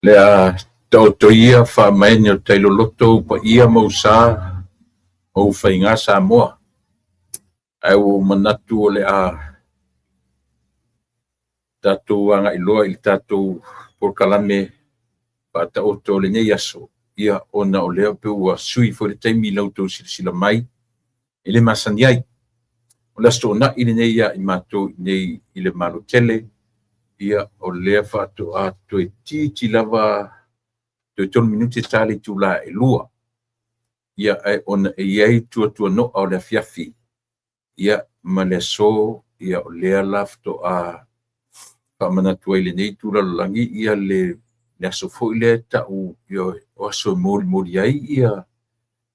Lea to ia fa mai o tailo loto pa ia mausa o fainga Samoa. Ai o manatu o lea tatu anga iloa ili tatu por kalame pa ta o to le nei aso. Ia ona o lea pe ua sui fo le taimi lautou sila mai. Ile masani ai. O le asto na ili nei ia i matou nei ile malo tele. Ia o lea fa ato a to e titi lava to tolu minuti tali tu la e lua. Ia ai ona e iai tua no au le fiafi. Ia ma le so ia o lea lafto a pa manatu ai le nei tu la langi ia le aso fo ile ta u ia o aso mori ai ia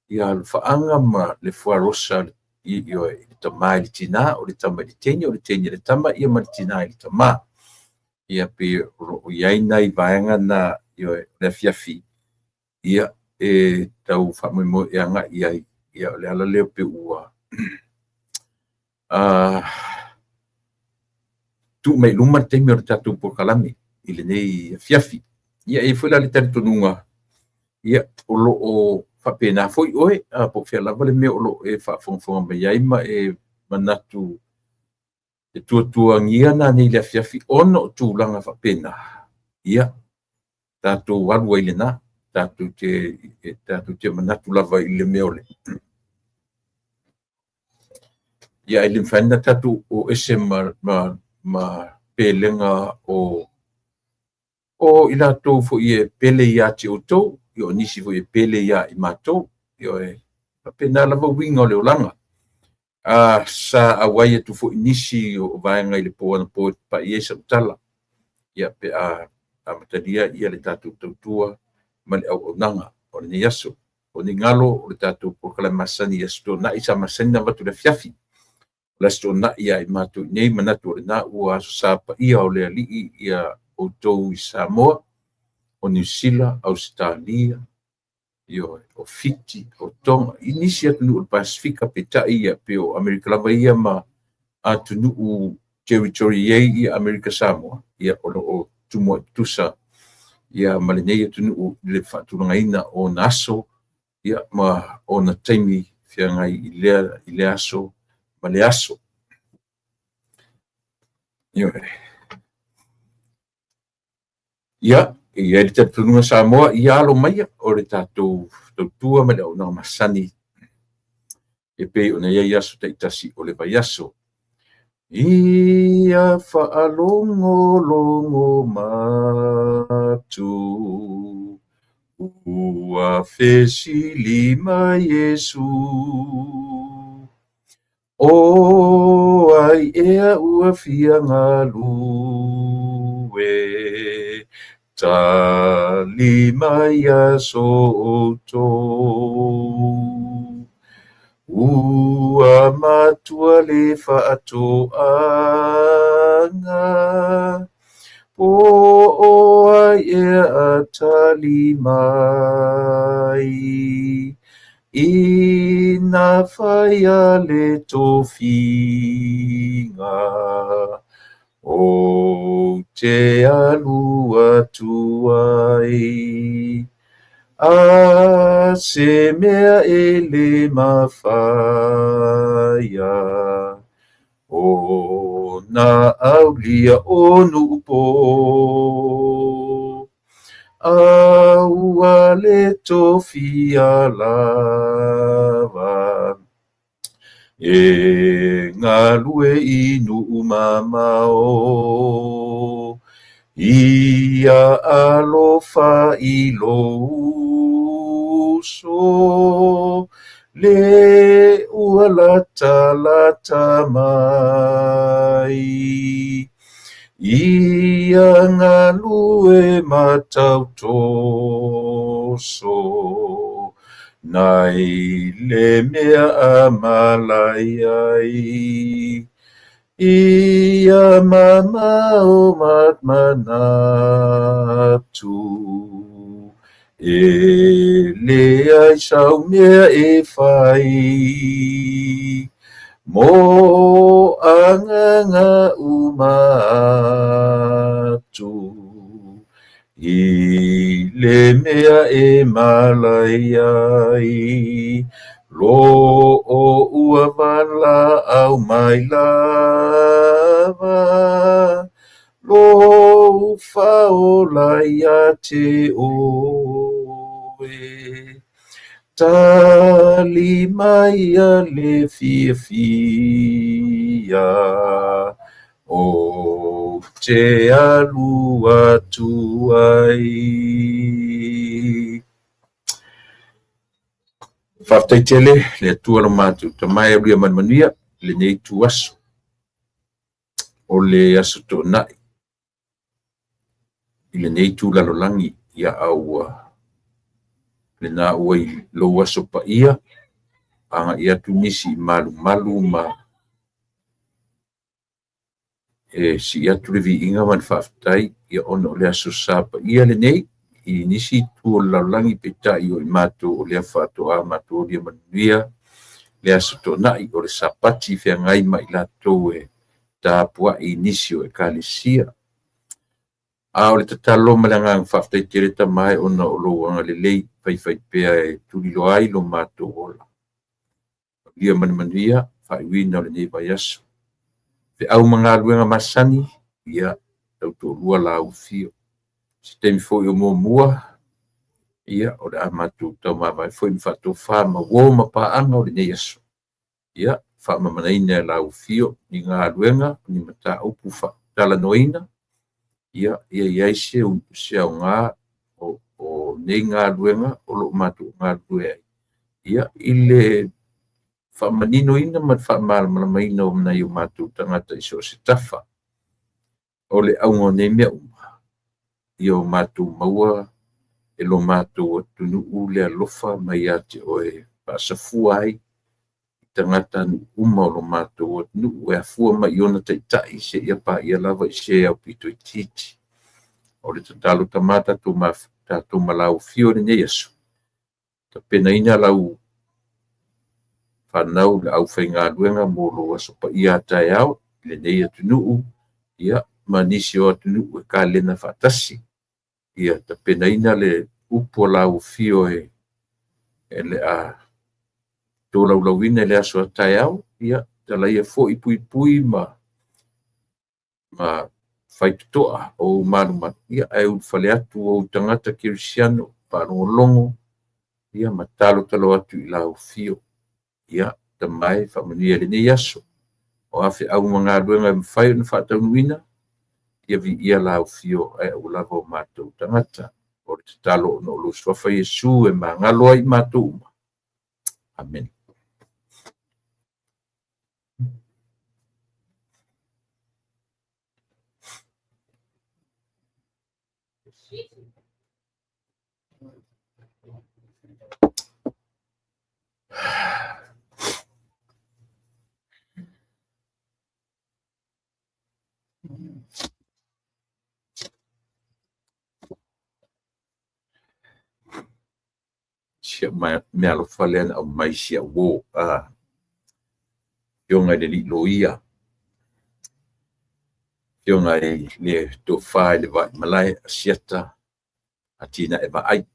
le faanga ma le fuarosa ia le tamai le tina o le tama le tenya o le tenya le tama ia ma le tina le tama. Ia pe o iai nai vaenga na ia le fiafi. Ia e tau whamimo e anga ia le ala leo pe ua. Tu mai luma te me o tatu po kalami ile nei fiafi. Ia e foi la le tari tonunga. Ia o lo o whapena foi oe a po fia lava le mea o lo e whafonga mai ai ma e manatu e tua ngia na nei le fiafi ono o tūlanga whapena. Ia tatu walu ai le na. Tatu te manatu lava i le meole. Ia i le mwhaina tatu o ese ma pelenga o ila tau fo i e pele ia te o tau, i o nisi fo i e pele ia i mātou, i o e pena lava winga o le olanga. Sa awai atu fo i nisi o vaenga i le poana po pa i esa utala. Ia pe a mataria ia le tatu tautua, ma le au nanga o le yaso o ni ngalo o le tatu po kala masani yasto na isa masani na watu le fiafi la sto na ia i matu nei manatu le na ua sa pa ia o le ali ia o tou i Samoa o New Zealand Australia io o Fiji o Tonga inisi atu o Pasifika pe ta ia pe o Amerika lava ia ma atu u territory ia Amerika Samoa ia o tumo tusa ia malenei atu le whaturungaina o naso ia ma o na taimi whiangai i le aso ma le aso. Ia le tatununga Samoa ia alo maia o le tatou tautua ma le au nanga masani e pe o na ia aso taitasi o le vai aso. Ia whaalongo matu ua fesi lima Yesu o ai ea ua fianga lue ta lima Yesu o tou ua matua le whaatoanga po o ai e atali mai i na whaia le tofinga o te alua tuai. A se mea e le mawhaia o na aulia o nupo a ua le tofia lava e ngā lue i nu mamao ia alofa i lo so le ua lata mai ia ngā lue matau toso nai le mea amalai ai ia mama o matmanatu e le ai sau mea e whai mo anganga umatu i le mea e malai ai lo o ua mala au mai lava lo faolai a te oe tali mai a le fia o te alu atu ai. Whaftaitele le atua lo mātou tamai aria manmanuia le nei tu aso o le aso tō nai i le nei tu lalolangi ia aua le nā ua i lo aso pa ia anga ia tu nisi malu malu ma si ia tu le vi inga man whaftai ia ono le aso sapa ia le nei i nisi tu o lalolangi peta i o i mātou o lea whātoa mātou o lia manuia le aso tō nai o le sapati whea ngai mai la tō e tā pua i nisi o e kālesia. A o le tatalo malanga ang whaftai tere tamai o na o lo anga le lei whai pea e turi lo ai lo mātou ola. Lia manuia whai wina o le nei vai aso. Pe au mga luenga masani ia tau tō lua la au fio. Si temi fo i o mua ia o le a mātou tau mawai fo i mwhato wha ma wō ma pa anga o le nei aso. Ia wha ma manaina la au fio ni ngā luenga ni mata upu wha tala noina. Ia se o ngā o nei ngā luenga o lo mātou ngā lue ai. Ia i le whamanino ina mat whamalamaina o mna i o mātou tangata i so se tafa. O le aunga nei mea i o mātou maua e lo mātou tunu u le alofa mai ate o e pasafua ai. Tangata nu uma o lo mātou tunu u e afua mai i ona taitai se ia pa ia lava i se au pito i titi. O le tatalo tamata tō malau fio le nei aso. Ta pena ina lau whanau le au whainga luenga mō lo aso pa ia tai au le nei atunu ia manisi o atunu e ka lena whatasi. Ia ta pena ina le upo lau fio e le a tō laulawina le aso a tai au ia ta laia fo i pui ma whaitutoa o maruma ia ai whale atu o tangata kirisiano parongo ia matalo talo atu i lau fio ia tamai whamania le nei aso o awhi au mga luenga mwhai na whataunuina ia vi ia lau fio ai au lava o mātou tangata o le talo no lo swafa Yesu e mangalo ai mātou uma. Amen. Sia mea lo whaleana au mai sia wō Pionga le li loia. Pionga le tō whae le vai malai asiata atina e vai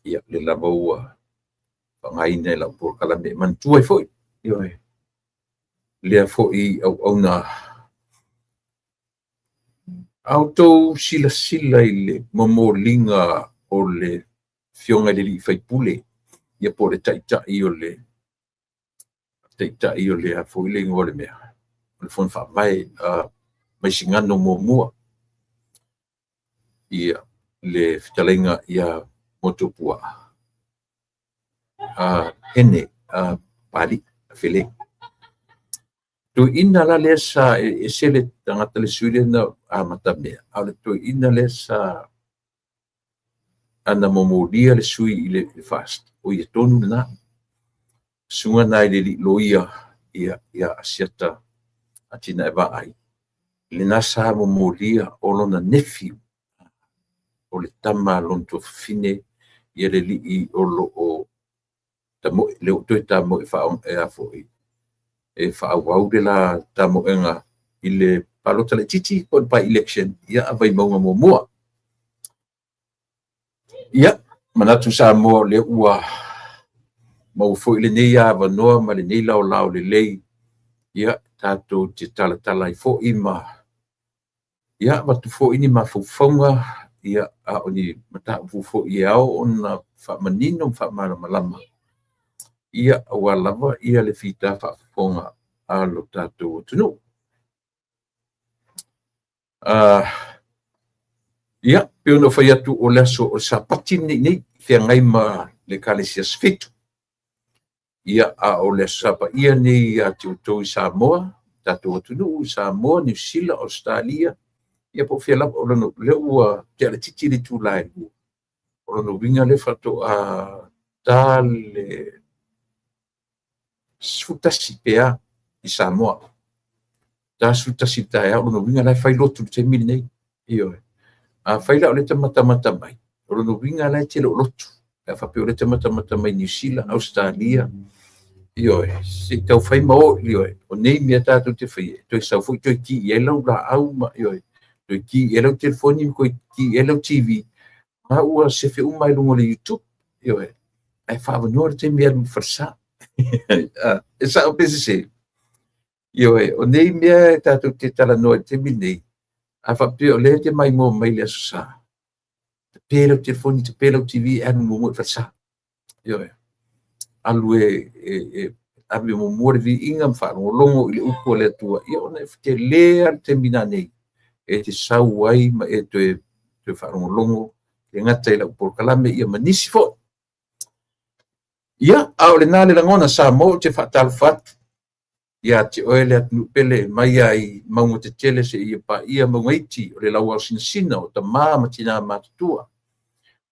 ia le lava ua whangaina e lau porkala me mantua i foi. Lea foi au na au tō sila i le momolinga o le fionga le li fai pule ia po le taitai o le a foi le ngore mea le fon fa mai mai singano mua ia le fitalenga ia motopua ene pali fele to ina la lesa e sele tangata le suile na matamea au le to ina lesa ana momodia le sui i le fast o ia tonu na sunga nai le loia ia asiata atina e vai le nasa momodia o lona nefiu o le tama lonto fine ia le li o lo o tamo le o toi tamo e fa e afoi e fa au de la tamo enga i le palota le titi kon pa election ia avai maunga mo mua ia manatu Samoa le ua mau foi le nei ava noa ma le nei lao le lei ia tatou te talatala i fo'i ma ia watu fo'i ni mafaufonga ia a oni mata'upu fo'i ao ona fa'amanino fa'amalamalama ia ua lava ia le fita fa'afofonga a lo tatou atunuu ia pe ona fai atu o le aso o sapati nei feagai ma le kalesia sefetu ia a o le sapa ia nei a te utou i Samoa, tatou atunuu i Samoa, New Zealand, Australia, ia po fia lapa o lano le ua te ale titi le tūlai lua. O lano winga le fato a tā le sfutasi pea i Samoa. Tā sfutasi tae o lano winga lai fai lotu le te mili nei. Io e. A fai la o le te mata mai. O lano winga lai te lo lotu. A fape o le te mata mai New Zealand, Australia, io se tau fai mo io o nei mia tātou te fai to sa fu to ki yellow la au ma io to ki yellow telefoni ko ki yellow TV ma ua se fe mai lungo le YouTube io ai fa no te mia forsa e sa o pese io o nei mia tātou te tala no te mini a fa pio le te mai mo mai le sa te pelo telefoni te pelo TV an mo forsa io alue ave mo more vi inga fa longo ile upo le tua ia ona te le te mina nei e te sau ai ma e te fa longo e ngata ila upo kalame ia manisi fo ia au le nale langona sa mo te fa talfat ia te oele atu pele mai ai mau te tele se ia pa ia mo ngaiti o le lawa sinsina o ta mama tina matua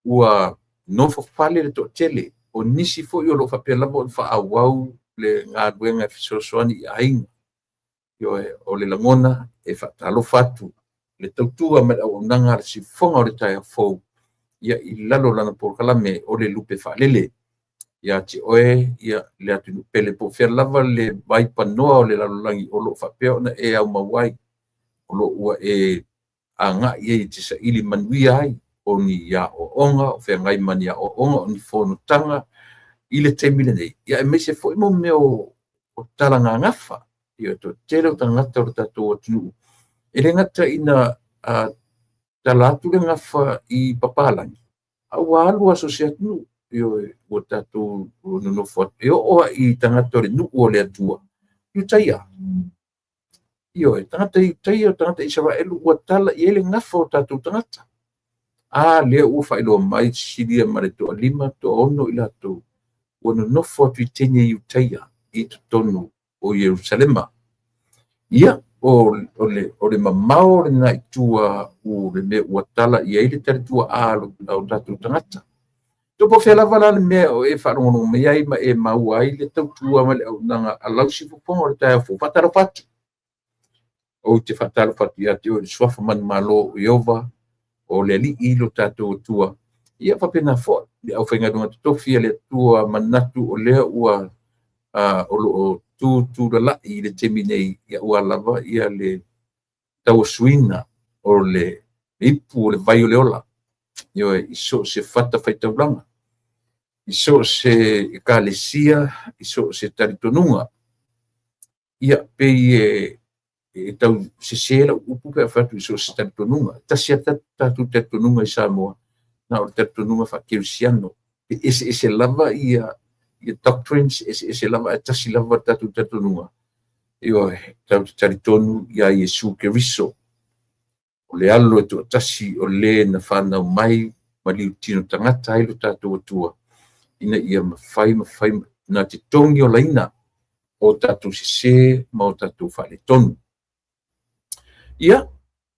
ua no fo fale le to tele o nisi fo yo lo fa pela mo fa awau le ngā duenga fisosoani i ainga. Yo o le langona e fa talo fatu le tautua me au nanga le si fonga o le taia fou ia i lalo lana por kalame o le lupe fa lele ia ti oe ia le atu pele po fer lava le vai panoa o le lalo langi o lo fa peo na e au mawai o lo ua e anga ia i tisa ili manui ai o ni ya o onga o fe ngai mani ya o onga o ni fono tanga ile te mile nei ia me se foi mo me o talanga ngafa ia to tele o tangata o tatou atu ele ngata ina talatu le ngafa i papalangi au alu asosiatu io o tatou no fo io o i tangata le nu o le atua io taia io tangata i taia tangata i Israel o tala i ele ngafa o tatou tangata le u fa ilo mai silia mare to lima to ono ila to ono no fo tu tene i taia i tonu o Jerusalema ia o le mamao le nai tua o le me o tala i ele tele tua alo au tatou tangata to po fela vala le me o e fa no me ai ma e mau ai le tau tua ma le au nanga alau si fo o le taia fo fataro fatu o te fataro fatu ia te o le swafa man malo o Yehova o le li ilo tatou tua ia fa pena fo au fainga dunga tofi le tua manatu o le ua o tu la i le temine ia ua lava ia le tau suina o le ipu o le vai o le ola io iso se fata faita ulanga iso se ekalesia iso se taritonunga ia pe e tau se sela upu pe fatu iso se taritonunga tasia tatu taritonunga i Samoa na o taritonunga fa kirsiano ese lava ia doctrines ese lava tasi lava tatu taritonunga io tau taritonu ia Yesu Keriso o le alo e tasi o le na whanau mai ma liu tino tangata ai lo tatou atua ina ia mawhai na te tongi o laina o tatou sese ma o tatou whale tonu ia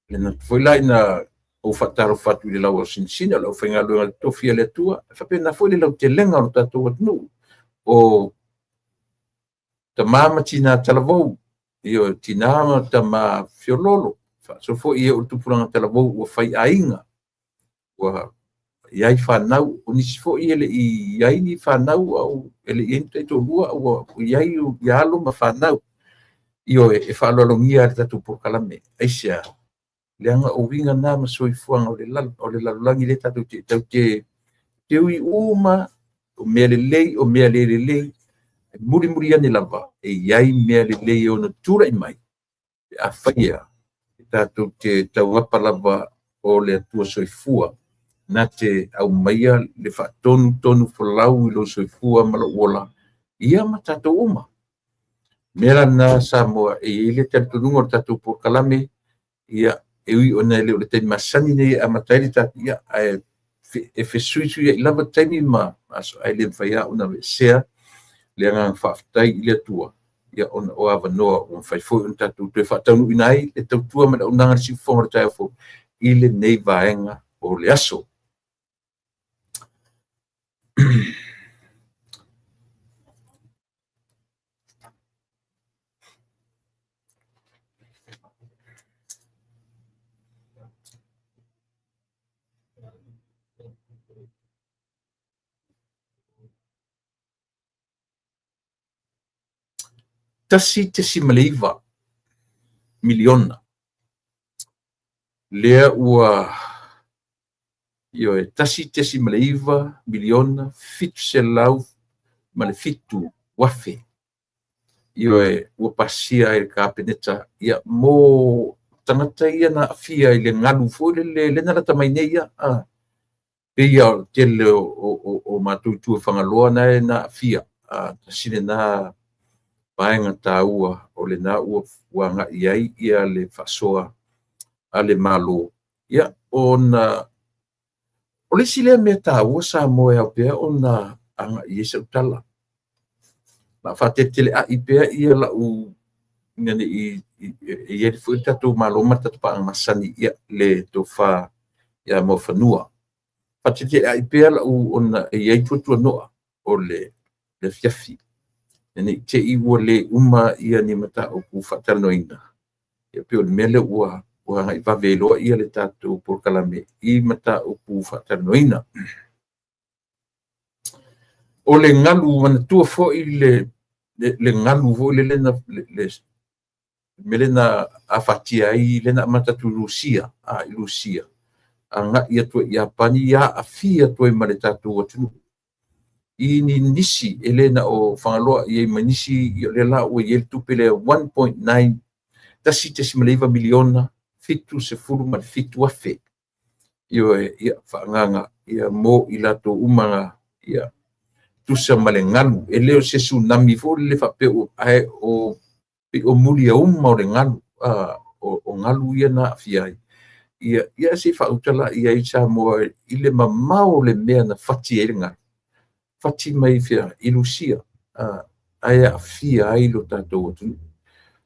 le na foi lai na o fataro fatu le lau sinsina lau whainga luenga le tofia le atua whapena foi le lau te lenga o tatou atunu o ta mama tina talavou io tina ta ma fiololo so foi ia o tupuranga talavou o whai ainga wa iai whanau o nisi foi ele i iai ni whanau au ele i entai to lua o iai o ialo ma whanau io e whalolongia le tatou porkalame aisia leanga o winga na ma soifuanga o le lalulangi le tatou te te ui uma o mea lelei o mea lelei muri ani lava e iai mea lelei ona tura i mai a whaia tātou te tauapa lava o le atua soifua na te au maia le whaatonu whalau i lo soifua ma lo ola ia ma tātou uma mera na Samoa e ile tātou o tātou por kalame ia e ui ona le o le te masani nei a matairi tātou ia e fesuisu ia i lava taimi ma aso ai le whaia ona sea le anga whaafitai i le atua ia ona o avanoa o whaifoi on tātou te whaataunu inai le tautua ma o nanga si whonga tai afo i le nei vaenga o le aso. Tasi te simaleiva miliona lea ua io e tasi te simaleiva miliona fitu se lau ma le fitu wafe io e ua pasia e kapeneta ia mo tangata ia na afia i le ngalu fo le lena la tamaine ia ia tele o matutu whangaloa na e na afia tasine na vaenga tāua o le na ua wanga iai ia le whasoa a le malo ia ona o le sile me tāua sa moe au pea ona anga i esa utala ma whatetele a i pea ia la u ngane i ia le fuita tō malo mata pa ang masani ia le tō wha ia mo whanua whatetele a i pea la u ona iai tuatua noa o le fiafi ene te i ua le uma ia ni mata o ku whataranoina. Ia peo le mele ua ngai waveloa ia le tātou por kalame i mata o ku whataranoina. O le ngalu wana tua fo i le ngalu fo le lena mele na afatia i lena mata tu Lucia, i Lucia. Anga ia tua ia pani ia afia tua i male tātou atunu. I ni nisi elena o whangaloa i manisi i le la o i tupe le 1.9 tasi te simaleiva miliona fitu se furu ma fitu afe. Io ia whaanganga ia mo i lato umanga ia tusa male ngalu. E leo se tsunami fo le whapeo ai o muli a o le ngalu. O ngalu ia na afiai. Ia se whautala ia i sa moa i le mamao le mea na whati e le ngalu. Fati mai fia i Lucia aia fia ai lo tātou atu.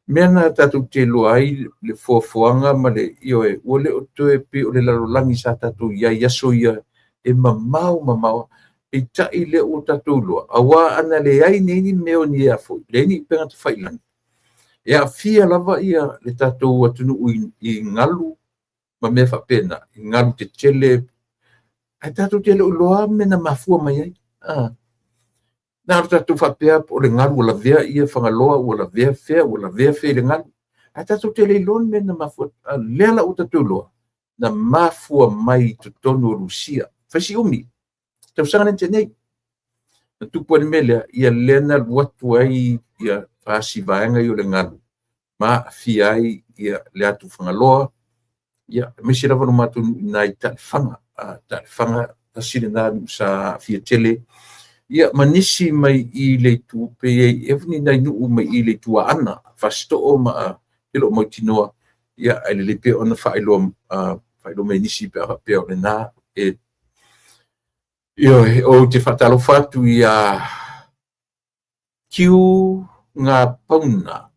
Mena tātou te loa ai le fuafuanga ma le io e ua le o toe pe o le lalolangi sa tātou ia yaso ia e mamau e tai le o tātou loa. Awa ana le ai neni meo ni ea fo. Le ni penga te whailan. E a fia lava ia le tātou atunu i ngalu ma mea whapena. I ngalu te tele. Ai tātou tele o loa mena mafua mai ai. Na tātou whapea o le ngaru o la vea ia whangaloa o la vea fea le ngaru. A tātou te leilon me na mafua lela o tātou loa. Na mafua mai tu tonu o Lucia. Whaisi umi. Tau sangane tenei. Na tupu ane melea ia lena watu ai ia whaasi vaenga i o le ngaru. Ma fia ai ia le atu whangaloa. Ia mesi rawa no matu nai talifanga. Talifanga tasine na sa fia tele. Ia manisi mai i le tupe e evni nai nuu mai i le tua ana fasto o ma ilo mo tinoa ia ai le pe ona failo mai nisi pe o le na e o te fatalo fatu ia kiu ngā pauna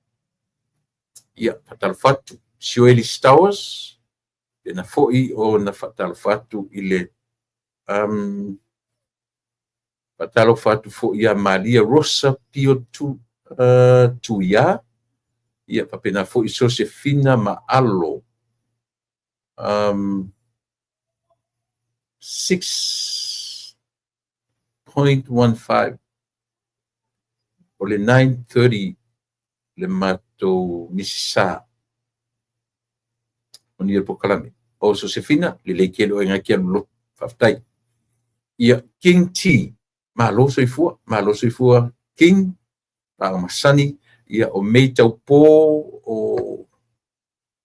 ia fatalo fatu Sioeli Stowers e na foi o na fatalo fatu i le patalo fatu fo ia Maria Rosa Pio tu ia papena fo i Josefina Maalo 6.15 o le 9:30 le mato misisa o ni el pokalame o Josefina le leikelo e ngaki alo faftai ia King T malo soifua King Masani ia o mei taupō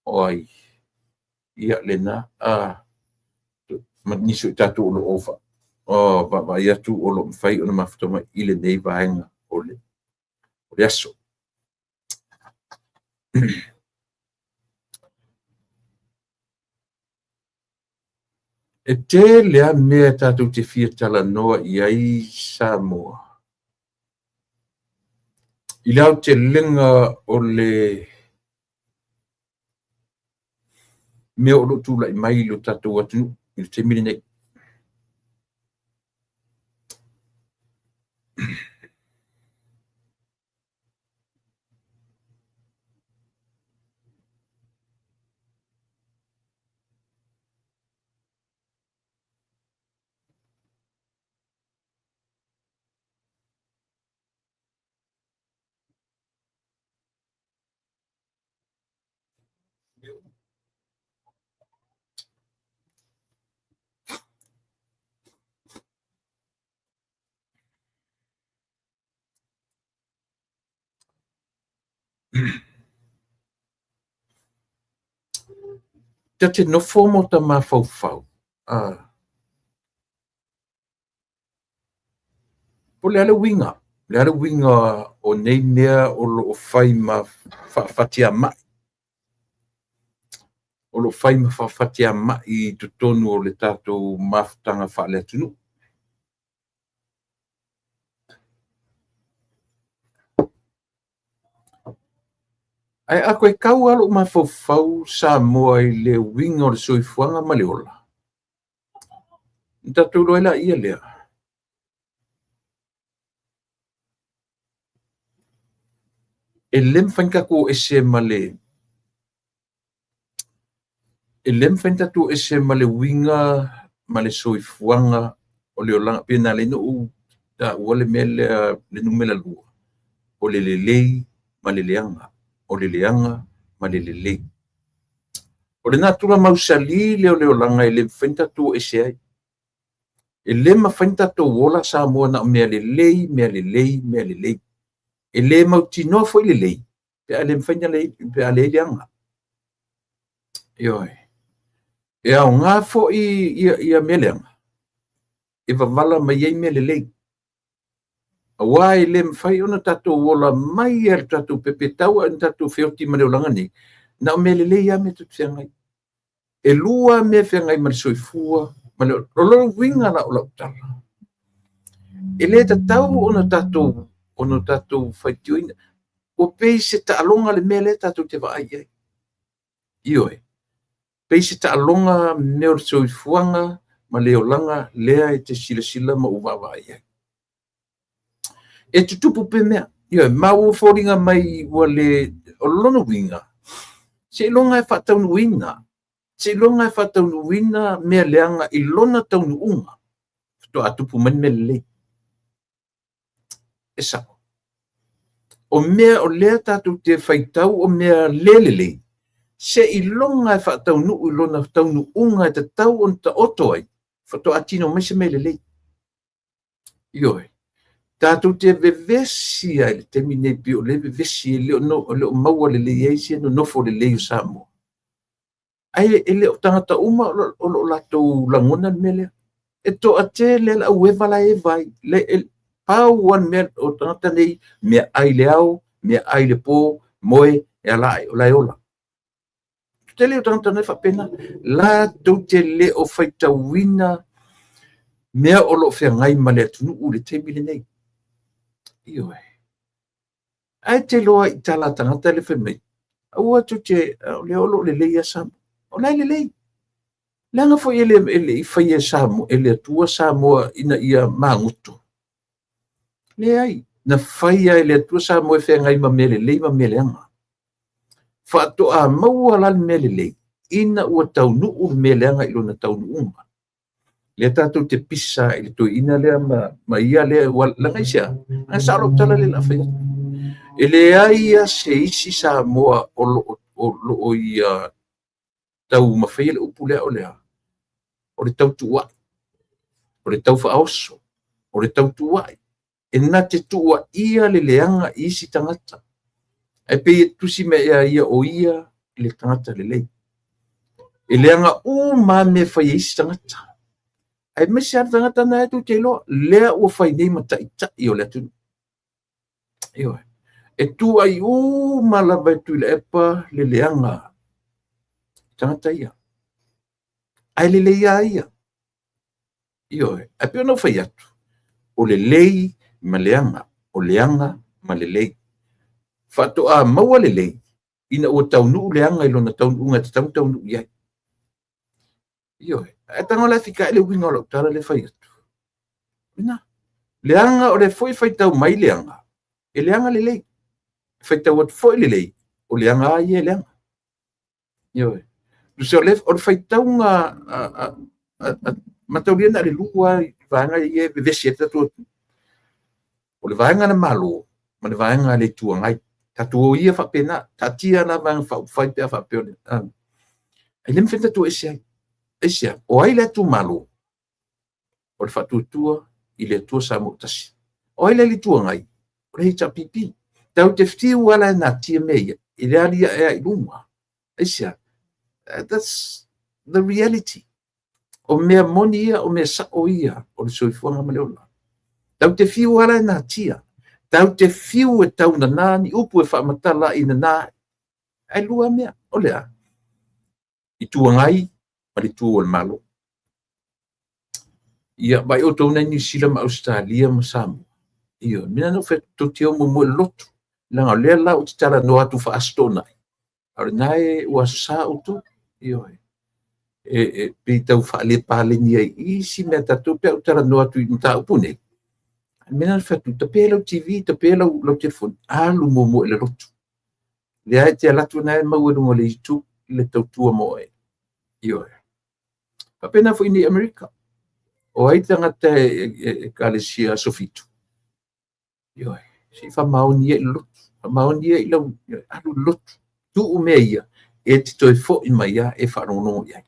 o ai ia lena maniso i tatou o lo ofa vai atu o lo mawhai ona mawhatoma i le nei vaenga o le aso. E te lea mea tatou te fia talanoa i ai Samoa. I lau te lenga o le mea o lo tūla i mai lo tatou atu i te miri nei. Ta te nofo mo ta mawhauwhau. Po le ala winga o nei mea o lo o whai ma whaafatia mai. O lo whai ma whaafatia mai i tutonu o le tātou mawhtanga whaale atunu. Ai a koe kau alo ma whauwhau Samoa i le winga o le soifuanga ma le ola. Tātou loela ia lea. E lem whankako ese ma le winga ma le soifuanga o le olanga pina le no ta wale mele le numela lua. O le lelei ma le leanga. O le leanga ma le lelei. O le natura mausali leo langa e le whaintatu ese ai. E le ma whaintatu wola Samoa na mea lelei. E le mautinoa foi lelei. Pe a le mwhaina lei, pe a le leanga. Ioi. E au ngā fo i a mea leanga. E wavala mai ei mea lelei. Awai le mwhai ona tatou wola mai er tatou pepe tau an tatou whioti ma leo langa ni. Na mea lelei a me tutu whiangai. E lua mea whiangai ma le soifua. Ma leo lolo winga la o lau tala. E le tatau ona tatou whaitioina. O pei se ta alonga le mea le tatou te wa ai ai. Ioi. Pei se ta alonga mea o soifuanga ma leo langa lea e te sila ma uwawa ai ai. E tutupu pe mea. Ioi, mau fōringa mai ua le o lono winga. Se longa e whataunu wina. Se longa e whataunu wina mea leanga i lona taunu unga. To atupu mani mea le. E sao. O mea o lea tātou te whaitau o mea lelele. Se i longa e whataunu i lona taunu unga e te tau on ta oto ai. Whato atino mai se mea lelei. Ioi. Tātou te vevesi ai le te mine pi o le vevesi e leo maua lelei eisi no nofo lelei o Samoa. Ai e leo tangata uma o lo latou langona mele. E to ate le la uewa la e vai. Pau wan mea o tangata nei mea ai le au, mea ai le pō, moe e alai o lai ola. Te leo tangata nei whapena. La tau te le o whaitawina mea o lo whengai ma le atunu u le teimile nei. Ioi. Ai te loa i tala tangata le whenmei. Aua tu te le olo le lei asam. O lai le lei. Langa fo ele i whaia Samoa, ele atua Samoa ina ia manguto. Le ai. Na whaia ele atua Samoa e whengai ma mele lei ma mele anga. Whaato a maua lal mele lei. Ina ua taunu u mele anga ilo na taunu unga. Le tātou te pisa i le toi ina lea ma ia lea langa isia. Nga saro tala le la whaia. Ele ai a se isi Samoa o ia tau mawhaia le upu lea o lea. O le tau tua. o le tau whaoso, o le tau tuai, e nā te tua ia le leanga i si tangata. E pe e tusi me ia o ia le tangata le lei. E leanga ma me whai isi tangata. Ai me se ara tangata na tu te loa, lea ua whai nei mata i tai o le atu. E tu ai ma la vai tu le epa le leanga. Tangata ia. Ai le leia ia. Ai pe no whai atu. O le lei ma leanga, o leanga ma le lei. Whatoa maua le lei, ina ua taunu leanga ilo na taunu unga te taunu iai. E tanga la fika ele winga o tala le whai atu. Leanga o le foi whai tau mai leanga. E leanga le lei. Whai tau atu foi le lei. O leanga ai e leanga. Lusi o le whai tau ngā matauria na le lua vanga i e vesi e tatu atu. O le vanga na malo, ma le vanga le tuangai. Tatu o ia whapena, tatia na vanga whai pia whapeo. Ai lem whenta tu esia, o ai le tu malo. O le whatutua i le tua sa mutasi. O ai le tuangai, o le hita pipi. Tau te whiu ala na tia meia, i le alia ea i lunga. Esia, that's the reality. O mea moni ia, o mea sao ia, o le soifuanga maleola. Tau te whiu ala na tia. Tau te whiu e tau na nani, upu e whamatala i na nai. Ai lua mea, o lea. I tuangai, ma li tua o le malo. Ia, mai o tau nei New Zealand ma Australia ma Samoa. Ia, mina no whet tau te o mo lotu. Langa lea la o te tala no atu wha asto nai. Aure nai ua sa o tu. Ia, pe tau wha le pale ni ai isi mea tatu pe o tala no atu i mta upune. Mina no whet ta pe lau TV, ta pe lau telefon. Alu mo le lotu. Lea te alatu nai mau e lungo le itu le tau tua mo e. Ia, papena fo ini Amerika. O ai tangata e kalesia sofitu. Ia, si fa maoni e lotu. Fa maoni e lau alu lotu. Tu umeia e te toi fo i mai e wharono iai.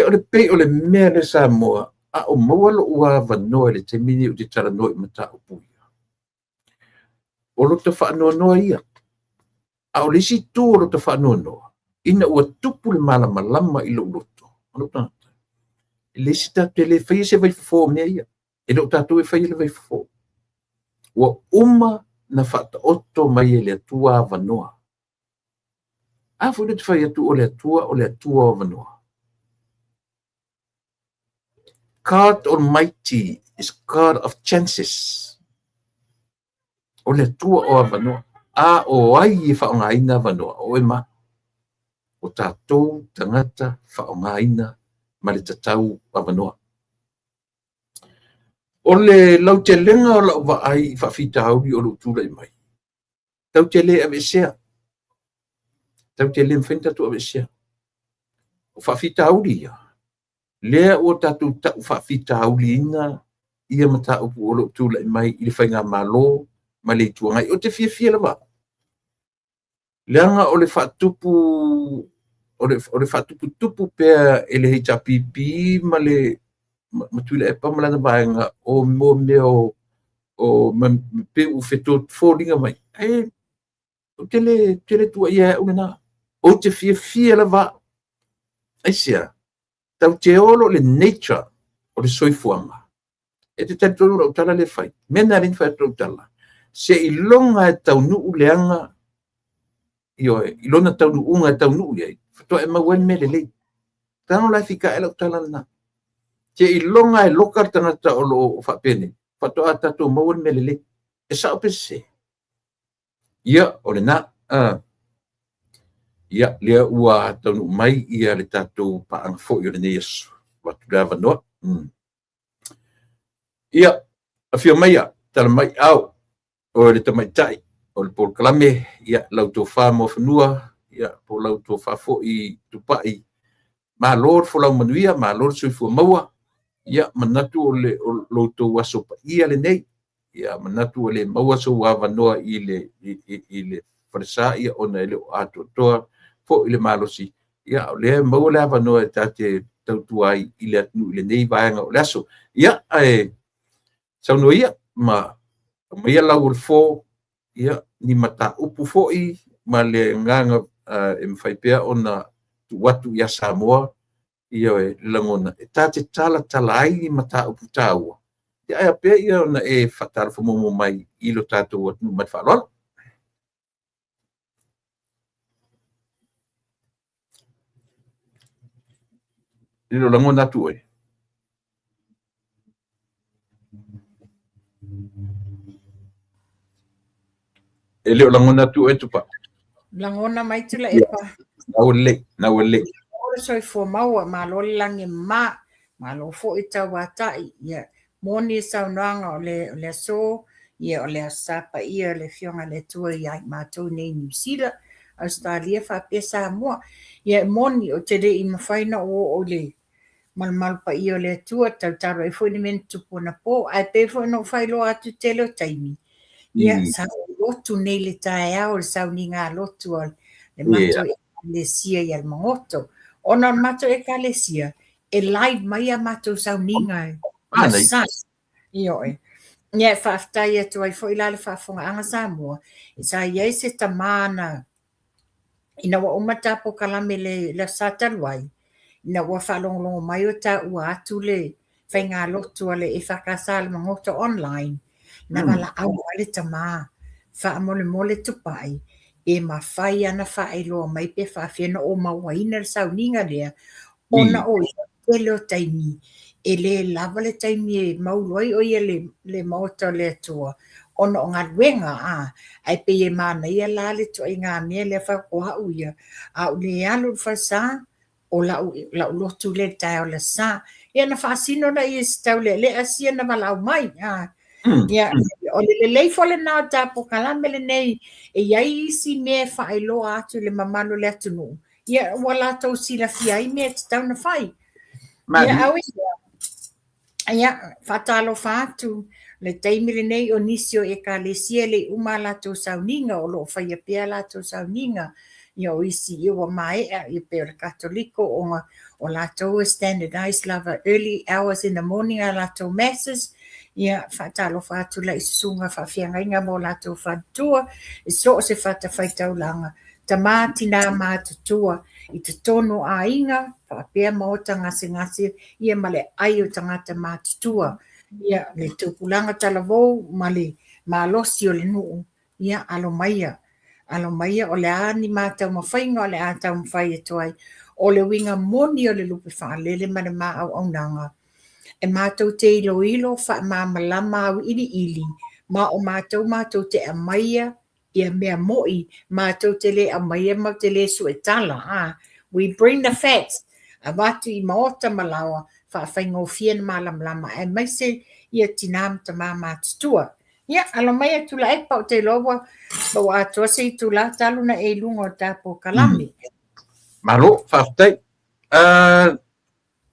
O le pei o le mea le Samoa, a o mawalo ua wanoa le te mini o te tala noi mata o puia. O lo te whaanoa noa ia. A o le si tu o lo te whaanoa noa. Ina ua tupu le malama i lo loto. O lo tangata. Le si tatu le whai se vai fo mea ia. E lo tatu e whai le vai fo. Ua uma na whata oto mai e le atua wanoa. A fu le te whai atu o le atua o wanoa. God Almighty is God of chances. O le atua o wanoa. A o ai e whaongaina wanoa. O e ma. O tātou tangata whaongaina ma le tatau a wanoa. O le lau te lenga o lau wa ai whawhita hauri o lo tūra i mai. Tau te le ave sea. Tau te le mwhenta tu ave sea. O whawhita hauri ia. Lea o tātou tau whawhita hauri ina ia mata upu o lo tūra i mai i le whainga malo ma le tuangai. O te fia lawa. Leanga o le whatupu o le whatupu pea e le hita pipi ma le matuila e pamalana vaenga o mo meo o pe u feto fōringa mai. O tele tua ia unena. O te fia lava. Aisia. Tau te olo le nature o le soifuanga. E te tatoro o tala le whai. Mena rin whai o tala. Se ilonga e tau nuu leanga ilona tau nuu unga e tau nuu iai. Fatoa e mauen me le lei. Tano lai fika e lau tala na. Te ilonga e lokar tangata o lo whapene. Fatoa tato mauen me le lei. E sao pese. Ia, o le na. Ia, lea ua tau nuu mai ia le tato paanga fo i o le ne Yesu. Watu rava noa. Ia, a fio mai a. Tala mai au. O le tamai tai. O le pol kalame. Ia, lau tō wha mo whanua. Ia, po lau tō wha fo i tupai. Ma lor fo lau manuia. Ma lor sui fua maua. Ia, manatu o le lo tō waso pa ia le nei. Ia, manatu o le maua so wawa noa i le farisa. Ia, ona ele o ato toa. Fo i le malosi. Ia, o le maua le awa noa e tate tautua ai i le atunu i le nei vaenga o le aso. Ia, sauno ia, ma ia lau o le fō, ia, ni mata upu fōi, ma le nganga e mwhaipea o na watu ia Samoa, ia e langona. E tā te tala ai ni mata upu tāua. Ia ai apea ia ona e whatara whamomo mai i lo tātou atunu mai whalolo. Ilo langona atu e. E leo langona atu e tupa. Langona mai tula e pa. Na wale. Ora soi fo maua ma lo langi ma lo fo i tau watai. Ia moni saunanga o le so, ia o le sapa ia le fionga le tua ia mātou nei New Zealand, Australia fa pesa mua. Ia moni o te rei mawhaina o le malpa ia le tua tau taro e fwini men tupuna po, ai pe fwini no whailo atu telo taimi. Ia sa lotu nei le tae au le sauni ngā lotu o le mato e le sia ia le mangoto. Ona mato e ka le sia, e live mai a mato sauni ngā sa. Io e. Ia whaftai atu ai fo ila le whafonga anga Samoa, e sa iei se tamana ina wa umata po kalame le sataluai. Na wa whalonglongo mai o ta ua atu le whainga lotu ale e whakasa le mangoto online. Na wala au ale tama wha mole tupai e ma whai ana whae loa mai pe whawhiana o mawaina le sauninga lea ona o te leo taimi e le lava le taimi e mauloi o ia le maota le atua ona o ngā ruenga ai pe e mana ia la le to i ngā mea le whakoha uia a le alu whasa o lau lotu le tae o le sa. Ia na whaasino na i stau le asia na walau mai. Ia, o le leifo le nao tapo kalame le nei, e iai isi me whaelo atu le mamalo le atunu. Ia, wala tau sila fiai me te tau na whai. Ia, au ia, whatalo whātu, le teimi le nei o nisio e ka le sia le uma lato sauninga, o lo whaia pia lato sauninga. Ia o isi iwa mai i peo le katoliko o lato standardized lava early hours in the morning a lato masses. Ia whatalo whātu la isunga whawhianga inga mo lato whantua. I so se whata whaitaulanga. Ta mātina mātutua i te tono a inga, whapea maota ngase ia male ai o tangata mātutua. Ia le tupulanga talavou male malosi o le nuu. Ia alo maia o le ani mātau mawhainga o le ātau mawhai e toai. O le winga moni o le lupe whaalele mane mā au nanga. E mātou te ilo wha māmalama au ili. Ma o mātou te amaia ia mea moi. Mātou te le amaia mau te le suetala. We bring the facts. A watu i maota malawa wha whaingo fiena malamlama. E mai se ia tinam ta mā mātutua. Ia, alo mai atu la e pau te loa, pau atua se i tu la talu na e lunga o tapo kalami. Malo, whaftai.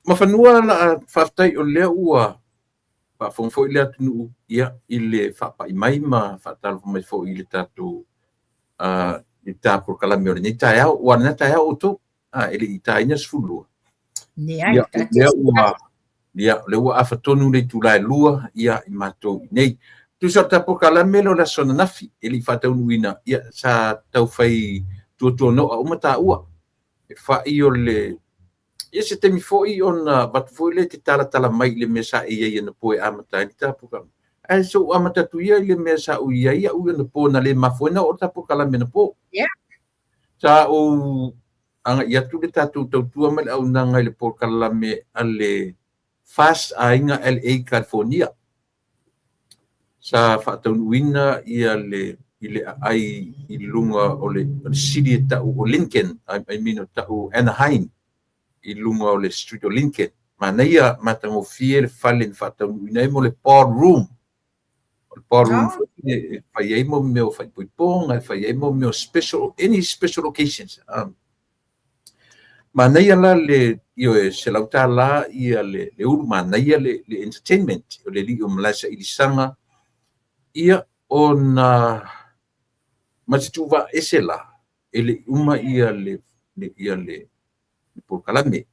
Mawhanua na whaftai o lea ua, whafongfo i lea tunu ia i le whapa i mai ma whatalo mai fo i le tatu i tapo kalami o le nei tae au, wana tae au o tō, ele i tae ina sfulua. Ia, lea ua, le ua awhatonu le tūlai lua, ia i mātou i nei. Tu sa tapo kalame lo la sona nafi eli fata unuina ia sa tau fai tu no o mata ua e fa io le ia se temi foi on bat foi le te tala mai le mesa ia na poe amata ni tapo kalame ai so amata tu ia le mesa u ia u na po na le mafuena o tapo kalame na po sa o anga ia tu le tatu tua mal au nanga le po kalame ale fast ainga LA California sa whaataunuina ia le ai i lunga o le city tau o Lincoln, I mean o tau Anaheim, i lunga o le street o Lincoln. Ma neia matango fie le whale ni whaataunuina e mo le bar room. O le bar room, whai ei mo meo whai poiponga, whai ei mo meo any special occasions. Ma neia la le, io e se lauta la ia le uru, ma neia le entertainment, o le li o malasa i lisanga, ia ona matituva esela ele uma ia le por kalame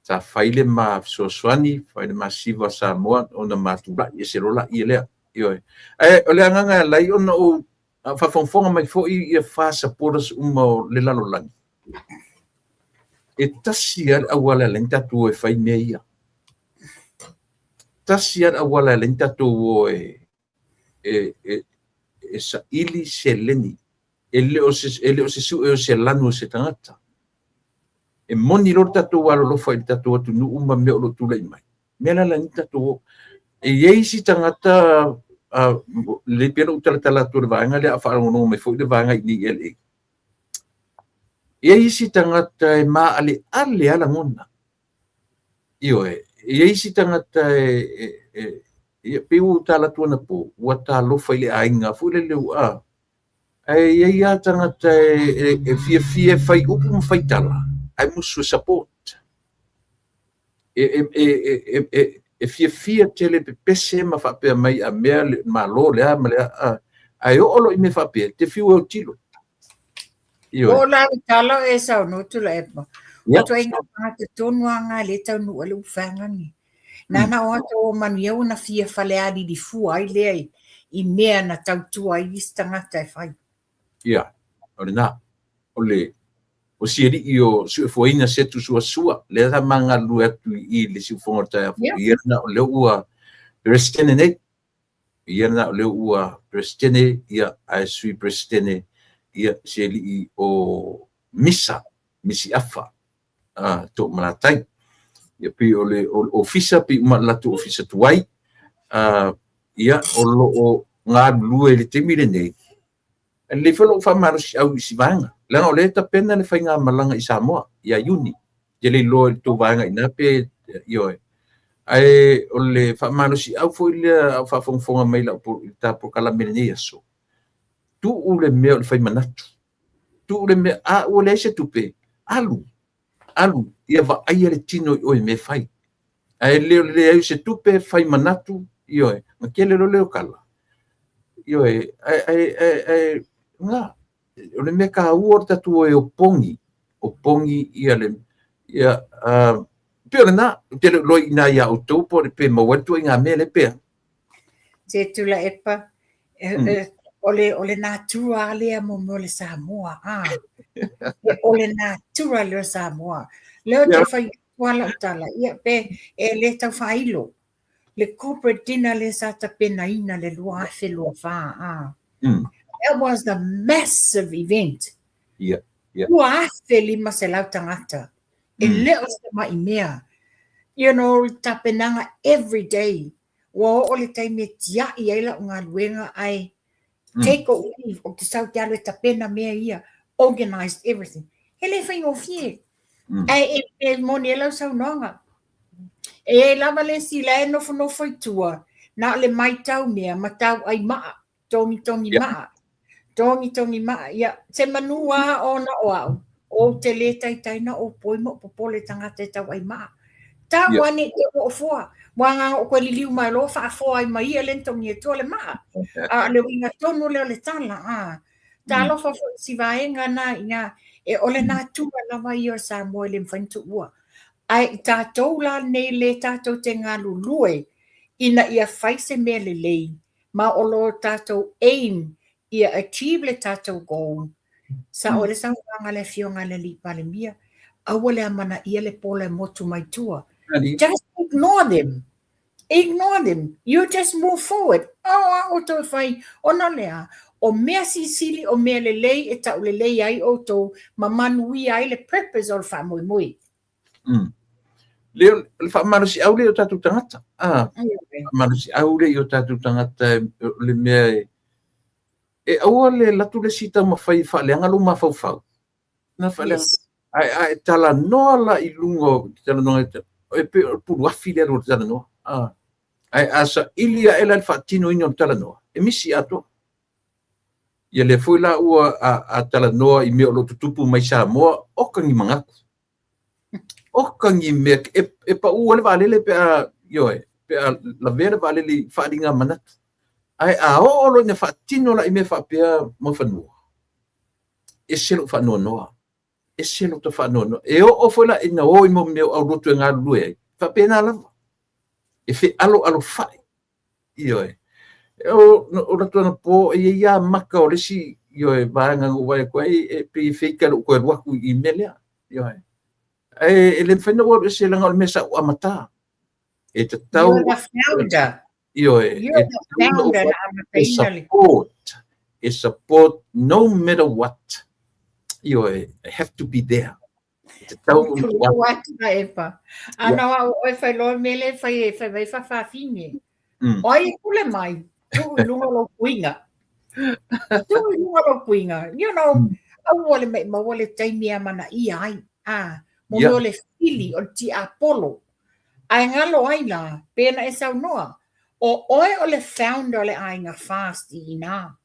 ta faile ma sosuani faile ma siva Samoa ona matula ia se rola ia lea io o le anganga lai ona o fa fonfonga mai fo ia fa supporters uma le lalolangi e tasia awala lenta tu e fai meia tasia awala lenta tu e sa ili seleni ele o se su e o se lanu se tangata e moni lo tatu walo lo fai tatu tu nu uma me lo tu mai mela la tatu e yeisi tangata le pelo tala tu vanga le afa no me foi de vanga ni ele yeisi tangata e ma ale ala ngona io yeisi tangata e peu tala tu na po wata lo fai le ainga fu le a ai ia tangata e fie fai upu fai tala ai musu support e fie tele pese ma fa pe mai a mea ma lo le a ai o me fa pe te fiu o tilo o la talo e sa no tu la e o to inga te tonu anga le tau no le ufanga ni nana o to man yo na fie fale ali di fu ai le I mea na tau tu ai istanga te fai ole o sieri io su foina setu sua le da manga lu atu I le su fonta ia le ua prestene ia le ua prestene ia ai sui prestene ia sieli o misi afa to manatai ia pi ole ofisa pi malatu ofisa tuai ia o nga lu le temile nei le felo fa maros au sivanga la ole ta pena le fainga malanga I Samoa ia Iuni je le lo to vanga ina pe io ai ole fa maros au foi le fa fonga mai la por kala menenia so tu ule me le fai manatu tu ule me a ole se tupe alu ia va ai le tino o me fai ai le se tupe fai manatu io ma kele lo le kala io ai nga ole me ka uorta tu e opongi ia le ia pero na te lo ina ia auto por pe mo tu nga me le pe te tu la epa ole naturale mo le Samoa ole naturale Samoa le te fai wala tala ia pe le tau failo le corporate dinner le sa ta pena ina le lua fe lua fa It was the massive event. Yeah. Lua fe lima se lau tangata. E leo se mai mea. You know, tapenanga every day. Wa ole taime tia I eila unga luenga ai take a leave o te sau te alu tapena mea ia organized everything. Hele whai o fie. Ai e moni e lau sau nonga. E lava le sila e nofo I tua. Na le mai tau mea ma tau ai maa. Tongi maa. Tongi maa. Ia, te manua o na oau. O te le tai na o poimo popole tangata e tau ai maa. Ta wane e o fua. Wanga o koe liliu mai lo fa fua ai mai e lentongi e tua le maa. Le winga tonu leo le tala. Ta lo fa si vaenga na inga e ole na tua lava I o Samoa le mfantu ua. Ai tātou la nei le tātou te ngā lulue ina ia whaise mea le lei ma o lo tātou aim ia achieve le tātou goal sa o le sanganga le fionga le lipa le mia aua le amana ia le pola motu mai tua just ignore them you just move forward o to whai ona lea o mea sisili o mea le lei e tau le lei ai o to ma manui ai le purpose o le wha mui le fa marusi au le o tatu tangata marusi au le o tatu tangata le me e au le latu le sita ma fai fa le ngalo ma fau na fa le ai tala no la I lungo tala no e pe pu afi le ro tala no ai asa ilia ela fa tino ino tala no e misi ato ia le foi la ua a tala no I me o lo tupu mai Samoa o kangi mangaku kangi me e pa ua le vale le pe pe la vera vale le fadinga manat ai o lo ne fatino la I me fa pe mo fanu e selo fa no e selo to whanono. E o whela ina o imo meo au roto e ngā lue. Whapena lava. E whi alo whai. Ioe. O rato ana po e ia maka o resi. Ioe, vaanga ngawai koe e pi whika lo koe ruaku I melea. Ioe. E le whaina o resi langa o le mesa o amata. E te tau. You're the founder. Ioe. You're the founder na amatainali. Support no matter what. Ioe, have to be there. Te tau Wata e pa. Ana wa o e whai loa mele whai whawhawhine. Oi kule mai. Tu lunga lo kuinga. Tu lunga lo kuinga. You know, au wale me ma wale taimia mana I ai. Mo me ole fili o ti Apollo. Ai ngalo ai la. Pena e sau noa. O oe ole founder ole ai nga fast I ina.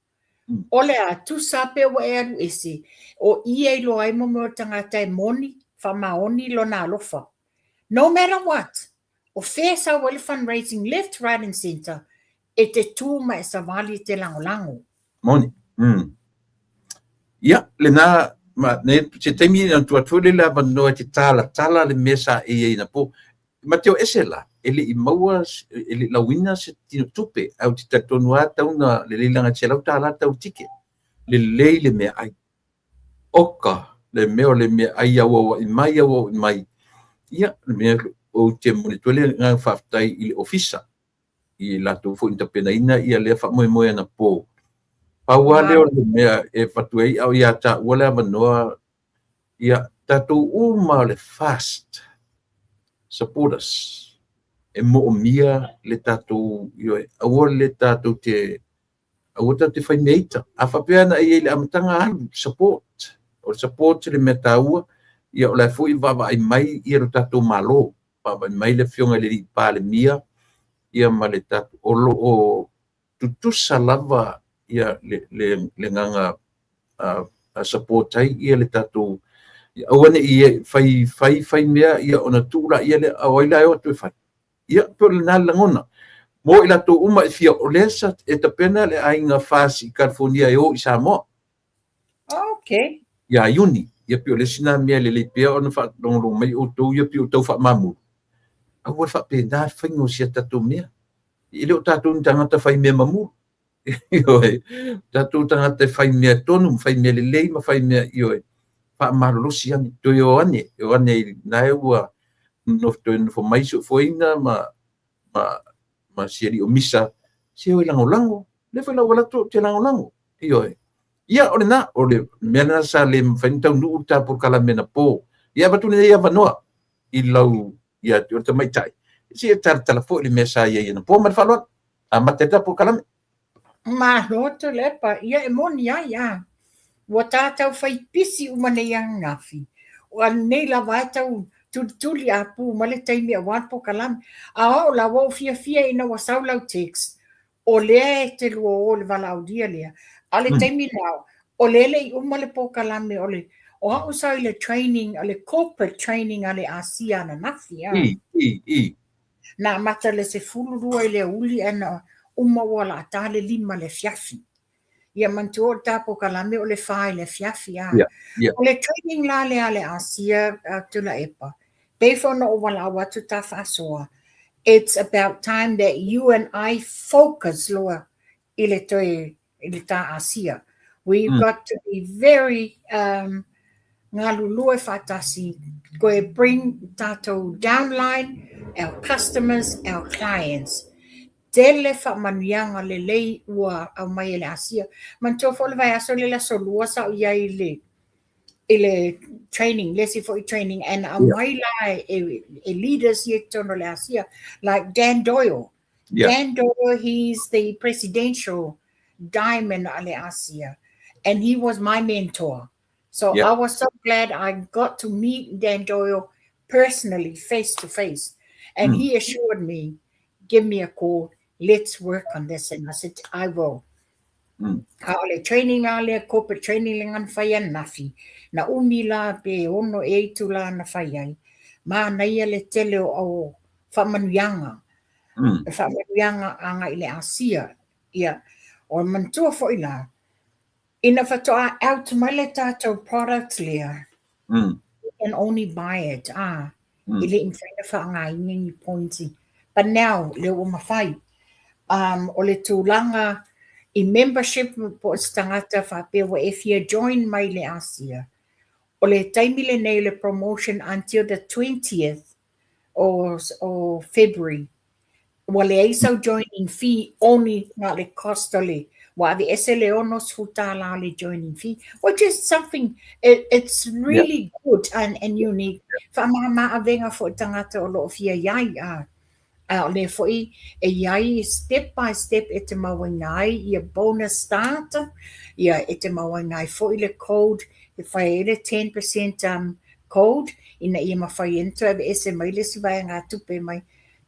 Ole a tu sape wa e aru ese. O ia I lo ai mo me o tangata e moni. Whamaoni lo na alofa. No matter what. O whea sa wale fundraising left, right and center. E te tūma e sa wali te langolango. Moni. Ia, le nā, ne te teimi na tuatule la vanoa te tala le mesa e na po. Ma teo ese la, ele I maua, ele lawina se tino tupe, au te tatonua tau na le leilanga te lau tāla tau tike. Le le mea ai. Oka, le meo le mea ai au I mai. Ia, le mea o te monitole ngā whaftai I le ofisa. I lato fo intapena ina ia le fa moe na po. Paua leo le mea e fatuei au ia ta wala manoa ia tatu uma le fast supporters. E mo mia le tatu yo au le tatu te au tatu fai meita. A fa pena ia le amtanga support. O support le metaua ia o la fu I vava ai mai ia tatu malo. Vava mai le fionga le pa le mia. Ia maleta o tutusa lava ia le nganga support ai ia le tatu awane ia fai mea ia ona tura ia le awaila o tu fai ia por na langona mo ila tu uma fia olesa e tapena le ainga fasi California o Samoa. Okay. Ia uni ia pio le sina mea le pia ona fa long mai o tu ia pio tau fa mamu. Awa fa pena faingo sia tatu mea. Ile o tatu tangata fai mea mamu. Ioe. Tatu tangata fai mea tonu, fai mea lelei, ma fai mea ioe. Fa marolosi ani. To io ane. Io ane nae ua nofto fo maiso fo ina ma sieri o misa. Sio lango. Le fai wala to te lango. Ioe. Ia ole na, ole mena sa le mfaintau nuu ta por kala mena po. Ia batu ne ia vanoa. I lau, ia te mai tai. Si tala fo le mesa ia na po ma falon a mateta por kalam Ma roto lepa ia e moni ia wa tata fai pisi umane yang ngafi o nei la vata tuli apu male taimi a wan por kalam a o la wo fia ina wa saula text o le te lo o le vala audia le ale taimi la o le umale por kalam le ole o ha usa ile training ale corporate training ale asia na nafi i na mata le se fulu rua le uli ana uma wala tale lima le fiafi ia mantu o tapo kalame o le fai le fiafi o le training la le ale asia tula epa before no wala watu ta fasoa it's about time that you and I focus loa ile ta asia we've got to be very ngalulue fatasi go bring tato downline our customers our clients tele fa manianga le lei ua au mai le asia man to fo le vai aso le la solua sa ia ile training lesi for training and mai la e leaders ye tono le asia like Dan Doyle. Dan Doyle, he's the presidential diamond ale asia and he was my mentor. So I was so glad I got to meet Dan Doyle personally, face to face. And he assured me, give me a call, let's work on this. And I said, I will. Ale training ale corporate training ngan faya nafi. Na umila pe ono e tula na faya. Ma na ia le tele o whamanuyanga. Whamanuyanga anga ile asia. Ia. O mantua fo ila. Ina whatoa out mai le tātou product lea. You can only buy it. Ile in faina whaangainga ni pointi. But now, leo mawhai, o le tūlanga I membership po stangata whapewa if you join mai le Asia. O le taimile nei le promotion until the 20th or February. Wa le aisau joining fee only nga le costa le. Wa the SLE onos hutala le joining fee, which is something, it's really good and unique. Whamama avenga fo tangata o lo fia iai le foi e iai step by step e te mawangai I a bonus start ia e te mawangai foi le code e whai ele 10% code ina ia mawhai into e se mai le si vai ngā tupe mai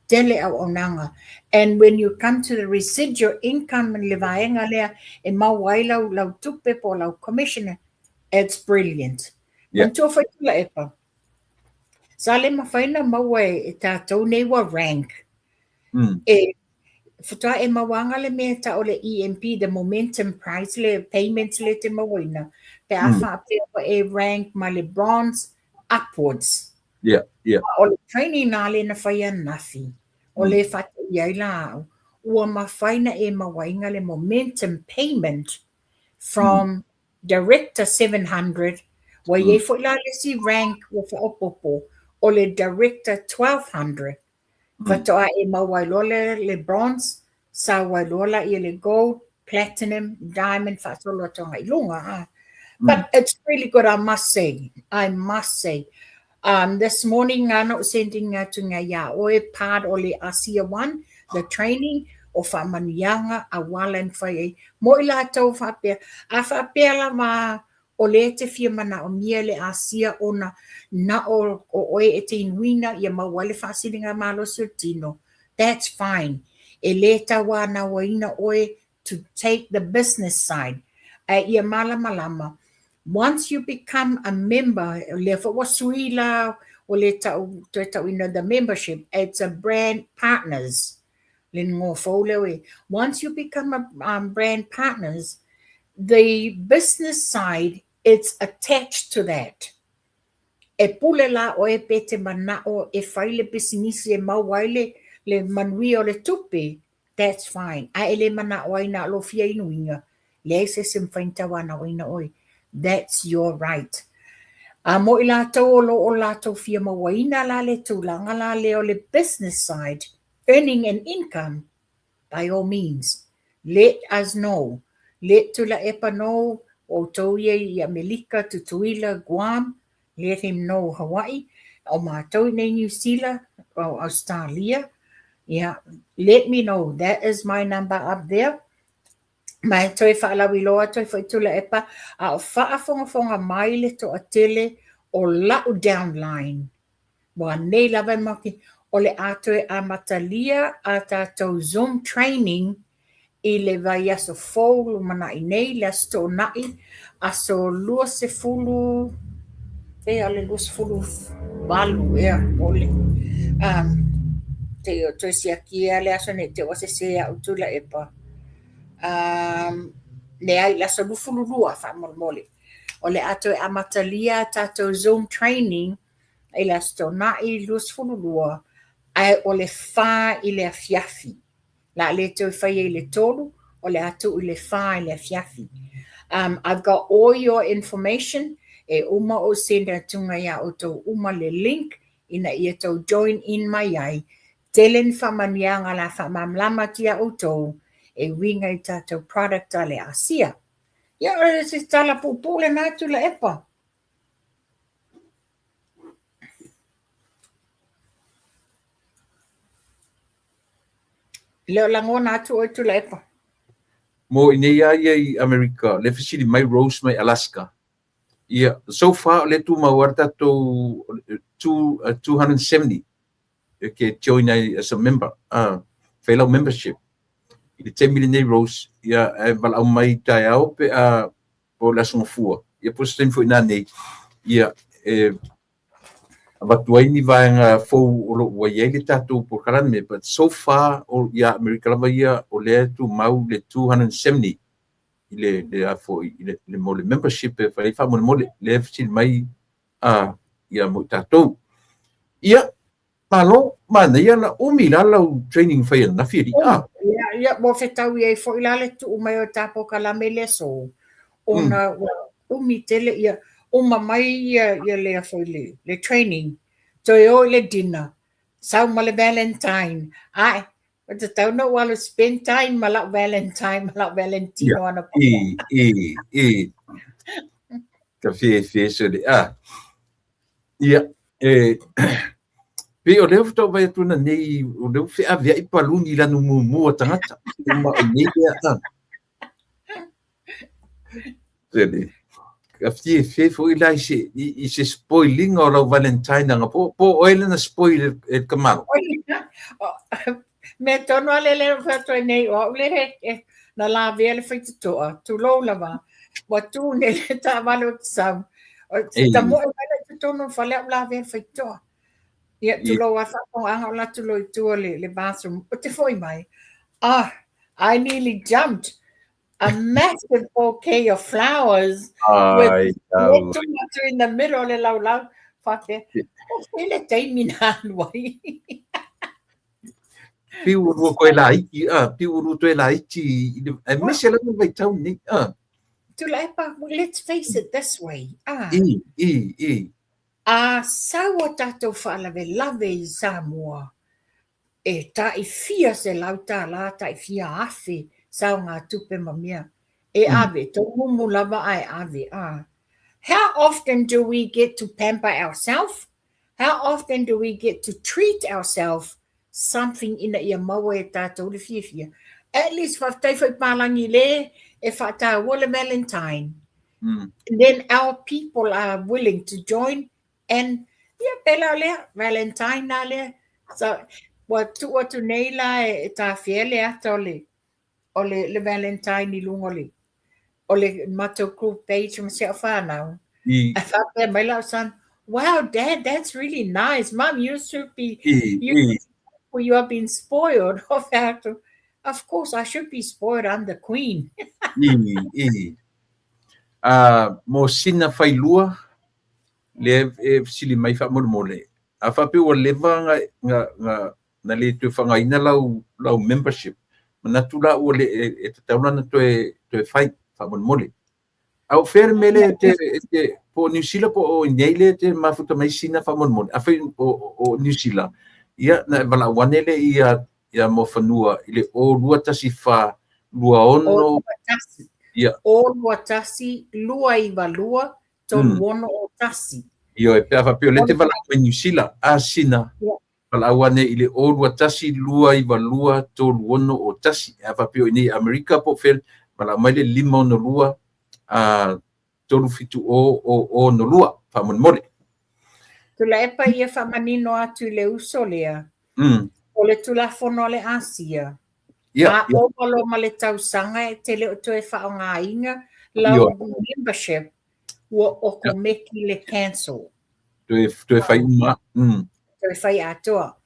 tele au onanga. And when you come to the residual income le vaenga lea e mawai lau tupe po lau commissioner, it's brilliant. Until whai tula epa. Sa le mawhaina mawai e tātou nei wa rank. E whatua e mawanga le mea ta o le EMP, the momentum prize, le payment le te mawaina. Pe awha apea e rank ma le bronze upwards. O le training nā le na whaia nafi. O le whatu iai la au. Ua mawhaina e mawainga le momentum payment from director 700, wa ye fo la le si rank wa whaopopo. O le director 1200. Whatoa e mawailola le bronze, sa wailola I le gold, platinum, diamond, whatolo tonga I lunga. But it's really good, I must say. This morning, I not sending to ngaya oe part o le Asia 1, the training o whamanianga a walan whai. Mo I la tau whapea. A whapea la ma o le te fia mana o mia le Asia ona na o oe e te inuina ia mawale whasiringa malo surtino. That's fine. E le tawa na waina oe to take the business side. Ia malama. Once you become a member, le whawasuila o le tau the membership, it's a brand partners. Once you become a brand partners, the business side, it's attached to that. E pule la o e pete mana o e whaile pisinisi e mauaile le manui o le tupe, that's fine. A ele mana o aina lo fia inuinga. Le se simfainta wana o ina oi. That's your right. Mo I lātou o lātou fia mawaina la le tūlanga la le o le business side, earning an income, by all means. Let us know. Let tula epa know o tauia I Amerika, Tutuila, Guam. Let him know Hawaii. O mātou nei New Zealand, or Australia. Yeah, let me know. That is my number up there. Mai toi whaalawi loa toi whaitula epa a o whaafonga mai le to a tele o lau downline. Wa nei lawa maki o le atoe a matalia a tātou Zoom training I le vai aso fōlu mana I nei le asto nai aso lua se fulu ale lua se fulu balu ole. Te o toi siakia le aso ne te o se sea utula epa. Le ai la so lufululua fa mole o le ato e amatalia tato Zoom training e la stona I lus fululua ai o le fa I le afiafi la le to fa I le tolu o le ato I le fa I le afiafi. I've got all your information e uma o senda tunga ya o to uma le link ina ia to join in mai ai telen fa manianga la fa mamlama tia o to e winga I tātou product ale Asia. Ia, se tala pupule nā tula epa. Leo lango nā tula epa. Mo inei ai Amerika, le fasili mai Rose mai Alaska. Ia, so far le tu mawarta to 270 ke join as a member, fellow membership. I te millenei Rose, ia e wala au mai tai au pe a po la songfua. Ia po stem fo ina nei. Ia watuai ni vaenga fou o lo waiele tātou po karame, but so far o ia Amerika lava ia o le tu mau le 270 I le afo I le mole membership e whai wha mole le fsil mai ia mo tatou ia malo mana ia la umila la training fa na firi ia mo fetau ia fo ilale tu mai o tapo kala mele so ona umi tele ia uma mai ia le fo le training to yo le dinner sau male Valentine ai but tau no while spend time mala Valentino ana ka fe so de ia pe o leo to vai tu na nei o leo fe avia I paluni la no mumu tangata uma o nei ia really ka fe fo I lai se spoiling o lo Valentine nga po oile na spoil el kamaro me tono ale le fato nei o le na la vele feito tu lo lava wa tu ne ta valo sam ta mo le tono fale la vele feito ia tu lo wa fa ko anga la tu lo tu le bathroom o te foi mai I nearly jumped a massive bouquet of flowers with tomato in the middle le lau fate ele termina wai piuru ko lai piuru to lai ti e misela no vai tau ni tu lai pa let's face it this way sawa tato fa'alave lave Samoa e tai fia se lauta la tai fia afi sa ngā tupe mamia e ave to mumu lava ai ave how often do we get to pamper ourselves? How often do we get to treat ourselves something in ia maua e tātou le fia at least whaftai whai palangi le e whata wala Valentine and then our people are willing to join and pela le Valentine na le so watu nei la e ta fiele ato le Valentine I lungo le mato group page myself now I thought that my love son wow dad that's really nice mom you should be you have been spoiled of course I should be spoiled I'm the queen mo sina failua le sili mai fa mole fa pe o leva nga na le tu fanga ina lau membership na tu la o le e tauna na to fai fa mole au fer mele te po New Zealand po o nele te mafuta mai sina fa mole a fa o New Zealand ia na bala wanele ia mo fanua ile o lua tasi fa lua ono ia o lua tasi lua I valua to ono o tasi io e pa pe le te vala New Zealand a sina bala wane ile o lua tasi lua I valua to ono o tasi a fa pe ni America po fel bala mai le lima no lua to fitu o no lua fa mon mole tula e pa ia whamanino atu le uso lea. O le tula fono le Asia. O malo ma le tausanga e te le o toe wha o ngā inga lau membership ua o ko meki le cancel. Toe whai uma. Toe whai atoa.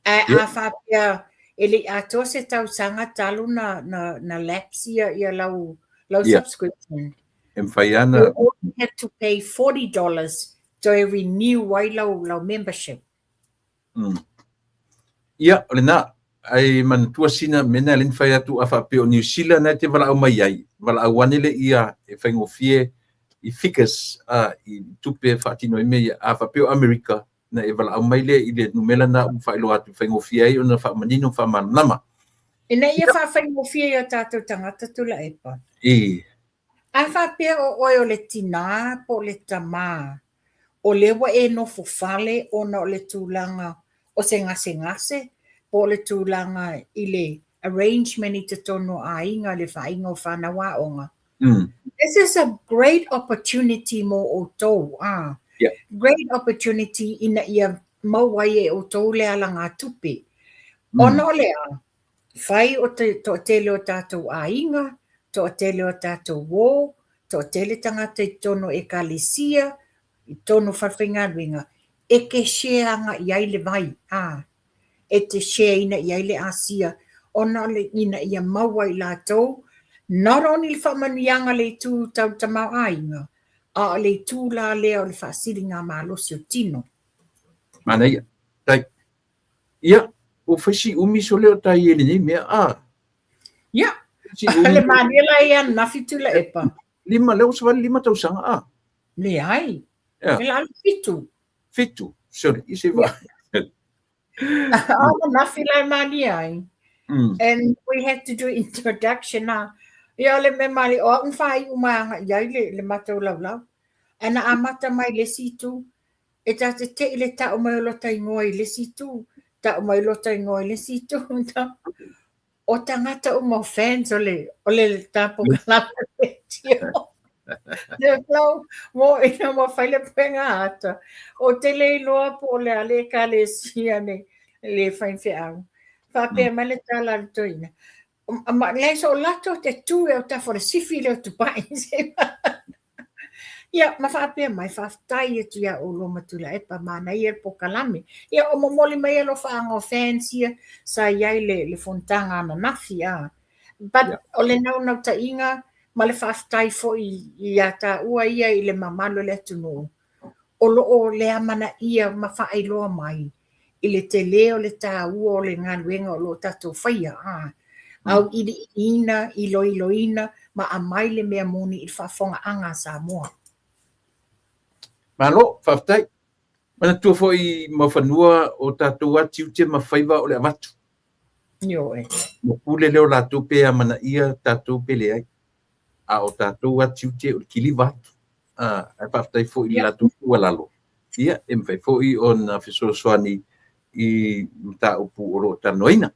A whapia e le atoa se tausanga talu na lapse ia lau subscription. And Fayana You have to pay $40 to renew wai lau membership. Ia, ole na, ai man tua sina mena len fai atu afa pe o New Zealand na te wala au mai ai. Wala au wanele ia e whai ngofie I fikas I tupe whaatino I mea afa pe o Amerika na e wala au mai le I le numela na whailo atu whai ngofie ai o na wha manino wha manama. Ina ia whai ngofie ia tātou tangata tula e pa. A whapea o oi o le tina po le tamā. O lewa e no fufale o na o le tūlanga o se ngase po le tūlanga I le arrangement I te tono a inga le whainga o whanawa onga. This is a great opportunity mo o tau. Great opportunity ina ia mauai e o tau le ala ngā tupe. Ono lea, whai o to tele o tātou a inga, to tele o tātou wō, to tele tangata I tono e kalisia, I tono whawhinga ringa, e ke sheanga I aile vai, e te share ina I aile Asia, ona le ina ia maua I lātou, not only whamanianga le tū tau tamau ainga, a le tūla lea o le whaasiri ngā mālosi o tino. Mana ia. Tai. Ia, o whaisi umi so leo tai ele ni mea Ia, le manila ia nafi tula epa. Lima leo sa lima tausanga Le ai. Ia. Le lalu fitu. Fitu. Sorry, isi wa. Nafi lai mani ai. And we had to do introduction na. Ia le me mali o ang whai umanga iai le matau lau lau. Ana amata mai le situ. E tate te le ta o mai lota ingoi le situ. Ta o mai lota ingoi le situ. O tangata o mo fans o le tapo kalapa le tio. Le flau mo ina mo whaile puenga ata. O te le loa po le ale ka le sia ne le whainwhi au. Whapea mai le tala le toina. Ma le so lato te tu e o ta for sifi le tu pai. Ia, ma whapea mai whaftai e tu ia o loma tula e pa mana ia po kalame. Ia o momoli mai alo whaanga o fans ia sa iai le fontanga na nafi a. But o le nau ta inga ma le whaftai fo i ata ua ia i le mamalo le tunu. O lo le amana ia ma whaailoa mai. I le te leo le tā ua o le ngaluenga o lo tato whaia a. Au i ina, i loiloina, ma a mai le mea moni i whafonga anga sa moa. Malo, whaftai. Mana tua fo i mawhanua o tātou atiu te mawhaiva o le amatu. Yo e. Mo pule leo lātou pēa mana ia tātou pele ai. A o tātou atiu te o kili vatu. A whaftai fo i lātou ua lalo. Ia, e mwhai fo i o na whesosoani i mta upu o ro tanoina.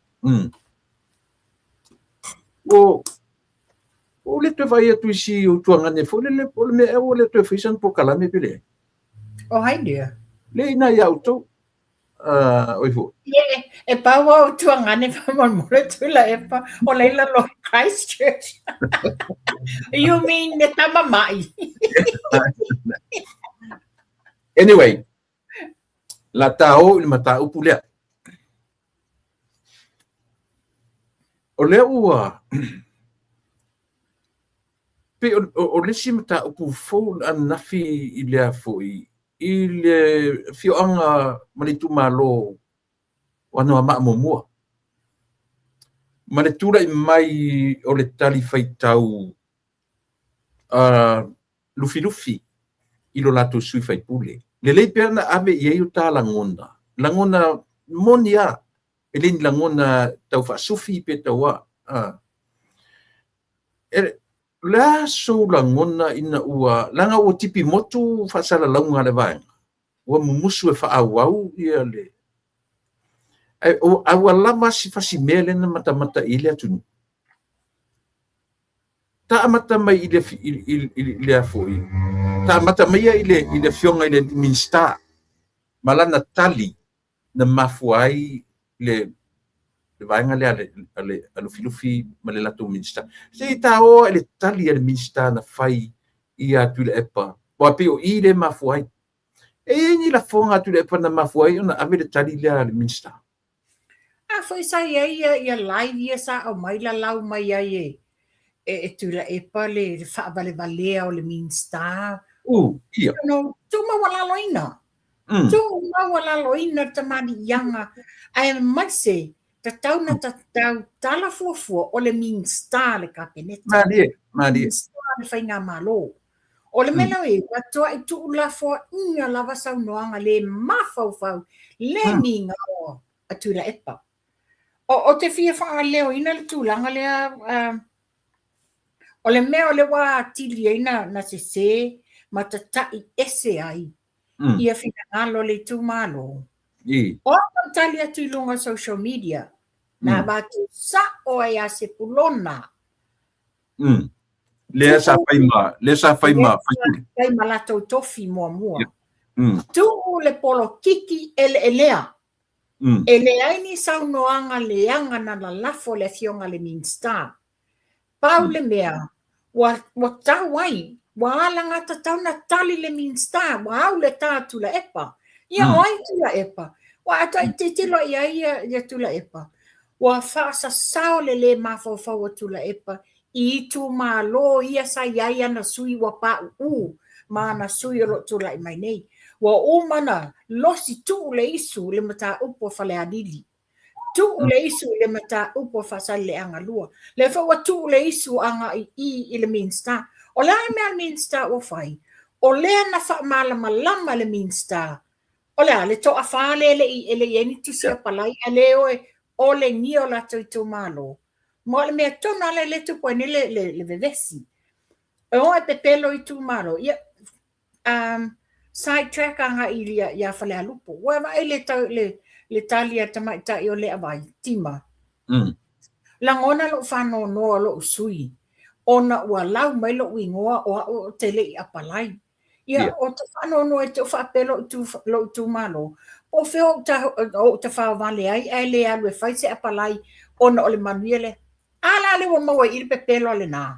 O le tue vai atu isi o tuangane fo le mea o le tue whaisan po kalame pele ai. O hai dia. Le ina i auto. Oi fo. E paua o tuangane pa monmole tula e pa o leila lo Christchurch. You mean the tamamai? Anyway, la tau i mata upu lea. O lea ua pe o lesi mata upu fo anafi i lea fo i le fioanga malitu malo wano ama momua. Malitura i mai o le tali faitau lufi i lo lato sui faipule. Le lei pea na ave i eio tā langona. Langona monia. E leni langona tau whaasufi pe taua. La so langona ina ua langa o tipi motu whaasala launga le vaenga. Ua mumusu e whaawau ia le. O awa lama si whasi mea lena mata i le atunu. Ta amata mai i le afoi. Ta amata mai i le fionga i le minsta. Malana tali na mafuai le vaenga le alufilufi ma le lato minsta. Se ta o le tali le minsta na fai i atu le epa. Wa pe o i le mafuai. E ni la fonga atu le epa na mafuai ona ave le tali le minsta. Foi sa ia live ia sa o mai la lau mai ai e tula epa le whaavale o le minsta. Ia. No, tu ma wala loina. Tu ma wala loina tamani yanga. Ai mai se ta tau na ta tau tala fuafua o le minsta le kapeneta. Madi. Minsta le whainga malo. O le mela e, watoa i tu la fua inga lava sau noanga le mafau le minga o atula epa. O te fia wha leo ina le tūlanga lea o le mea o le wā tili ina na se ma ta tai ese ai ia whina ngalo le tū malo. O tali atu i lunga social media na batu sa o ai a se pulona. Lea sa whaima. Whaima lato tofi mua. Tu le polo kiki ele lea. E le aini sau noanga leanga na la lafo le fionga le minsta. Pau le mea, wa tau ai, wa alanga ta tau na tali le minsta, wa au le tātu la epa. Ia oi tu la epa. Wa ata te tilo ia tu la epa. Wa whaasa sao le mafau tu la epa I tu malo ia sa ia na sui wa pa u ma na sui lo tu lai mai nei wa o mana losi tu le isu le mata upo fale adili tu le isu le mata upo fa sa le anga lua le fa wa tu le isu anga i le minsta o la me minsta o fai o le na fa mala malama le minsta o le to afa le yeni tu sia palai ale o le nio la tu malo mo le me tona le tu pone le vevesi o e pepelo i tu malo ia side track anga ilia ia fale alupo wa ma le talia tama ta yo le avai tima langona lo fano no lo sui ona wa lau mai lo wingoa o tele apalai ia o te fano no e te fa pelo tu malo o fe o ta fa vale ai le alu e fai se apalai ona o le manuele ala le wa maua il pepelo le na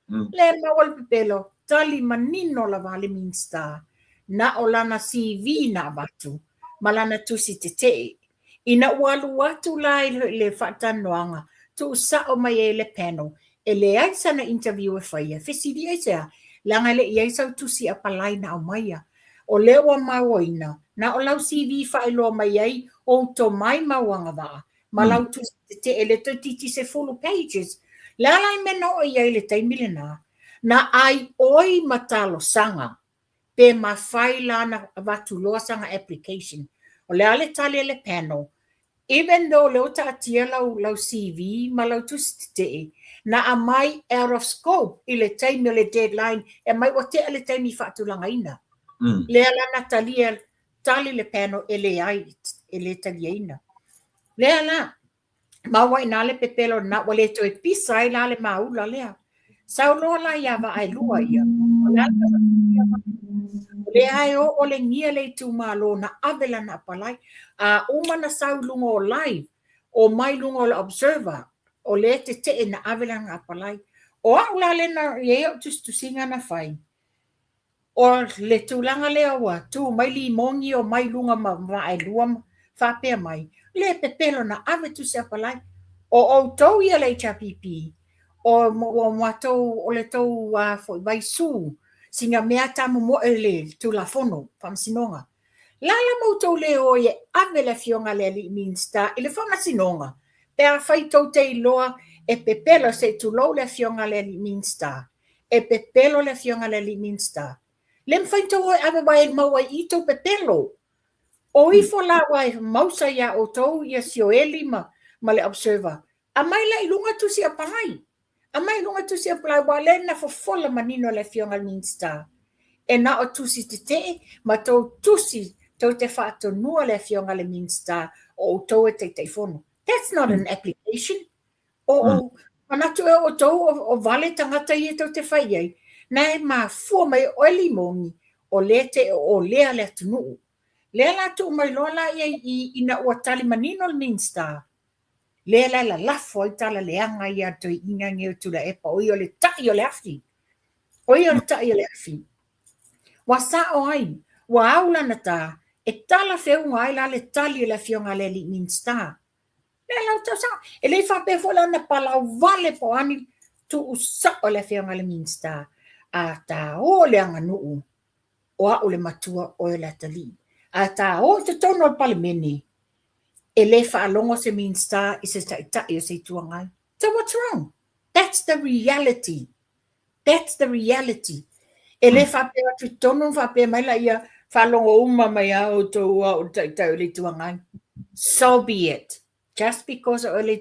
le maua il pepelo tali manino la vale minsta na o lana CV na batu malana tusi te ina walu watu lai le fatanoanga tu sa o mai le panel ele ai sana interview e fai fisi dia ia langa le ia sa tusi apalai na o maia o le wa maoina na o lau CV fai lo mai ai o to mai mawanga va malau tusi te ele to titi se full pages la lai meno o ia le taimilena na ai oi matalo sanga pe mafai lana watu loa sanga application o le ale tali le panel even though le uta atia lau CV ma lau tusi na amai out of scope i le taimi le deadline e mai o te le taimi whaatulanga ina le ala tali le panel ele ai ele tali ina le ala mawa ina le pepelo na wale to e pisa i la le maula lea saulo la ia va ai lua ia le ai o le ngia le tu malo na avela na palai a umana saulungo live o mai lungo le observer o le te na avela na palai o aula le na ye tu singa na fai o le tulanga le wa tu mai li mongi o mai lunga ma ai luam fa pe mai le pepelo na ave tu se palai o to ia le chapipi o mato o le to wa fo vai su singa mea tamu mo ele tu la fono fam sinonga lala mo to le o ye ave le fionga le minsta ele fam sinonga pe a fai to te loa e pepelo se tu lo le fionga le minsta e pepelo le fionga le minsta lem fai to ave vai mo wa ito pepelo o i fo la wa mausa ya o to ya sio elima ma le observer a mai la ilunga tu si apalai a mai lunga tu si apply wa le na fofola manino le fionga minsta e na o tu si te ma to tu si to te fato no le fionga le minsta o to te fono that's not an application o ana tu o to o vale tangata i to te fai ai na ma fu mai o limongi o le tunu le la tu mai lola i ina o tali manino le minsta le la foi tala le anga ia to inga nge tu la epa o le tai o le afi o le tai o le afi wa sa o ai wa aula na ta e tala feu ngai la le tali le fionga le minsta le la ta sa e le fa pe fola na pala vale po ani tu sa o le fionga le minsta a ta o le anga nu o le matua o le tali a ta o te tono palemeni ele fa alongo se minsta is ta yo se tuangai. So what's wrong? That's the reality. That's the reality. Ele fa pe tu tono fa pe mai la ia fa alongo uma mai o to o ta le tuangai. So be it. Just because o le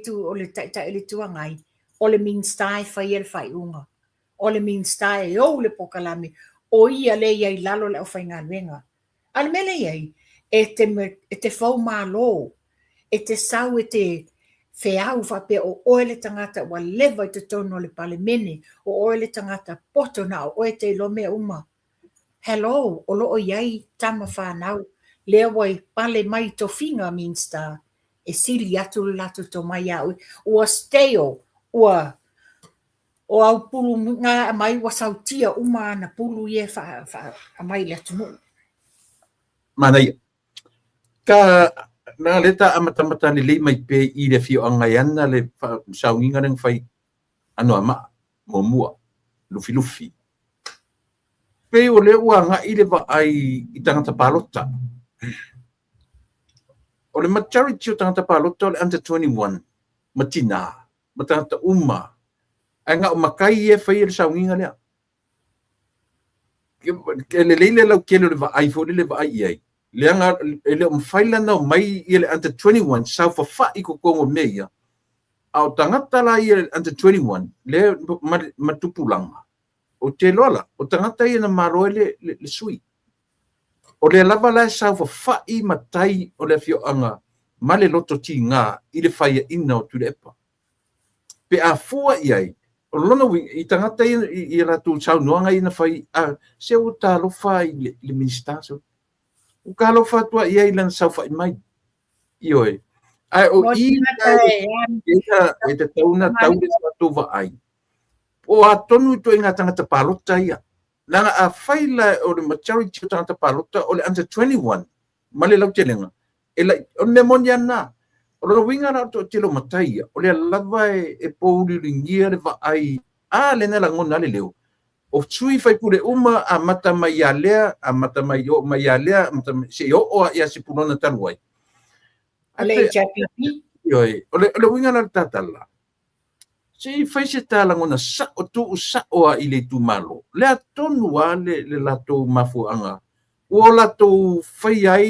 ta le tuangai o le minsta fa il fa unga. O le minsta o le pokalami o ia le ia lalo le o fa ngalenga. Al mele ia e te fau malo. E te sau e te wheau whape o oele tangata wa lewa i te tono le pale mene o oele tangata poto na o oe te lo mea uma. Hello, o lo o iai tama whanau lea wai pale mai to finga minsta e sili atu lato to mai au ua steo ua o au pulu ngā mai wa sautia uma na pulu ie a mai le tunu. Manai, ka na leta amata ni le mai pe i le fio anga yana le saunginga nang fai ano ama mua lufi pe o le uanga i le vaai i tangata palota o le majority o tangata palota o le under 21 matina ma tangata uma anga o makai e fai le saunginga lea ke le leile lau kele le vaai fo le vaai ai le anga ele o mfaila na mai i le under 21 sau fa fa i ko kongo meia au tangata la i le under 21 le matupulanga o te lola o tangata i na maro le sui o le lava la sau fa fa i matai o le fio anga ma le loto ti nga i le faia ina o tu le epa pe a fua i ai o lona i tangata i ratu sau noanga i na fai a se o ta lo fai le ministaso o ka lo fa tua i ai lan sau fa i mai i oi ai o i e te tauna tau le tau va ai o a tonu to inga tangata palota ia langa a faila o le majority o tangata palota o le under 21 ma le lau telenga e la o le monia na o le winga na to tilo matai o le lava e pouli ringia le va ai a le na ngona le leo o tsui fai pule uma a mata mai alea a mata mai o mai alea mata se o ia se pulona taluai ale chapipi yoi o le winga na tatala se fai se tala ngona sa o tu sa o i le tu malo le atonu ale le lato mafuanga o lato fai ai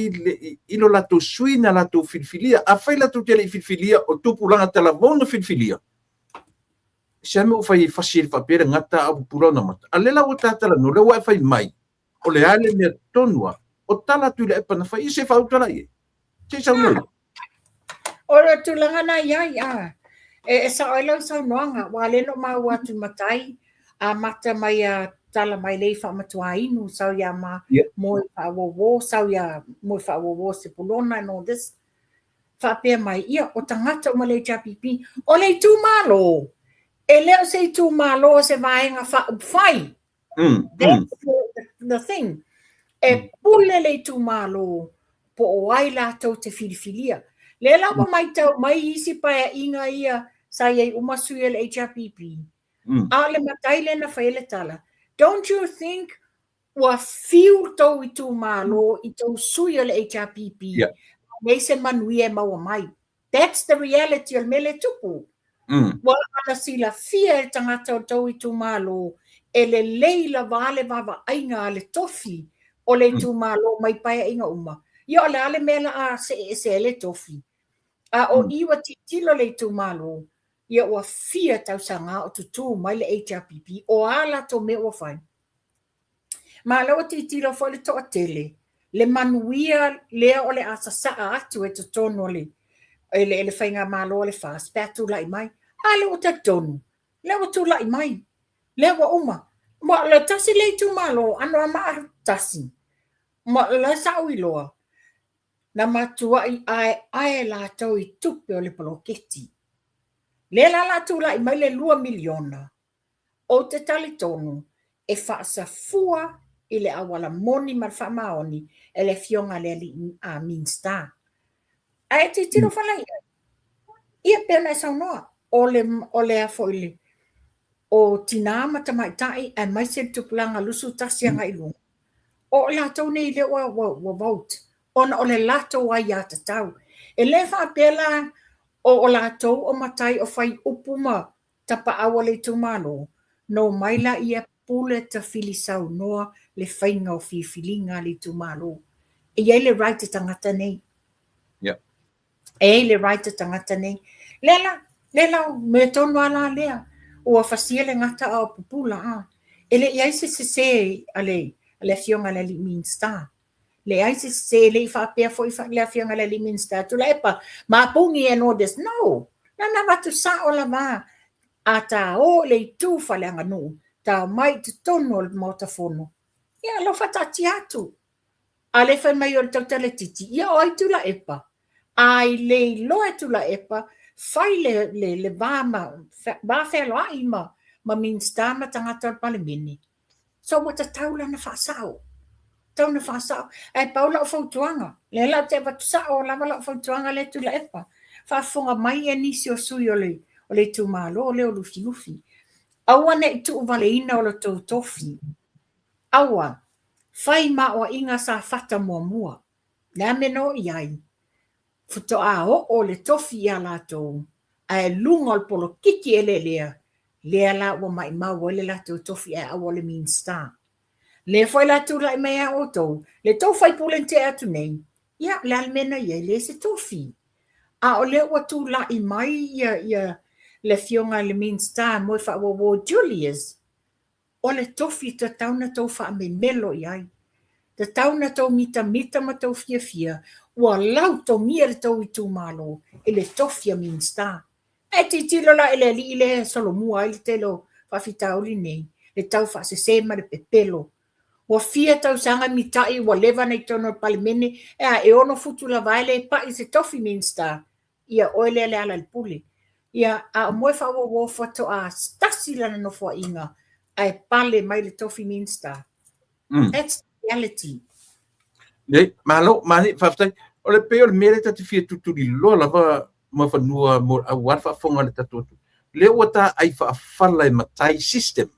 i lo lato suina lato filfilia a fai lato tele filfilia o tu pulanga tala bona filfilia se me o fai fasil fa pere ngata a pulona mata ale la o tatala no le wa fai mai o le ale me tonua o tala tu le pa na fai se fa utala ye se sa no ora tulanga na ia e sa oilo sa noanga wa le no ma wa tu matai a mata mai a tala mai le fa matua inu sa ya ma mo fa wo sa ya mo fa wo se pulona no this fa pe mai ia o tangata o le chapipi o le tu malo e le se tu malo se vai nga fa fai that's the thing e pule le tu malo po o ai la to te filfilia le la mai tau mai isi pa inga ia sa ye umasu le HRPP ale matai le na faile tala don't you think wa feel to i tu malo i to suia le HRPP nei se manuia mau mai that's the reality al mele tupu wa ana sila fia tangata to i tu malo ele leila vale vava ainga le tofi o le tu malo mai pa inga uma yo ale mela a se le tofi a o iwa titilo le tu malo ia ua fia tausanga o tutu mai le HRPP o ala to me o fai. Ma lau titilo fo le toa tele, le manuia lea o le asasaa atu e totono le whainga malo le fast, pea tu lai mai, a le o ta tonu, le o tu lai mai, le o uma, ma le tasi le tu malo, ano ama tasi, ma le sau iloa, na matua i ai la tau i tupe o le poloketi. Le la tula i mai le 2 miliona o te tali tonu e whaasafua i le awala moni mar whamaoni e le fionga le li a minsta. Ai te tiro whala ia pena sa noa o le a foile o tina mata mai tai e mai se tupulanga lusu tasianga i lunga. O la tau nei le wa vote ona o le lato wa ia tatau. E le wha pela o la tau o matai o fai upuma tapa awa le tumano no maila ia pule ta filisau noa le whainga o fifilinga le tumano. E iei le right tangata nei. E le right tangata nei. Lela me tonu ala lea o a fasia le ngata a pupula a. Ele iei se ale fionga le li minsta. Le ai se le fa pe foi fa le fionga le li minsta tu le pa ma pungi e no des no. Na watu sa o la va ata o le tu fa le nganu ta mai te tono le motafono ia lo fatati atu ale fa mai o tele titi ia o tu la epa ai le lo tu la epa fai le ba fe lo ai ma minsta ma tangata palemini so what a taula na fa sao tauna fa sao ai paula o fotuanga le la te va sao la la fotuanga le tu la epa fa fonga mai e nisi o sui o le tu malo o le o lufi Aua ne i tu wale ina o lo tau tofi. Aua, whai maua inga sa fata mua. Nā meno iai. Futo a o le tofi ia lātou. Ai lunga o polo kiki ele lea. Lea la ua mai mau le lātou tofi ai awa le Mean Star. Le whai lātou lai mea o tau. Le tau whai pulente atu nei. Ia, le almena iai le se tofi. A o le ua tu la i mai ia le fionga le Mean Star mo fa wo Julius. O le tofi te tauna tau wha me melo iai. Te tauna tau mita ma tau fia. Ua lau tau mia le tau i tū malo. E le tofi a Mean Star. E ti tilo la ele li ile solo mua ile telo whawhitau li nei. Le tau wha se sema le pepelo. Ua fia tau sanga mitai ua lewa nei tono palimene. E ono futu la vaile e pa i se tofi Mean Star. Ia oile le ala le pule. Ia a moe whawa wo foto a stasi lana no fua inga. Ai pale mai le tofi Mean Star. That's reality. Nei, malo, mani, whaftai, o le peo le mere tati fia tuturi loa lava ma whanua mo a warfa fonga le tatotu. Le ua ta ai whaafala e matai system.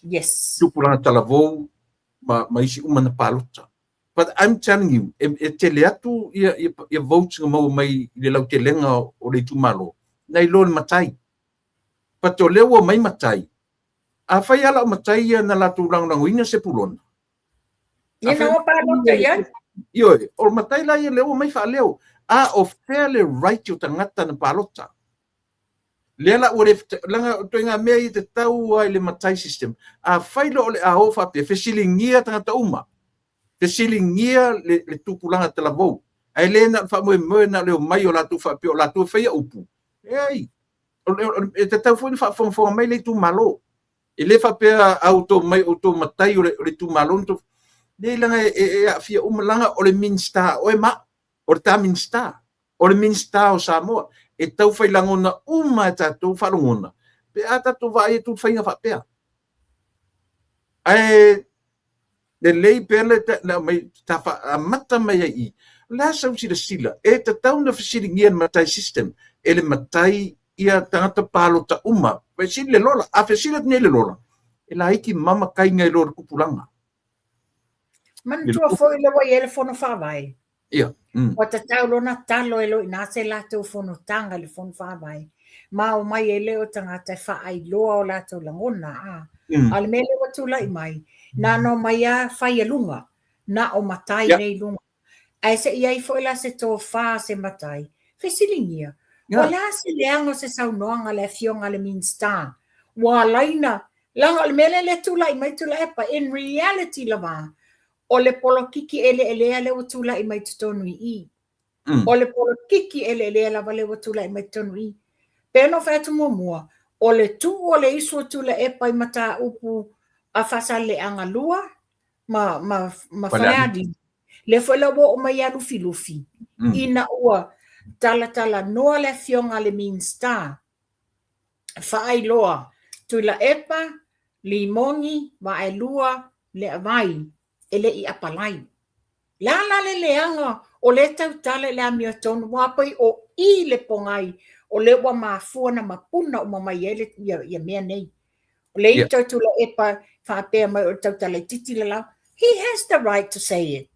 Yes. Tupuranga talavou, ma isi umana palota. But I'm telling you, e te le atu ia votes nga mau mai le lau te lenga o le tumalo. Nei lo le matai. But o le ua mai matai. A whai ala o matai ia na latu rangango ina se pulona. Ia na o palota ia? Ioi, o matai la ia le ua mai wha leo. A o fairly right o tangata na palota. Le ala ua le langa to inga mea i te tau ai le matai system. A whailo o le a hofa pe fesilingia tangata uma. Fesilingia le tupulanga te lavou. Ai le na wha moe na leo mai o latu wha pe o latu whaia upu. Ei, e te tau fwini wha fonga mai le tu malo. E le wha pe auto mai o to matai o le tu malo. Le langa e a fia umalanga o le Mean Star. O e ma, o le ta Mean Star. O le Mean Star o Samoa. E tau whai langona uma e tātou whalongona. Pe a tātou wa e tū whainga whapea. Ai, le lei pele na mai ta a mata mai ai. La sau si sila. E ta tauna fasili ngia matai system. E le matai ia tangata palo ta uma. Fasili le lola. A fasili at le lola. E la iki mama kai ngai lor kupulanga. Man tua foi le wa ele fono whawai. Ia. O te tau lona talo e lo ina se lātou fono tanga le fono whawai. Ma o mai e leo tangata whaai loa o lātou langona. Ale mele wa tula i mai. Na no mai a whai e lunga. Na o matai nei lunga. Ai se iai foi la se tō wha se matai. Whesilingia. Wa la se leango se saunoanga le fionga le Mean Star. Wa laina. Langa ale mele le tula i mai tula epa. In reality la wa. O le polo kiki ele ale o tula i mai tutonu i. O le polo kiki ele lava le o tula i mai tutonu i. Peno whētu mua. O le tu o le isu o tula e pai mata upu a whasa le anga lua. Ma whareadi. Le whalawa o mai a lufi. Ina ua tala noa le fionga le Mean Star. Whaai loa. Tula epa, limongi, wa e lua, le avai. Ele i apalai. La le leanga o le tau tale le amia tonu wapai o i le pongai o le wa mafua na mapuna o mamai ele ia mea nei. O le i tau tula epa whapea mai o tau tale titi le lau. He has the right to say it.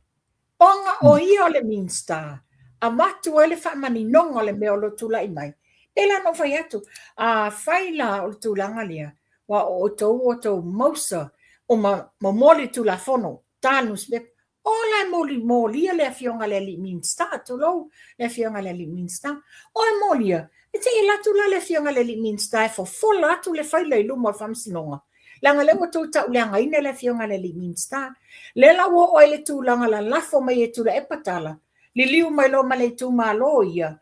Onga o i o le Mean Star. A matu ele whamani nonga le mea o lo tula i mai. Ela no whai atu. A whaila o tulanga lea. Wa o tau mausa o moli tula fono. Tanus me ola moli le fionga le Mean Star to lo le fionga le Mean Star o molia e te la tu le fionga le Mean Star for fola tu le faile lu mo fam sinonga langa le o tu ta langa ina le fionga le Mean Star le la wo o le tu langa la fo mai tu le epatala li liu mai lo male tu maloia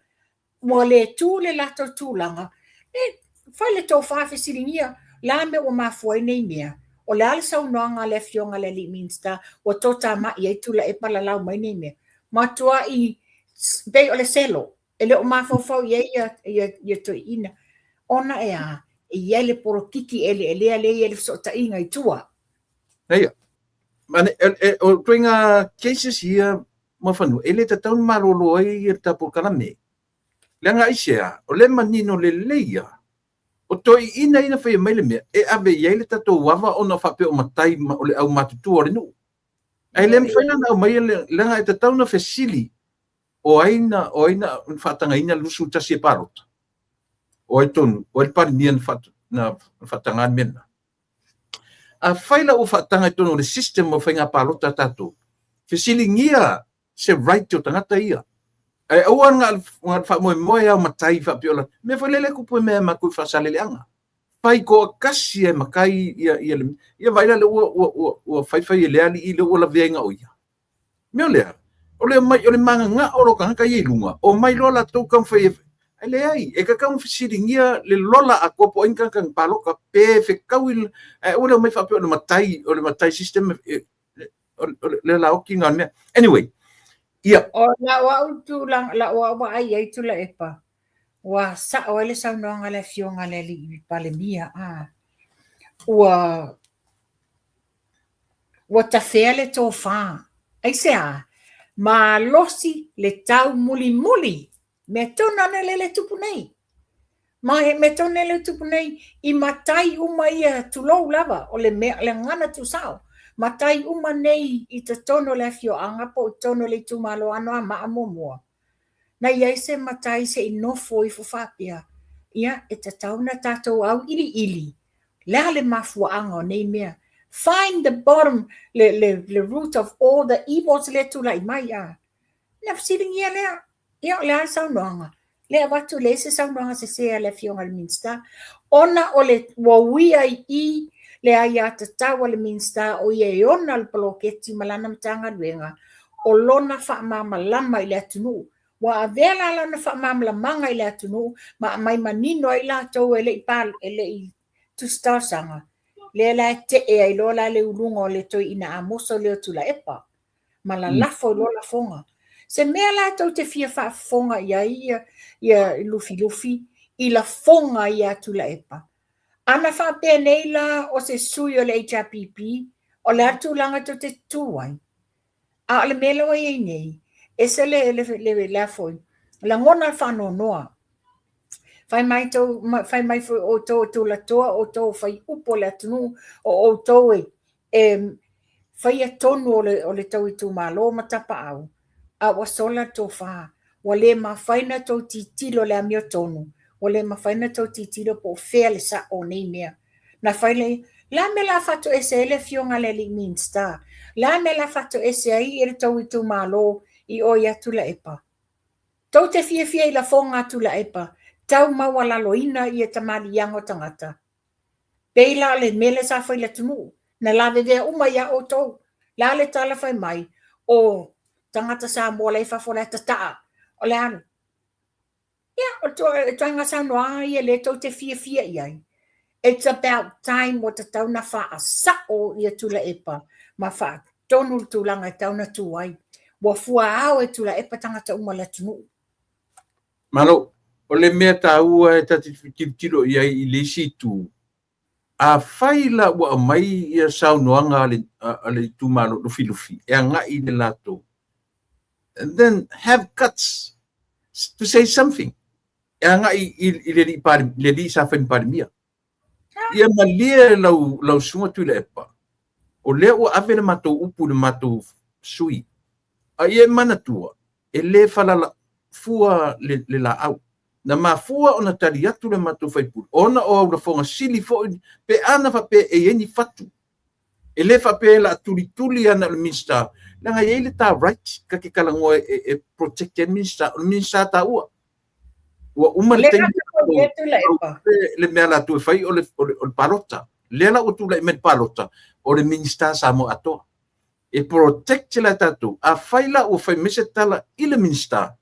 mo le tu le la tu langa e faile to fa fisilingia la me o ma foi nei mea. O le ala sau noanga le fionga le Mean Star o tota ma i tula e pala lau mai nei mea. Matua i bei o le selo. E le o mafau ia to ina. Ona e a i ele poro kiki ele so ta inga i tua. Eia. Mane, o tuinga cases here ma whanu. Ele ta taun marolo ai i ta por kalame. Lenga isea. O le manino le leia. o toi ina fai mai le mea e ave ia le tatou wava ona fape o matai o le au matutu o le nu ai le mfaina na mai le langa e tatau na fesili o aina fatanga ina lusu tasi e parota o ai tonu o le parimian na fatanga mena a faila o fatanga tonu le system o fainga parota tatou fesili ngia se right o tangata ia ai au nga fa mo ia matai fa piola me fa lele ku po me ma ku fa sale anga pai ko kasi e makai ia vai le o fai le ali ile o la venga o ia me ole mai ole manga nga o lo ka ia lunga o mai lola to kan fai ele ai e ka kan fisiringia le lola a kopo inkan kan palo ka pe fe kawil ole mai fa piola ole matai system le la o kinga me anyway ia o la wa tu la wa ai tu la epa wa sa o le sa no ngale fionga le li palemia wa ta fele to fa ai se ma losi le tau muli me tona le tupu nei ma me tona le tupu nei I matai uma ia tu lo lava o le ngana tu sao matai uma nei I te tono le fioanga po tono le tu malo ano ma amomoa na ia se matai se inofo I fufapia ia e te tauna tatou au ili le mafuanga nei mea find the bottom le root of all the evils le tu lai mai na fsilingia ia le saunoanga le watu le se saunoanga se le fionga le minsta ona o le wawia I le aia te tawa le minsta o ia ona le poloketi malana mtanga luenga o lona fa mama lama I le atunu wa avela lana fa mama manga I le atunu ma mai manino I la tau ele ipal ele I tu star sanga le la te e I lola le ulunga o le toi ina amoso le tu la epa ma la lafo lola fonga se mea la tau te fia fa fonga ia lufi I la fonga ia tu la epa ana fa pe nei la o se sui o le HRPP o le atu langa to te tuai a le melo e nei e se le la foi la ngona fa no noa fai mai o to la toa o to fai upo le atu o to fai a tonu o le tau I tu malo matapa au a wasola to fa wale ma faina to titilo le amio tonu wale ma faina to titilo po fele sa o nei mea na faile la me la fato ese le fionga le li minsta la me la fato ese ai il tau I tu malo I o ya tu la epa tau te fia I la fonga tu la epa tau mawala loina I e tamali yango tangata peila le mele sa faile tunu na la veve uma ya o tau la le tala fai mai o tangata sa mo le fa fole tata o le ano o to nga sa no ai le to te fia ai it's about time what the tauna fa sa o ia tula epa ma fa tonu tulanga tauna tu ai wa fua au e tula epa tangata uma le tunu malo o le mea taua e tati tilo ia I le situ a faila wa mai ia saunoanga ale tumalo lufi e anga I le lato and then have guts to say something e anga I le li sa fen parmia ia malia lau sunga tu le epa o le o ave le mato upu le mato sui a ia mana tua e le fala fua le la au na mafua ona tali atu le mato fai pu ona o le fonga sili fo pe ana fa pe e ni fatu e le fa pe la tuli ana le minsta langa ye le ta right ka ke kala ngo e protect the minsta ta ua uma le le mea la tu fai o le palota le la o tu le met palota o le minsta sa mo ato e protect la tatu a fai la o fai mesetala I le minsta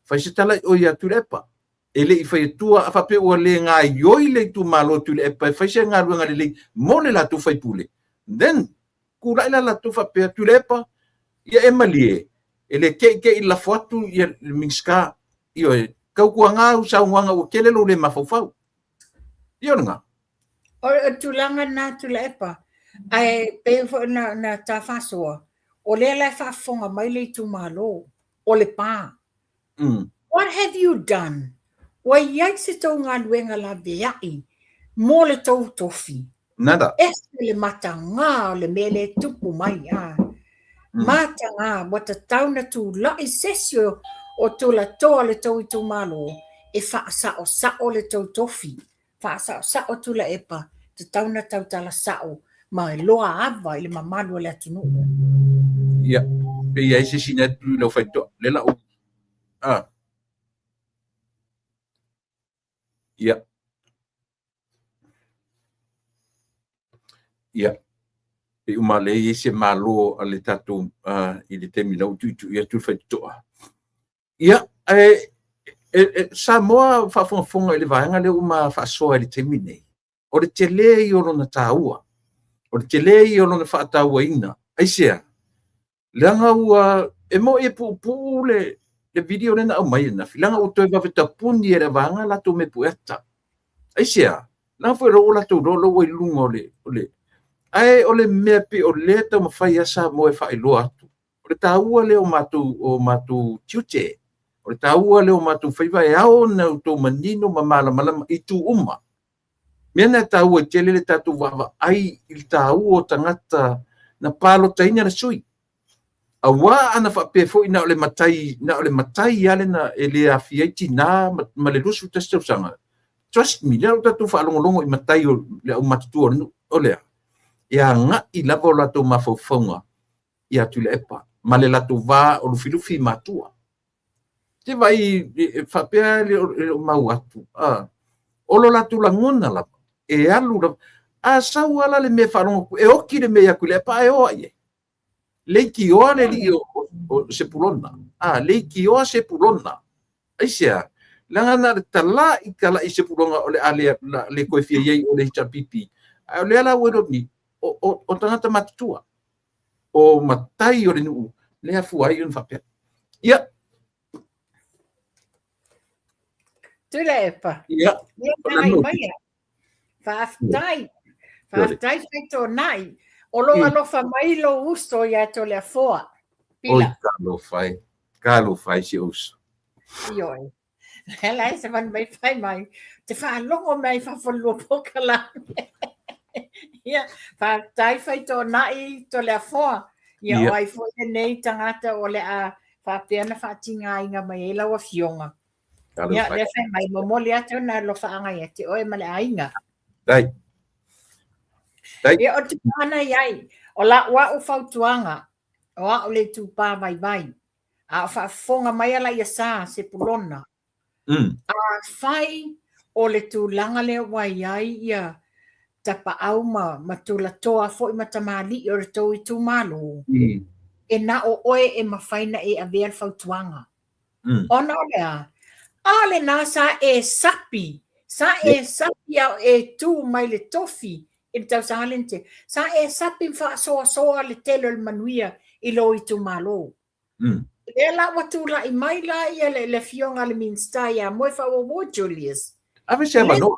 fai setala o ya tu lepa ele I fai tua a fa pe o le nga yoi le tu malo tu le pa fai se nga luanga le mo le la tu fai pule then ku la tu fa pe tu lepa ia e malie ele ke I la foto ia le minska io kau kuanga usa wanga o kele lo le mafofau io nga o tulanga na tula epa ai pe na ta faso o le la fa fonga mai le tu malo o le pa what have you done wai yai se tau ngā luenga la veai mo le tau tofi. Nada. Le matanga le mele tupu mai a. Matanga wata tauna tu la isesio o tu la toa le tau i tu malo e sa o le tau tofi. Sa o tu la epa te tauna tau tala sao ma e loa ava i le mamalu le atunu. Ia. Pe ia ese sina tu lo faito le la. Ia. Ia. Pe umale ese malo ale tatu i le temi lau tu ia tu faito. Ia Samoa whafonga i le vaenga le uma whaasoa i le temi nei. O le tele i ono na tāua. O le tele i ono na whaataua ina. Aisea. Langa ua e mo e pu le video le na au mai na. Langa o toi waweta puni e le vaenga la to me pueta. Aisea. Langa fwe ro la to rolo o i lunga o le. Ai o le mea pe o le tau mawhai asa mo e whaeloa atu. O le tāua le o matu tiute. O le tāua leo matu whaiva e ao na utou manino ma malama i tu uma. Mena tāua tele le tatu wawa ai il tāua o tangata na palo taina na sui. A wā ana whapefo i na ole matai ale na ele a fiaiti na ma le rusu testau sanga. Trust me, leo tatu whaalongolongo i matai o le au matutua o lea. Ia nga i lava o lato mawhauwhaunga i atu le epa. Ma le lato wā o lufilufi matua. Te vai whapea le mau atu. Olo la tu langona la. E alu la. Sau ala le me whanongo. E oki le me aku le pa e oa ye. Leiki oa le li o sepulona. Leiki oa sepulona. Aisea. Langa na le tala i kala i sepulona o le ale le koe fia yei o le hita pipi. O le ala wero ni. O tangata matutua. O matai o le nuu. Le hafu ai un whapea. Ia. Tula epa. Ia. Whaftai whaito nai. O longa lofa mailo usto ia to le foa. Oi, kalo fai si uso. Ioi. Hela se van mai fai mai. Te whalongo mai whawhalua pokala. Ia, whaftai whaito nai to le foa. Ia oi fo nei tangata o le a whapeana whatinga inga mai e lawa fionga. Ia, le whai mai momoli atu na lo whaanga ia te oe male ainga. Dai. Ia o te mana iai, o la ua o whautuanga, o a o le tūpā vai. A whaafonga mai ala ia sā se pulona. A whai o le tūlanga leo wai ai ia tapa au ma tūla toa fo i matamali o le tau i tū malo. E na o oe e mawhaina e avea le whautuanga. Ona o lea. Ale na sa e sapi au e tu mai le tofi i tau sangalente. Sa e sapi mfa soa le telo le manuia i lo i tu malo. Le la watu la i mai la ia le fionga le minsta ia moe fa o Julius. Ave se avanoa.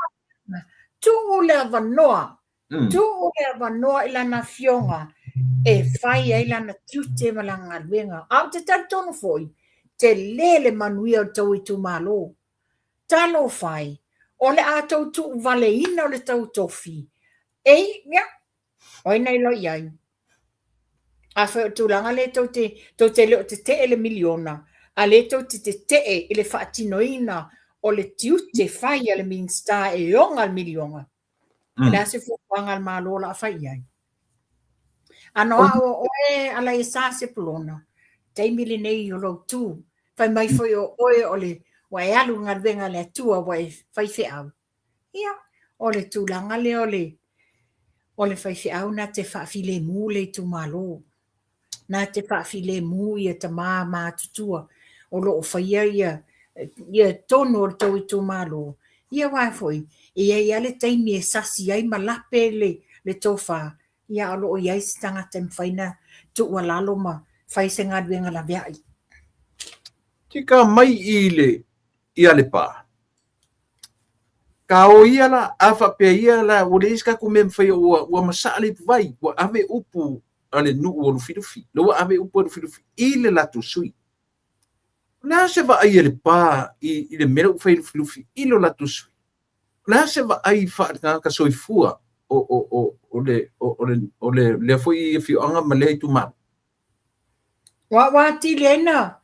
Tu le avanoa. Tu le avanoa i lana fionga e fai ai lana tiute malanga luenga. Au te tantonu foi. Te lele manuia o tau i tu malo. Talo fai. O le a tau tu vale ina o le tau tofi. Ia. Oi nei lo iai. A whai tu langa le tau te leo te ele miliona. A le tau te ele whaatinoina o le tiute fai ale minsta e onga al miliona. La se fuanga al malo la fai iai. Anoa o e ala e sa se pulona. Teimili nei o lo tu. Fai mai foi o oe o le wai alu ngā venga le tua wai fai fe au. Ia, o le tūlanga le o le fai fe au na te whaafile mū le tu malo. Na te whaafile mū ia ta mā tutua. O lo o whaia ia tono o tau i tu malo. Ia wai foi, ia le taimi e sasi ai malape le tofa. Ia o lo o iai stanga te mwhaina tu ua lalo ma fai se ngā venga la veai. Tika mai i ale pā. Ka o ia la, awha pia ia la, o le iska ku mem whai ua masale vai, ua ave upu ale nuu o lufilufi. Loa ave upu o lufilufi, i le latu sui. Nā se wa ai ale pā, i le mera u whai lufilufi, i lo latu sui. La se va ai fa ka soifua o le foi fi anga male tu ma. Wa ti liena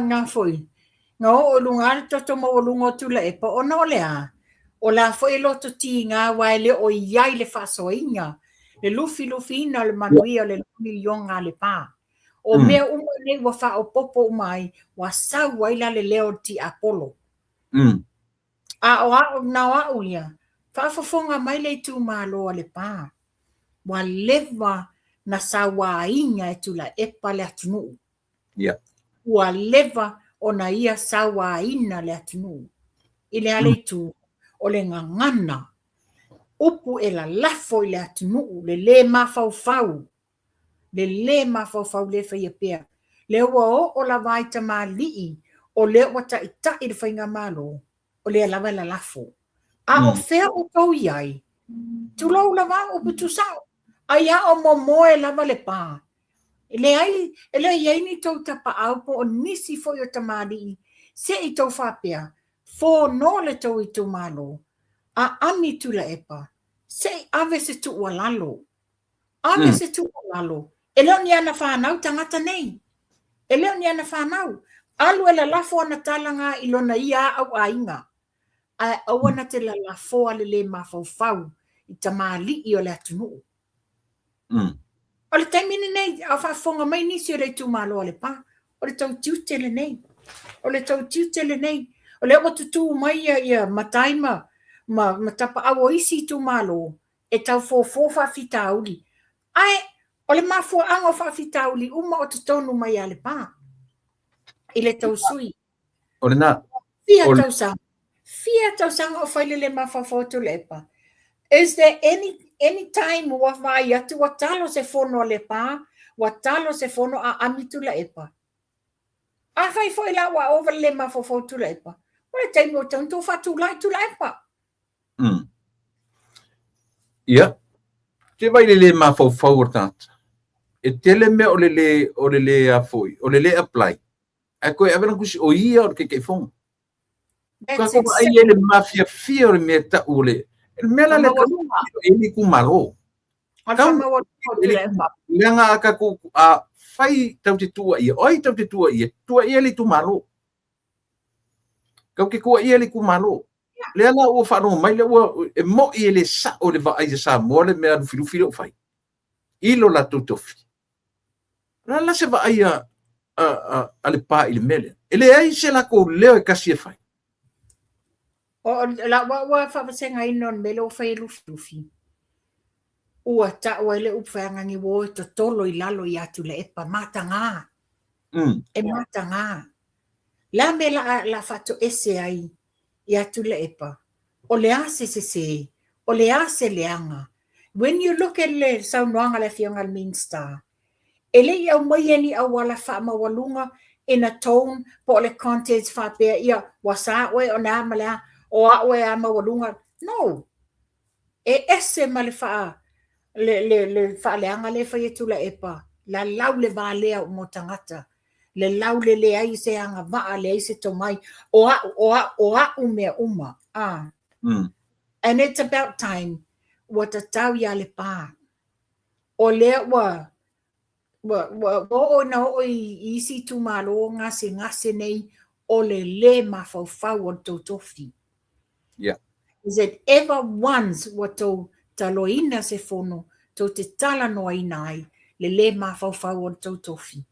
nga foi. Nga o lunga to mo lungo tu le pa o no le a. O la foi lo to ti nga wa le o yai le fa soinga. Le lufi na le manuia le milionga le pa. O me uma ne wa fa o popo mai wa sa wa ila le leo ti Apollo. A na wa uia. Fa fonga mai le tu malo le pa. Wa leva na sawa inga e tula e pale atunu. Yeah. Wa leva o na ia sawa ina le atunu. Ile ale tu o le ngangana. Upu e la lafo i le atunu. Le mafau fau. Le mafau fau le fai pea. Le ua o la vaita ma lii. O le ua ta ita i le fai ngā malo. O le lava la lafo. A o fea o tau iai. Tu lau lava o putu sao. Aia o momoe lava le pā. Ele iai ni tau tapa au po o nisi foi o tamari. Se i tau whapea. Fō no le tau i tau malo. A ami tu la epa. Se ave se tu ua lalo. Ave se tu ua lalo. Eleo ni ana whanau tangata nei. Eleo ni ana whanau. Alu e la lafo ana talanga ilona ia au ainga. A awana te la lafo ale le mafau i tamali i o le atunu. O le taimini nei, a whaafonga mai nisi o le tūmalo le pā. O le tau tiutele nei. O le tau tiutele nei. O le watutu mai ia mataima, ma tapa awo isi tūmalo, e tau fōfō whawhitauli. Ai, o le mafua ango whawhitauli, uma o tutonu mai a le pā. I le tau sui. O le nā. Fia tau sanga o whaile le mawhawhotu le epa. Is there any time wa vai atu wa talo se fono le pa, wa talo se fono a amitu la epa. A fai foi la wa over le ma fo tu la epa. Wa te mo tanto fa tu la epa. Ia. Te vai le ma fo tat. E tele me o le a foi, o le apply. A koe avena kusi o ia o ke fon. Ka ko ai le mafia fia o le me ta ule. El mela le ele ku malo. Langa aka ku a fai tau te tua ia. Oi tau te tua ia. Tua ia le tu malo. Kau ke kua ia le ku malo. Le ala o whanau mai le ua e mo i le sa o le va ai sa mo le mea filu o fai. Ilo la tutofi. La se va ai a le pa i le mele. Ele ai se la ko leo e kasi e fai. O la wa fa senga inon melo fai lufi. Ua ta o ele upfanga ngi wo to tolo i lalo i atu le epa matanga. E matanga. La me la fato ese ai i atu le epa. O le ase se. O le ase leanga. When you look at le saunoanga le fionga al Minster. Ele i au mai eni au wala fa mawalunga in a tone po le contents fa pe ia wasa we o na mala o awe a mawalunga. No. E ese ma le fa le fa leanga le fa yetu la epa. La lau le valea o mo tangata. Le lau le ai se anga va le ai se tomai o a ume uma. And it's about time what a tau ya le pa. O le wa o na o isi tu malo ngase nei o le mafau o totofi. Yeah. Is it ever once what to taloina se fono to te tala no ai le mafau o totofi.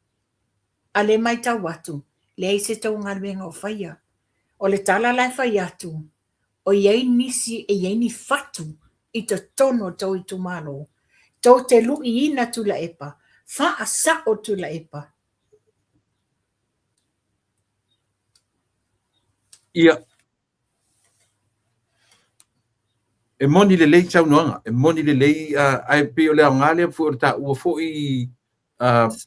Ale mai ta watu le se to ngalwenga o faia. O le tala la faia tu. O yei nisi e yei ni fatu i te tono tau i tu malo. Tau te lui ina tu la epa. Fa asa o tu la epa. Ia. E moni le lei tau noanga. E moni le lei ai pe o le ngale fu ta u fo i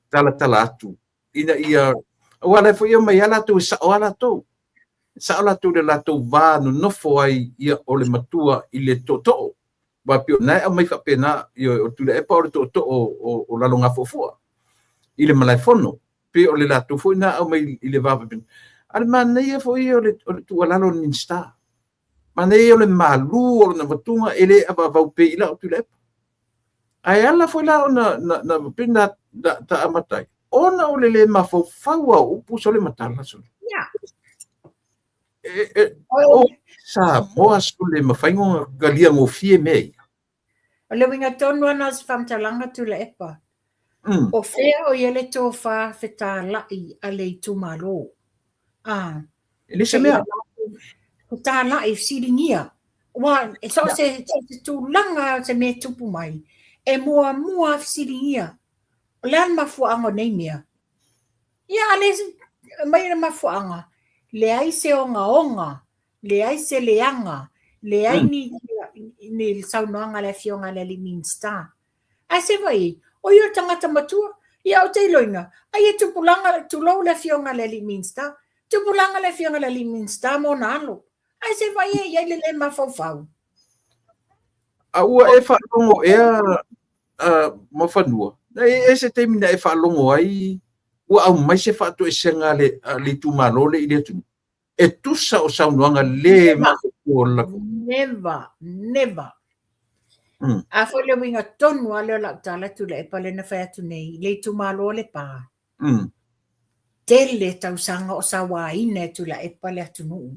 tala atu. Ina ia wala fo ia mai ala tu sa ala tu. Sa ala tu le la tu va no fo ai ia o le matua i le toto. Wa pio nai a mai fa pena o tu le epa o toto o la longa fofua. I le malai fono. Pe o le la tu fo ina o mai i le va pena. Al man nei fo ia o le tu ala lo Minster. Manei o le malu o na vatunga ele ava vau pe ila o tule. Ai ala foi la na pina ta amatai. Ona o le mafau faua o puso le matala so. Yeah. O sa moa so le mafaingo galia ngo fie mei. O le winga tonu ana se whamtalanga tu le epa. O whea o iele tō wha whetā lai a le i tūmaro. Ele se mea. Whetā lai siringia. Wa, so se tūlanga se me tupu mai. E mua siringia. O le an mafuanga nei mea. Ia, ale mai na mafuanga. Le ai se onga. Le ai se leanga. Le ai ni saunoanga le fionga le Minster. Ai se vai, o ia tangata matua, ia o te loinga. Ai e tupulanga tulau le fionga le Minster. Tupulanga le fionga le Minster mo nalo. Ai se vai e ia le mafau. Aua e whaalongo ea mawhanua. E se teimina e whaalongo ai, ua au mai se whaato e senga le tūmarole i le tunu. E tusa o saunuanga le mafau lako. Never. A foi le winga tonu ale la tala tu le pale na fa tu nei le tu malo le pa. Tele tau sanga o sawa ine tu la e pale tu nu.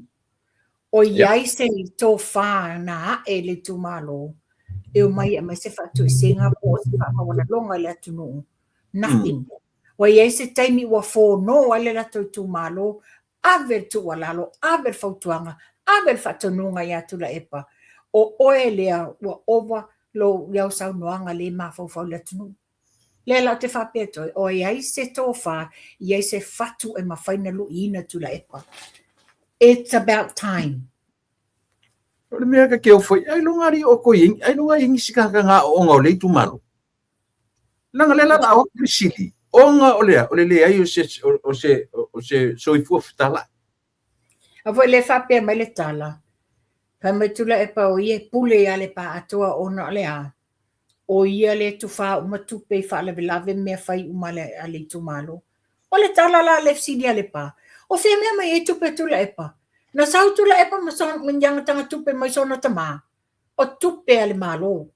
O yai se to fa na e le tu malo. E o mai se fa tu singa po se fa wana longa le tu nu. Nothing. O yai se taimi wa fo no ale la tu malo. Aver tu walalo, aver fautuanga, aver fatonunga ya tu la epa. O oe lea wa ova lo yau sau noanga le mafau le tunu. Le la te whapeto, o iai se tofa, iai se fatu e mawhaina lu ina tu la epa. It's about time. O le mea ka keo foi, ai lungari o ko ingi, ai lunga ingi sikaka ngā o ngā o le tumalo. Langa le lana o krisili, o ngā o le ai o se soifua fitala. A voi le whapea mai le tala. Pamatula e pa o ie pule ia le pa atoa ona le a. O ia le tufa umatupe fa le velave mea fai umale a le tumalo. O le tala la le fsidia le pa. O fe mea mai e tupe tula e pa. Na sau tula e pa mason minjanga tanga tupe mai sona tama. O tupe ale malo.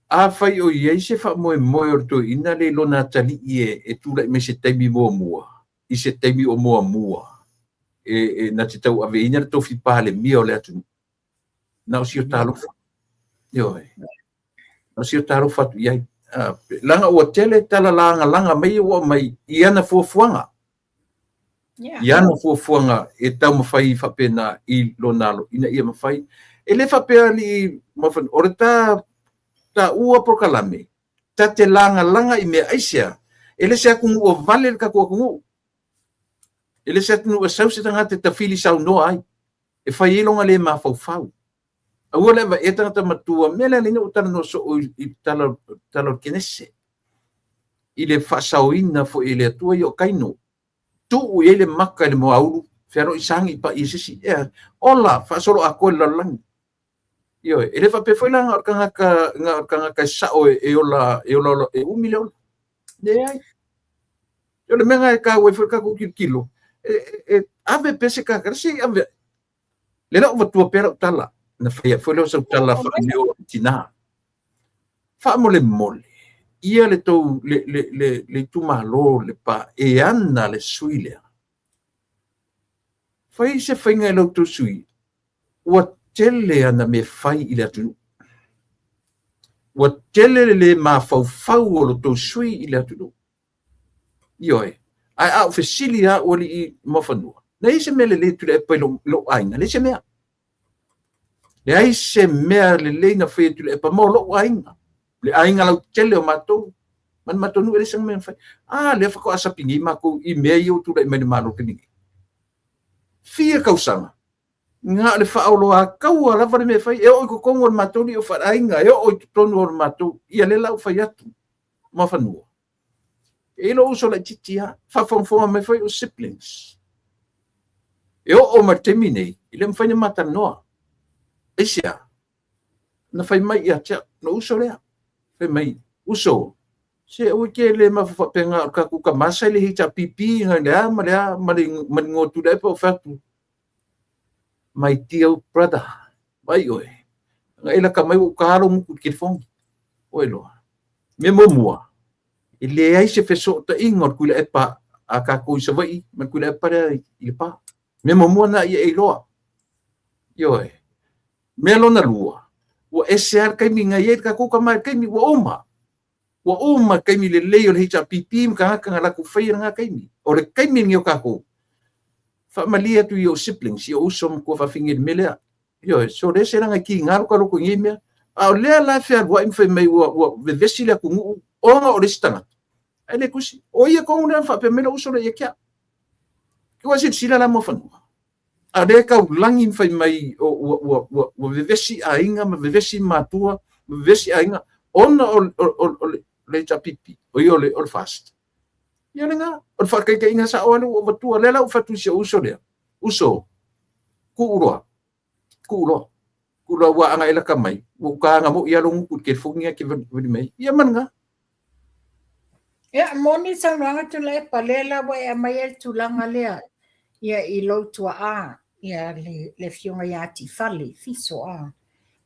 A fai o iei se fa moe orto ina le lona tali e tula me se taimi mua. I se taimi o mua. Na te tau ave ina to fi pale mia o le atu. Na o si o talo. Yo. O si o talo fatu iai. Langa o tele tala langa mai o mai iana fuafuanga. Iana fuafuanga e tau mawhai whapena I lonalo. Ina ia mawhai. E le whapea li mawhai. Ore ta ua prokalame. Ta te langa I mea aisia. E le se akungu o vale ka kua kungu. Ele se tunu e sau se tanga te tawhili sau noa ai. E whai elonga le mawhau. A ua lewa e tangata matua mele lina utana no so I talo kenese. I le whasau ina fo ele atua I o kaino. Tu u ele maka ele mo auru. Whiaro I sangi pa I sisi. Ola, whasoro a koe lalangi. Io, ele whape whaila ngā orkanga sao e ola e umile ola. Ne ai. Io le menga e ka ue whurkaku kilo. Ave pese ka karasi ave le la tua pera utala na foi lo sa utala fa leo tina fa mole ia le to le tu malo le pa e ana le suile fai se fainga lo tu sui o tele ana me fai ile tu o tele le ma fau lo to sui ile tu io ai au fesilia o li mafanua. Na ise mele le tu le pelo lo ainga, le se mea. Le ai se mea le na fe tu le pa mo lo ainga. Le ainga lau tele o matou. Man matou nu ele sang men fai. Le fa ko asa pingi ma ko I mea yo tu le mene malo kini. Fia kausanga. Nga le fa lo a kau ala fa me fai e o ko kongo matou ni o fa ainga e o tonu o matou. Ia le lau fa yatu. Mafanua. E lo uso la titia, fa fonfonga me foi os siblings. E o matemi nei, ile mfanya mata noa. Esia, na fai mai ia tia, no uso lea. Fai mai, uso. Se o ke le mafapenga ka kuka masa le hita pipi, nga lea, ma le ngotu le pa fatu. my dear brother, vai oi. Ngai la ka mai o ka ro mu ki fong. Oi lo. Me mo mua. Ile ai se feso ta ingor kula e pa a ka ko se vai, man kula e pa i pa. Me mo mua na i lo. Yo. Me lo na lua. Wa SR kai mi ngai ka ko ka mai kai mi wa oma. Wa oma kai mi le le o le hicha pipi ka la ku fai nga kai mi. O le kai mi ngio ka ko. Fa malia tu yo siblings yo usom ko fa fingir mele. Yo so le se nga ki ngar ko ko ngime. A le la fa wa in fa mai wa vesi la ku o nga o le stanga. Ele kusi o ia ko una fa pe mele uso le kia. Ki wa sila la mo fa. A le ka langi fa mai o vesi a inga ma vesi matua, vesi a inga ona o le tapipi. O yo le fast. Ia nga o fa kai inga sa o o tua le la o fa tu se uso le. Uso. Ku ulo wa anga ila kamai. Wo ka nga mo ia long ku ke fungia ke vi mai. Ia man nga. Ya moni sa ranga tu le palela wa e mai el tu langa le. Ia I lo tua a. Ia le fionga ia ti fale fiso a.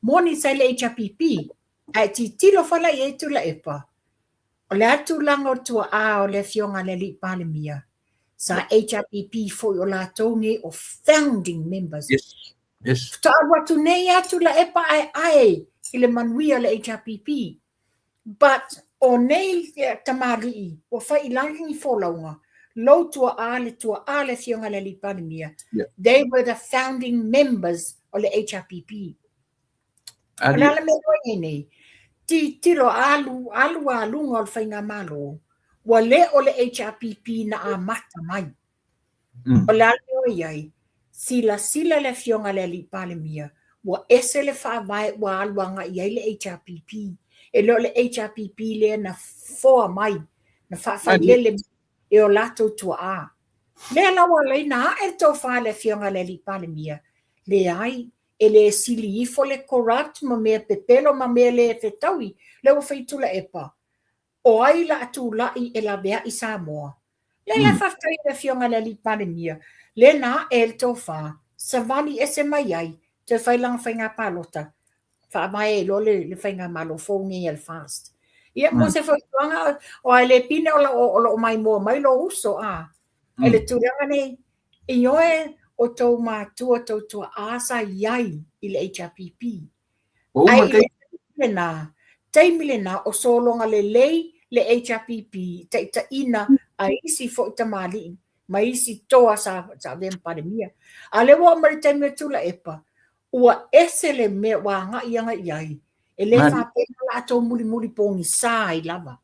Moni sa le HPP. Ai ti tilo fala ia tu la epa. O le atu langa o tua a o le fionga le li pale mia. Sa HRPP foi o la tongi of founding members. Yes. Ta watu nei atu la epa ai ile manuia le HRPP. But o nei tamari o fai langi folaunga. Lo tua a le fionga le li pale mia. They were the founding members o le HRPP. Ala me loe nei. Tilo alu ngol fai nga malo. Wale o le HRPP na a mata mai. O le aleo iai, sila le fionga le li pale mia, wa ese le whaavai wa aluanga iai le HRPP. E lo le HRPP le na foa mai, na whaafai lele e o lato tua a. Le alawa le na e tau wha le fionga le li pale mia. Le ai, e le sili ifo le corrupt ma mea pepelo ma mea le fetaui, le o feitula epa. O ai la atu lai e la bea I Samoa. Le la whaftai le fionga le li pale mia. Le na e le tau wha. Savali ese mai ai. Te whailang whainga palota. Wha mai e lo le whainga malo fongi el fast. Ia mo se whaituanga o ai le pine o lo mai mua mai lo uso a. E le turanga nei. I oe o tau mātua tau tua asa iai I le HRPP. Ai le na. Taimile na o solonga le lei le HRPP ta ina a isi fo ta mali ma isi toa sa vem pandemia a le wa mari taime tula epa ua ese le me wa nga ianga iai e le fa pe la to muli pongi sai lava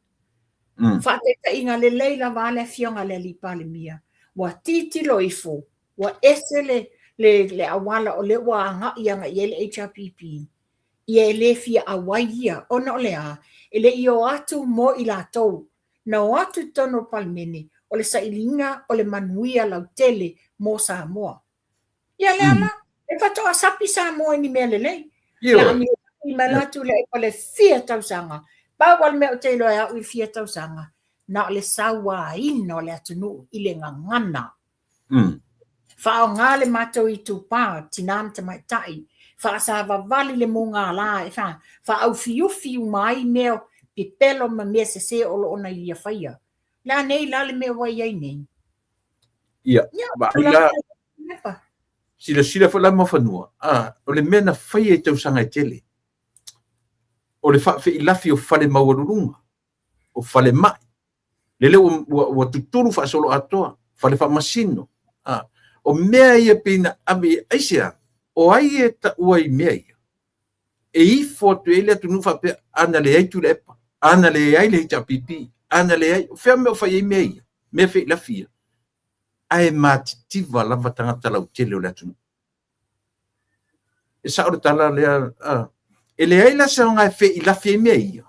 fa te ta inga le lei lava le fionga le li pandemia wa titi lo ifo wa ese le awala o le wa nga ianga le HRPP ia le fia awaia ona o lea ele io atu mo I latou na o atu tono palmene o le sailinga o le manuia lautele mo Samoa. Ia le ala e fatoa sapi Samoa ni mea lelei la mi I malatu le o le fia tausanga pa wal me o te loa au I fia tausanga na o le sawa ina o le atunu I le ngangana fa o ngale matou I tupa tinam te mai tai fa sa vali le munga la e fa au fiu mai meo pipelo ma me se o lo na ia faia la nei la le me wai ai nei ia ba ila sila fa la mo fanua o le mena faia te usanga tele o le fa fe ila fi o fale maurunga o fale mai le o tuturu fa solo atoa fale fa masino o mea ia pina abi aisia o ai e ta uai mea ia. E I foto ele atu nufa pe ana le ai tu lepa. Ana le ai le HRPP. Ana le ai. Fea mea fai ei mea ia. Mea fei la fia. Ae matitiva lava tangata lau tele o le atu. E sa ora tala lea. E le ai la sa ngai fei la fia mea ia.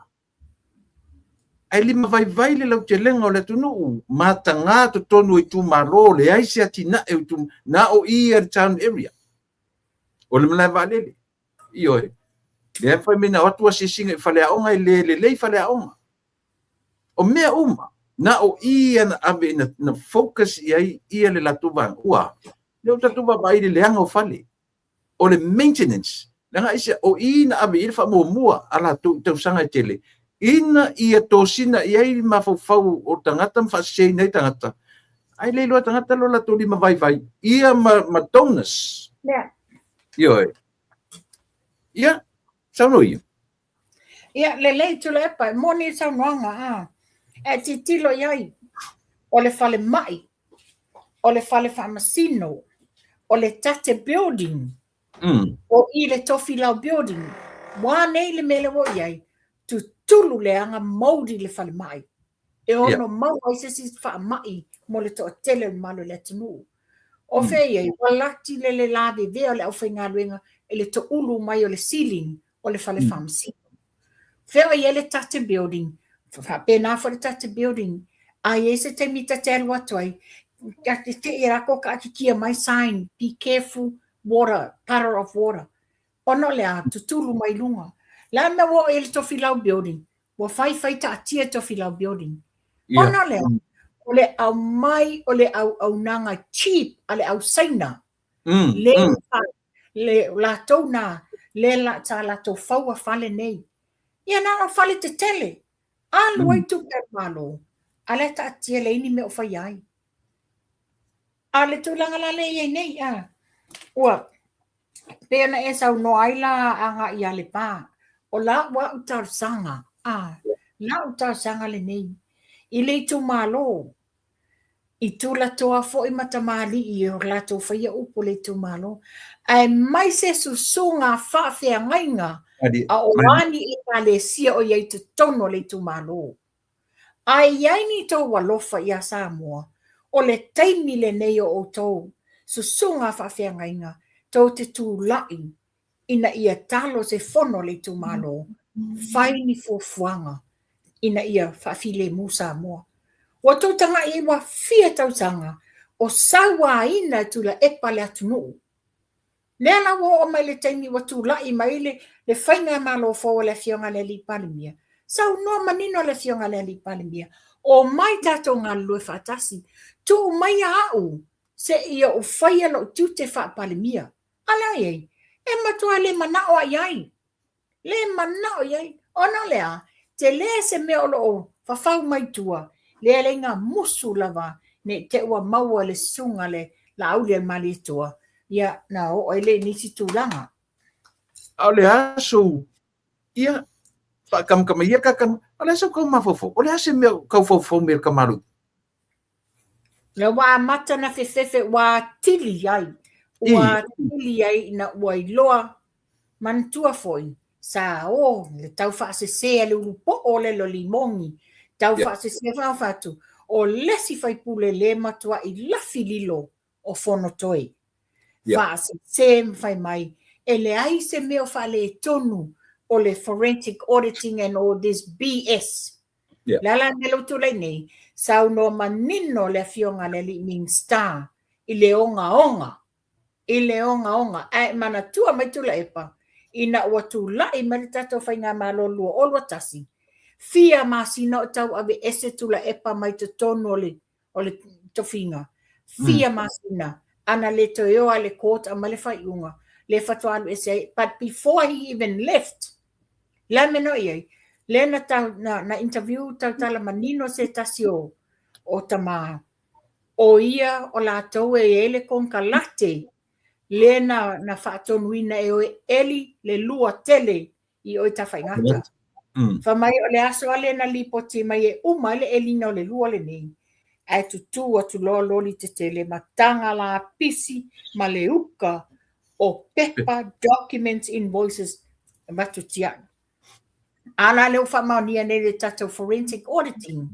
Ai lima vai le lau telenga o le atu no. Mata ngā to tonu e tu malo. Le ai se atina e tu na o I town area. O le mala valele io le fa mina o tua sisinga fale aonga le fale aonga o mea uma na o ia na abe na focus ia le latuva ua le tatuva vai le anga o fale o le maintenance langa isa o ina ave il fa mua ala tu sanga tele ina ia tosina ia i mafau o tangata fa sei nei tangata ai le lo tangata lo la tuli vai ia ma tonus yo ia sao ia le tu le pa moni sa noanga e titilo iai o le fale mai o le fale famasino o le tate building o i le tofilau building wa nei le mele wo iai tu tulu le anga maudi le fale mai e ono mau ai se si fa mai mo le to tele malo le tunu o fe iai walati le lave ve o le au fenga luenga e le to ulu mai o le ceiling o le fale famasino fe o iai le tate building fa pena for le tate building ai ese te mita te alua toi ka te era ko ka kia mai sign be careful water puddle of water ono le a tutulu mai lunga la me wo el to filau building wo fai ta tia to filau building ono le o le au mai o le au nanga cheap ale au saina le la tona le la ta la to faua fale nei ia na fale te tele alu ai tu per malo ale ta tia le ini me o fai ai ale tu langa la le nei ua pena e sau no ai la anga ia le pa o la wa utar sanga la utar sanga le nei i le tu malo i tu la toa fo i matamali i o la to fa ia upo le tu malo ai mai se susunga fa fe ngainga a o wani i le sia o ia te tono le tu malo ai ai ni to walofa ia Samoa o le taimi le nei o to susunga fa fe ngainga to te tu lai ina ia talo se fono le tu malo faini fo fuanga ina ia fa file musa mo o to tanga i wa fia tau sanga o sawa ina tu la epa le atunu le ala wo o mai le taimi wa tu lai mai le fainga malo fo le fionga le li palimia sau no manino le fionga le li palimia o mai tato ngā lue fatasi tu mai au se ia o faia lo tu te fa palimia ala ye e matua le manao ai le manao ai ona lea te le se me o fa fau mai tua le le nga musu lava ne te ua maua le sunga le la au le mali tua ia na o ele nisi tulanga ale aso ia pa kam ia kan ale so ko mafofo ole ase me ko fofo me kamaru le wa mata na fefefe wa tili ai na wa iloa mantua foi sa le tau fa se le upo o le lo limongi tau fa se fa tu o lesi fai pule le matua i la fililo o fono toi fa se fai mai ele ai se me o fa le tonu o le forensic auditing and all this BS la melo tu le nei sa no manino le fionga le min star i le onga ai mana tua mai tu la epa ina watu la i malitato fainga malo lua o watasi fia masina tau ave ese tu la epa mai te tono o le tofinga fia masina ana le toyo ale court amale faiunga le fatwa alu ese but before he even left la meno ye le na interview tala manino se tasio o tama o ia o la tau ele con kalate le na fatonuina e o eli le lua tele i o ta faingata fa mai o le aso ale na lipoti mai e uma le eli no le lua le nei ai tu o tu lo li te tele matanga la pisi ma le uka o pepa documents invoices matutia ala le fa mania ne le tato forensic auditing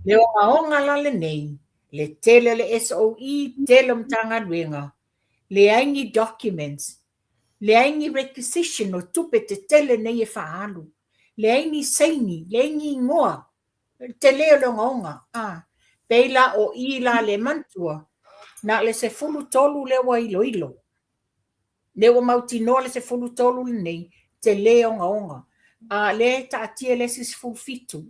le onga la le nei le tele le SOE tele mtanga luenga le aingi documents le aingi requisition o tupe te tele nei e faalu le aingi seini le aingi ngoa te leo le ngonga peila o ila le mantua na le se fulu tolu le wa ilo le wa mauti no le se fulu tolu nei te leo ngonga le ta tie le sis fulu fitu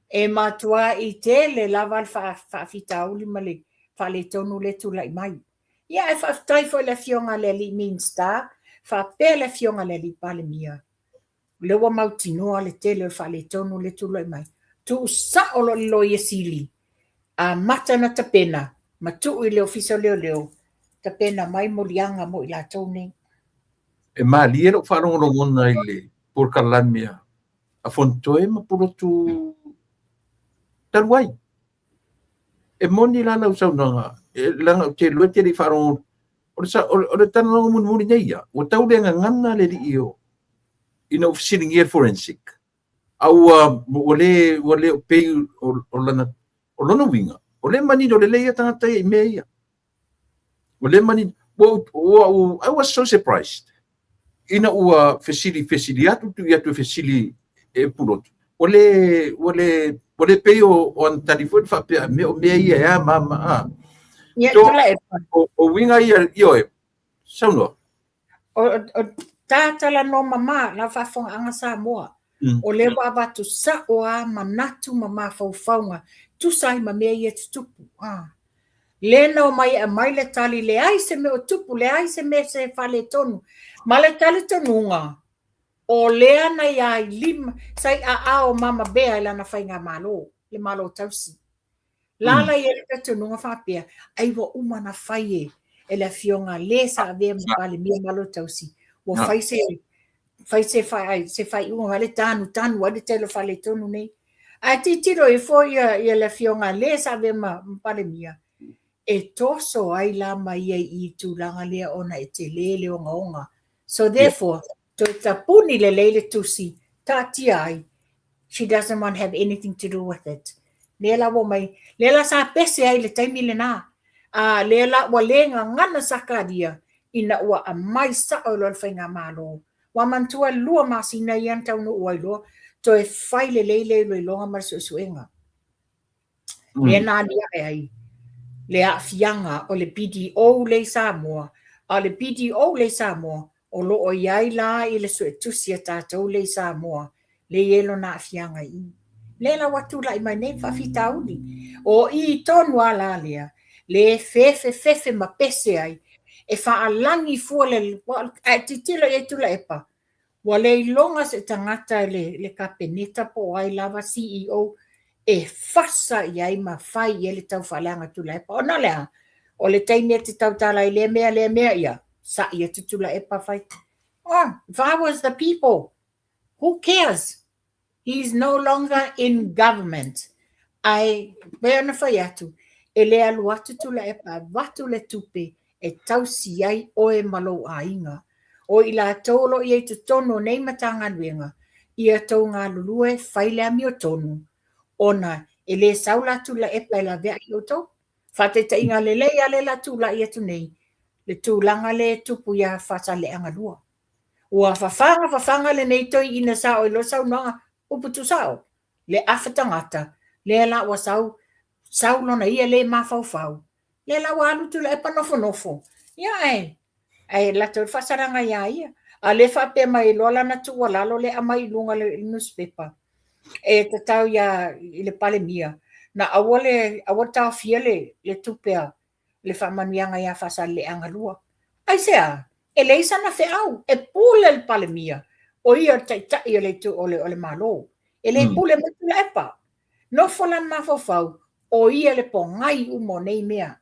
e matua i tele lava fa fitauli male fa le tonu le tu lai mai Ia e whaftai fo le fionga le li Minster, whape le fionga le li Palemia. Lewa mautinoa le tele o whale tonu le tuloi mai. Tu sa o lo i sili. A mata na tapena, ma tu i le ofisa leo. Tapena mai mo lianga mo i la tone. E mali e lo wharongorongo i le por kalamia. A fontoe ma puro tu taluai. E moni lana usau nanga. E langa te lua te li wharongo. O le tana nongo muni neia. O tau lenga ngana le li iyo. Ina ofisiling ia forensic. Au wale o pei o lana winga. O le mani do le leia tangata i mea ia. O le mani, I was so surprised. Ina ua fesili atu tu ia tu fesili e purotu. O le pei o an telefone whapea mea ia ea mama. Ia tula e pa. O winga ia ioe. Saunoa. O tātala no mama na whafonga anga sa moa. O le wa tu sa o a manatu mama whauwhaunga. Tu sai ma mea ia tutupu. Lena o mai a mai le tali le ai se me o tupu, le ai se me se whale tonu. Ma le tali tonunga. O lea na ia lima, sai a o mama bea ila na whainga malo. Le malo tausi. Lala ia le tonunga whapea. Ai wa uma na whaie. E le fionga le sa avea mapale mia malo tausi. Wa whai se whai unga wale tanu wale telo whale tonu nei. A titiro i fo ia le fionga le sa avea mapale mia. E toso ai la mai I tūlanga lea ona e te lele o ngaonga. So therefore, to tapuni le leile tusi, tati ai, she doesn't want to have anything to do with it. Lela wo mai, lela sa pese ai le taimi le nā. Lela wa lenga ngana sakadia, ina ua a mai sa o lo whainga malo. Wa mantua lua masina ian tau no ua ilo, to e whai le leile lo ilonga marso suenga. Le nā lia e ai. Le afianga o le PDO le Samoa, a le PDO le Samoa, o lo o iai la I le suetusia tātou le Samoa, le yelo na afianga I. Le la watu la I mai nei whawhitauli, o I tonu ala lea, le fefe ma pese ai, e whaalangi fua le, a titila e tula epa, wa le ilonga se tangata le kapeneta po ai lava CEO, e fasa iai ma fai ele tau whalanga tula epa. O na lea, o le taimea te tau tala I le mea ia, sa ia te tula epa fai. If I was the people, who cares? He's no longer in government. Ai, bea na whai atu, e le alu atu tula epa, watu le tupe, e tau si ai o e malo a inga. O I la tolo I e tu tono nei matanga nuenga, ia tau ngā lulue whai le ami o tonu. Ona e le saula tu la epa la vea I o tau. Whate ta inga le leia le la tu la I atu nei. Le tu langa le tupu ia whata le anga lua. Ua whawhanga le nei toi ina sao I lo sau nanga uputu sao. Le awhatangata. Le la wa sau lona ia le mawhau. Le la wa alu tu la epa nofo. Ia e. Ai la tu whasaranga ia. A le whape mai lola na tu walalo le amai lunga le newspaper. E te tau ia I le Palemia. Na awale tau fia le tupea le whamanuianga ia whasa le angalua. Ai sea, e le isa na wheau, e pule le Palemia. O ia tai le tu o le malo. E le pule matu le epa. No folan mawhawhau, o ia le po ngai umo nei mea.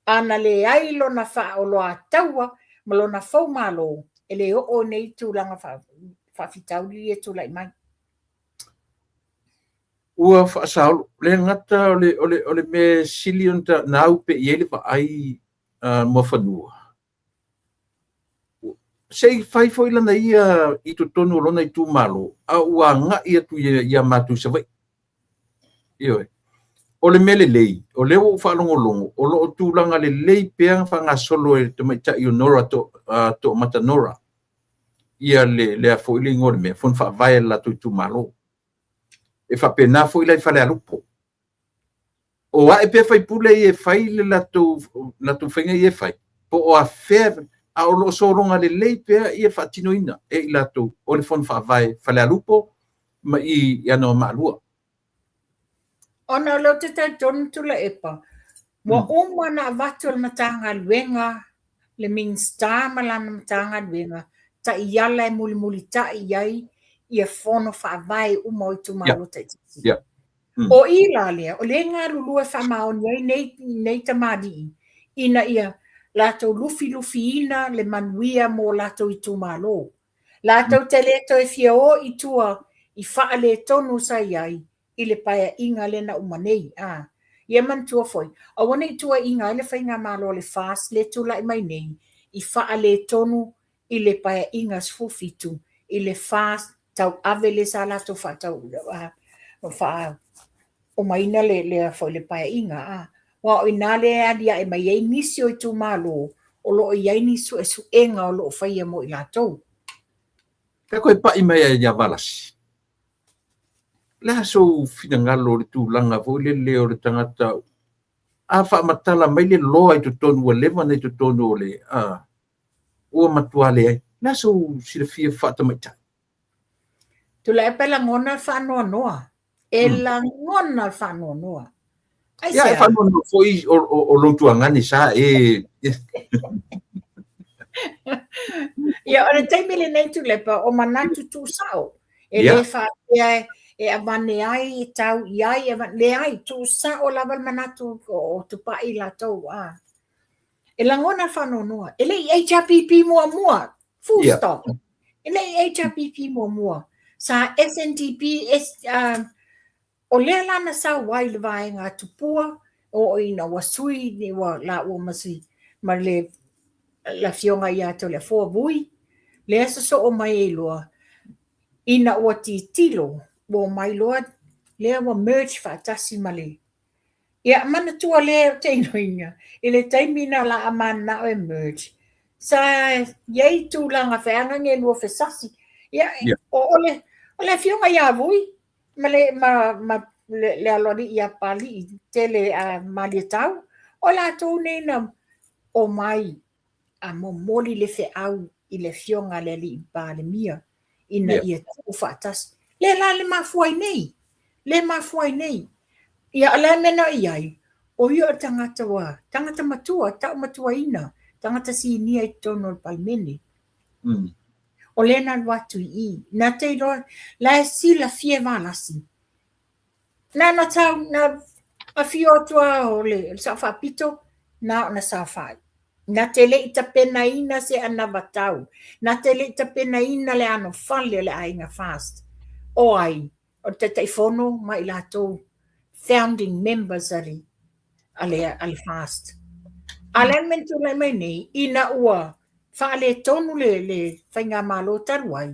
Ana le ailo na wha o loa taua, ma lo na whau malo. E le o nei tūlanga whawhitauri e tūlai mai. Ua whaasau, le ngata o le me silion ta nau pe I ele pa ai mua whanua. Sei whai foi lana ia I tu tonu rona I tu malo, a ua nga ia tu ia matu sa vai. Ioe. O le mele lei, o le o whalongolongo, o lo o tūlanga le lei peang whanga solo e te mai tai o nora to mata nora. Ia le a foi le ngore mea, fun wha vai la tu malo. E whapena foi lai whale alupo. O wa e pe whai pule I e whai le latu whenga I e whai. Po o a whea, a o lo soronga le lei pea I e whatinoina e I latu o le whon whawai whale alupo ma I ano maalua. Ona lo te tai tonu tula epa. Wa umana watu al matanga luenga le minsta malana matanga wenga ta iala e muli ta iai ia fono whaavai uma o tu malo te tisi. Yeah. O ila lea, o le ngā lulu e whamao nei tamadi ina ia lato lufi ina le manuia mo lato i tu malo. Lato te leto e fia o i tua i wha le tonu sa iai i le paia inga le na umanei. Ia man tua foi. A wana i tua inga le whainga malo le fast le tu lai mai nei i wha le tonu i le paia inga sfufitu i le fast tau ave le sa lato wha tau wha o maina le foi le paia inga. Wa o ina le adia e mai ei nisi o i tu malo o lo i ai nisu e su enga o lo whaia mo i lato. Ka koe pa i mai e ia valasi. La so fina ngalo le tūlanga fo le leo le tangata. A wha matala mai le loa i tutonu o lewa nei tutonu o le. Ua matua le ai. La so sila fia whata mai tai. Tula e pela ngona whanua noa. E la ngona whanua noa. Ia e whanua noa fo i o lontua ngani sa e. Ia o le taimile nei tu lepa o manatu tu sao. E le wha e avane ai e tau iai le ai tu sao lava manatu o tupa i la tau. E la ngona whanua noa. E le HRPP mua. Full stop. E le HRPP mua. Sa SNTP o lea lana sa wai le vai ngā tupua o ina wasui ni wa la o masi ma le la fionga ia to le fo vui le so o mai e loa ina o tilo o mai loa le wa merge fa tasi male ia mana tua le te inoinga i le taimina la amana o merge sa yei tu langa whaanga nge lua fesasi ia o le fionga ia vui ma le alori ia pali tele mali tau o la tau nena o mai a momoli le fe au i le fionga le li pale mia ina ia tu fatas le la le mafuai nei ia ala mena iai o ia tangata matua tau matua ina tangata si nia i tono palmeni o le na watu i na te lo la si la fie valasi na tau na a fio tua o le sa fa pito na sa fa na te le ita pena ina se ana batau na te le ita pena ina le ano fale le ainga fast o ai o te telefono mai lato founding members ali ale fast ale mentu le mai nei ina ua fa le tonu le fainga malo taruai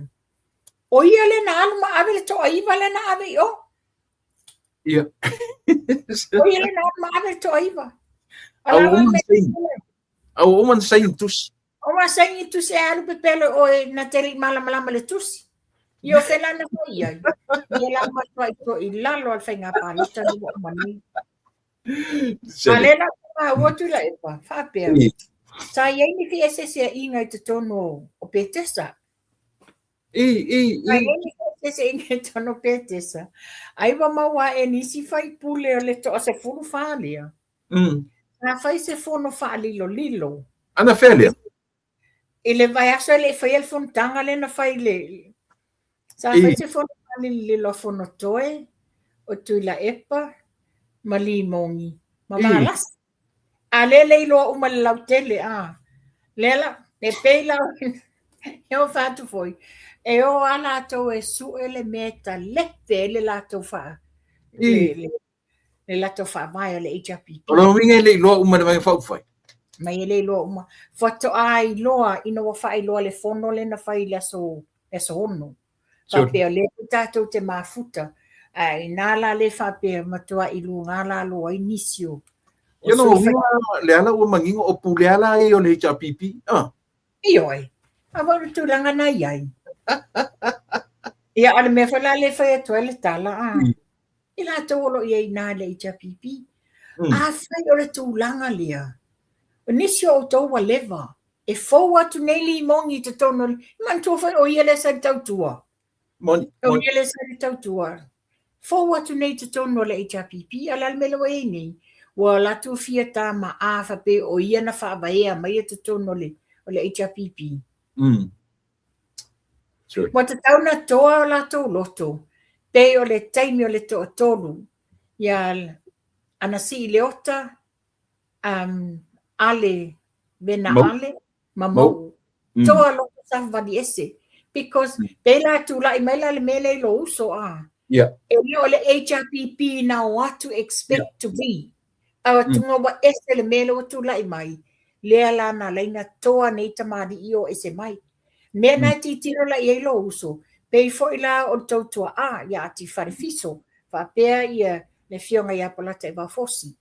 o ia le na alma ave le to ai vale na ave o ia o ia le na alma ave to ai va au man sai tus o ma sai tu se alu pepelo o na tele mala le tusi io fela na ko ia ia la ma to i lalo al fainga palita no mani alena ma wotu la epa fa pe sa ia ni fi sse inga i te tono o petesa se inga tono petesa ai va maua e nisi fai pule o le to se fulu falia na fai se fono fa lilo ana felia ele vai aso le fai el fontanga le na fai le sa fai se fono fa lilo fono toe o tu la epa malimongi mamalas ale lo uma lautele lela e peila eu fato foi eu ala to e su ele meta le la to fa le la to fa mai le HPP lo minga le lo uma mai fa foi mai le lo uma foto ai loa ino fa ai lo le fono le na fai la so no so pe le tato te mafuta ai nala le fa pe matua i lunga la lo inicio yo no le ala o mangingo o puleala e o le HPP ioi ava tu langa na iai ia ale me fa le fa to le tala ila to lo ia na le HPP fa o le tu langa lia inicio o to wa leva e fo atu nei limongi te tono man to fa o ia le sa tautua moni o ia le sa tautua fo atu nei te tono le HPP ala me lo e nei Ua latu fia tā ma āwha pe o ia na whaabahea mai e tutono o le HRPP. Sure. Wa te tauna toa o latou loto, pe o le taimi o le toa tolu, ia ana si leota, ale, vena Mau. ale, mamau. Toa loto sa vadi ese. Because pe la tu la imaila le mele lo uso a. Yeah. E o le HRPP na what to expect to be. Awa tunga wa ese le mele o tu la imai. Lea la na leina toa nei tamadi i o ese mai. Mea nai ti tiro la i lo uso. Pei fo ila o tautua a ia ati wharefiso. Whapea ia le fionga ia polata e wafosi.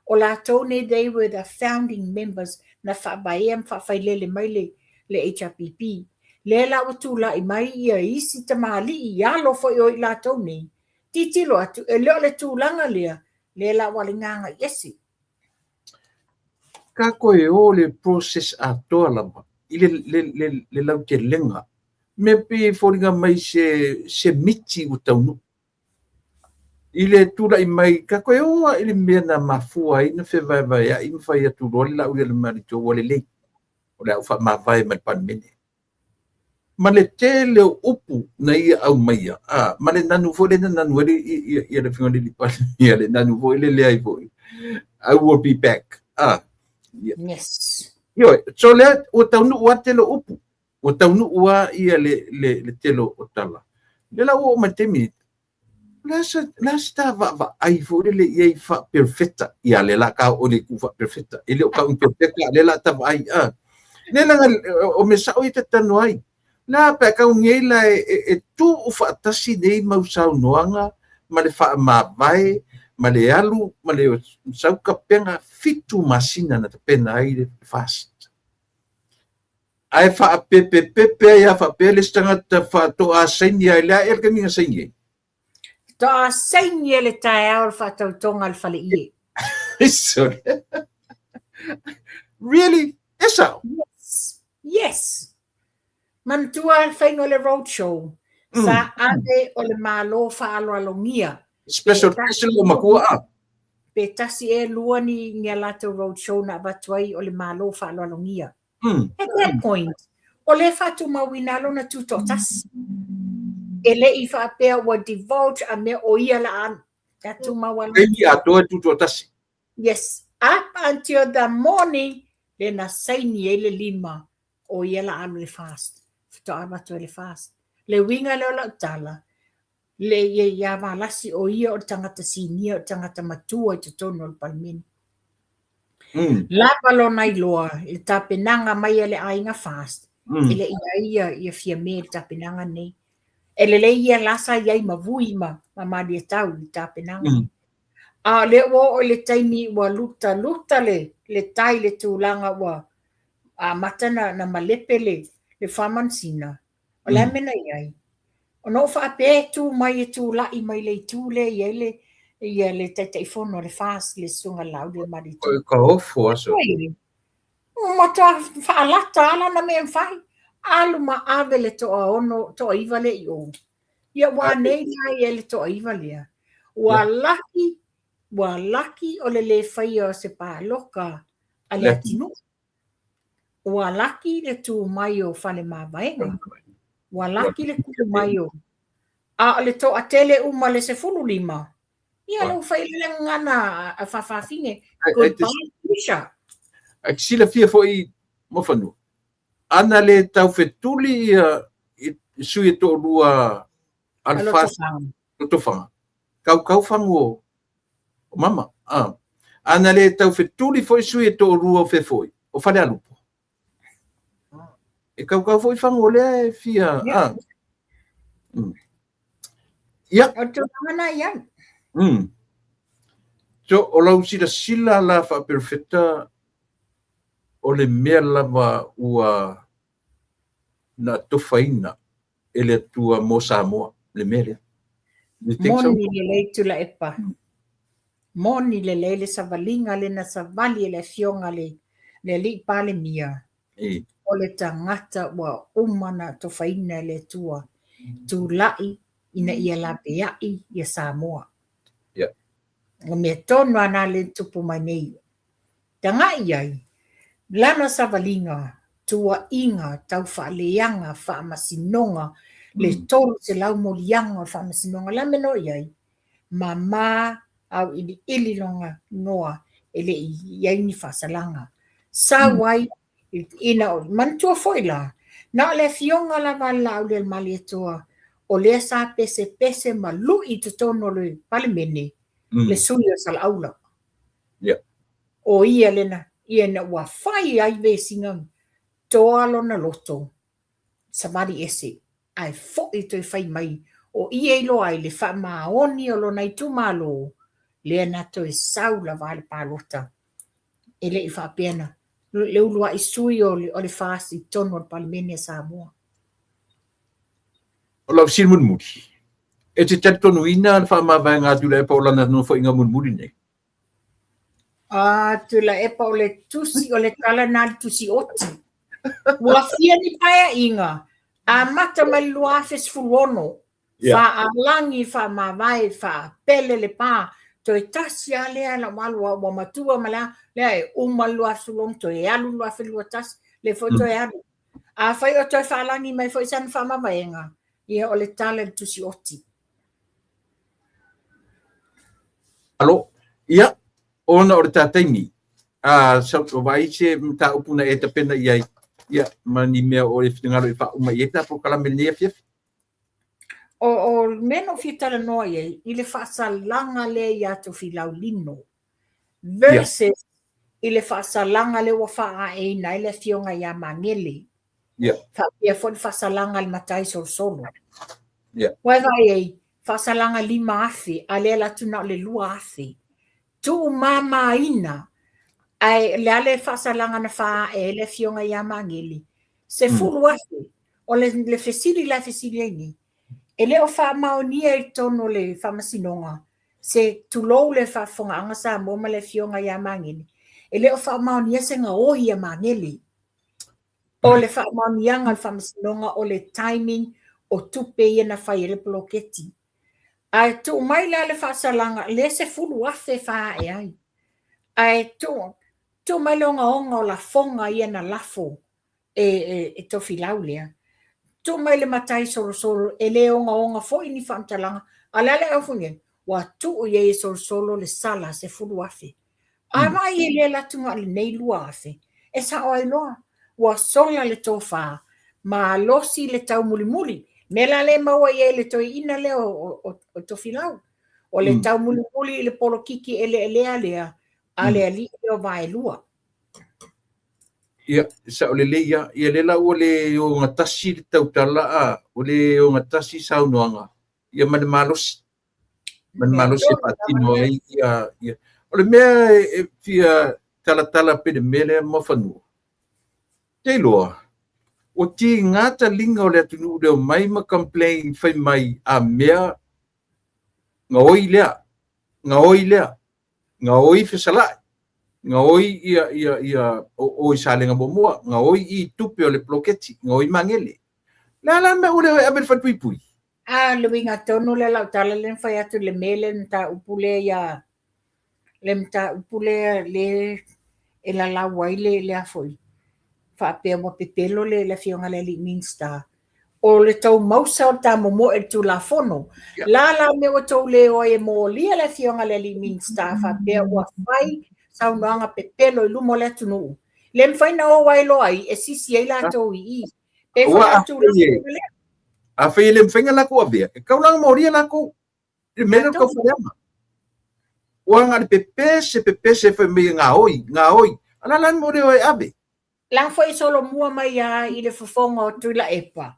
O la tone, they were the founding members na whabaeam whawhailele mai le HRPP. Le la o tu la i mai ia isi tamali i alo fo i o i la tone. Titilo atu e leo le tūlanga lea. Le la walinganga yesi. Ka koe o le process a toa lama. I le lau te lenga. Me pe fōringa mai se miti o taunu. I le tūra i mai, ka koe o i le mea na mafua i na whewaiwai a i mwhai atu roli lau i le marito o le lei. O le au wha mawai mai pan mene. Ma le te leo upu na ia au mai a. Ma le nanu fo le nanu ali i le whingani li pan. Ia le nanu fo i le lea i fo i. I will be back. Yes. Yo, so le o taunu ua te lo upu. O taunu ua ia le te lo o tala. Le la o matemi. Lasa ta va ai fo le ia fa perfecta. Ia le la ka o le ku fa perfecta. Ile o ka un perfecta le la ta ai Le la o me sa o te tanu ai. La pe ka un la e tu o fa tasi nei mau sau noanga ma le fa ma vai ma le alu ma le sau ka penga fitu masina na te pena ai le fast. Ai fa pepe ia fa pele stanga ta fa to a senia ia e ka minga senia. To a senia le tae au fa tau tonga al fale ie. Sorry. Really? Eso? Yes. Man tua al whaingo le roadshow. Sa ade o le malo fa alo alongia. Special o makua a. Pe tasi e luani ngia lato roadshow na batuai o le malo fa alo alongia. At that point, o le fatu mawinalo na tuto tas. Ele I fa apea wa divulge a me o ia la an. Tatu mawalo. Eli atoa tuto tas. Yes. Up until the morning, le na saini ele lima o ia la an le fast. To amatu le fast. Le winga le la tala. Le ye ya malasi o ia o tangata sinia o tangata matua I te tono o palmini. La palona I loa, I tapenanga mai ele ainga fast. Ele ia fia me tapenanga nei. Ele le ia lasa iai mavui ma madi e tau I tapenanga. Le o le taimi wa luta le tai le tūlanga wa matana na malepe le whamansina. O la mena iai. O no wha ape tu mai tu la I mai le tu le ia le teifono le fast le sunga lau le mari tu. Ka ofo aso. Mata whaalata ala na me mwhai. Alu ma ave le toa ono toa iwa le I o. Ia wa nei nai le toa iwa lea. Wa laki o le whai o se pā loka a le atinu. Wa laki le tu mai o whale mā vaenga. Wa laki le kutu mai o. A le to a tele uma le se fulu lima. Ia le whai le ngana a whawhawhinge. Goodbye, Tisha. Ak sila fia fo I mofanu. Ana le tau fetuli I sui to lua alfas to fanga. Kau fango mama. Ana le tau fetuli fo I sui to lua fe foi. O fale alupo. E kau foi fango le fia. Ya. O tu mana yang. So o lau sila la fa perfecta o le mea lava ua na tofaina ele tua mo Samoa le mea. Moni le lei tu la epa. Moni le lei le savalinga le na savali le fionga le li pale mia. O le tangata wa umana tofaina le tua. Tu lai ina ia la peai ia Samoa. Yeah. O me tono ana le tupu mai nei. Tanga iai, lana savalinga, tua inga, tau whaaleanga, whaamasinonga, le tolu se lau molianga, whaamasinonga, la meno iai, mama au ili longa noa, ele iai ni whasalanga. Sa wai, ina o, mantua foila, na le fionga la wala au le mali atua, o le sa pese ma lui te tono le palimene, le suya sal aula. O ia lena, ia na ua whai ai ve singa toa lona loto. Samari ese, ai fo i toi whai mai, o ia ilo ai le wha maoni o lona i tumalo, lea na toi saula vale palota. Ele i wha pena, le ulua i sui o le whaasi tono o palimene sa mua. O lau sir munmuri. E te tonu ina, wha mawai ngā tula e paulana no fo inga munmuri nei. Tula e pa o le tusi o le kala nā tusi oti. Ua fia ni paia inga. A mata mai lua fes fulono. Fa alangi, fa mawai, fa pele le pa. To e tasi a lea la malua wa matua mala. Lea e umalua sulong to e alu lua fe lua tas. Le fo to e alu. A fai o to e fa alangi mai fo isan fa mawai inga. Ia o le tala le tusi oti. Alo, ia. Ona o tataimi. Sa vai se mta upuna e tapena iai. Ia, mani mea o e whingaro i wha uma i eta po kalame nea fiaf. O meno fitara noa iai, i le whaasalanga le i ato filau lino. Versus i le whaasalanga le wa wha e na i le fionga i a mangele. Whapia fo le whaasalanga le matai sol solo. Wai vai ei, whaasalanga lima afe, a le la tuna le lua afe. Tu mama ina, ai le ale whaasalanga na wha e le fionga i a mangele. Se fulu afe, o le fesiri la fesiri ai e leo wha maonia i tono le whamasinonga. Se tulou le whafonga anga sa moma le fionga i a mangele. E leo wha maonia se ngā ohi a mangele. O le wha maonia ngā whamasinonga o le timing o tupe i na whai ele ploketi. Ai tu mai la le whaasalanga, le se fulu afe wha e ai. Ai tu mai longa onga o la fonga i na lafo e tofi laulea. Tu mai le matai solo e le onga fo ini whamtalanga. Alale au funge, wa tu ye solo le sala se fulu afe. A mai e le latunga le nei lua afe. E sa o loa, wa sola le tofa, ma losi le tau muli. Mela le maua ye le toi ina le o tofilau. O le tau muli le polo kiki ele alea, ale ali o vai lua. Ia, sa ole le ia le la ole o ngatasi le tautala ole o ngatasi saunoanga. Ia mane malos. Man malos se patino ia. Ole mea e fia tala pede mele mo fanu. Te loa. O ti ngata linga o le atunu leo mai ma complain fai mai a mea nga oi lea. Nga oi fesalai. Nga oi ia o isalenga bomua, nga oi I tupe o le ploketi, nga oi mangele. La me ule abel fatui. Luinga tonu le lau tala len fai atu le mele nta upule ia le mta upule le e la lau wai le afoi. Whapea mo pepelo le fionga le li minsta. O le tau mausa o ta momo e tu la fono. La me o tau le o e mo lia le fionga le li minsta. Whapea ua fai sau noanga pepelo I lumo le tunu. Le mwhai na o wailo ai e sisi ei la tau I. E whai atu le. A whai le mwhainga lako a vea. E kaulanga mauria lako. E mena kau whareama. Ua ngari pepese whai mea ngā oi. Ala lan mauria o e abe. Lang whai solo mua mai I le whafonga o tuila epa.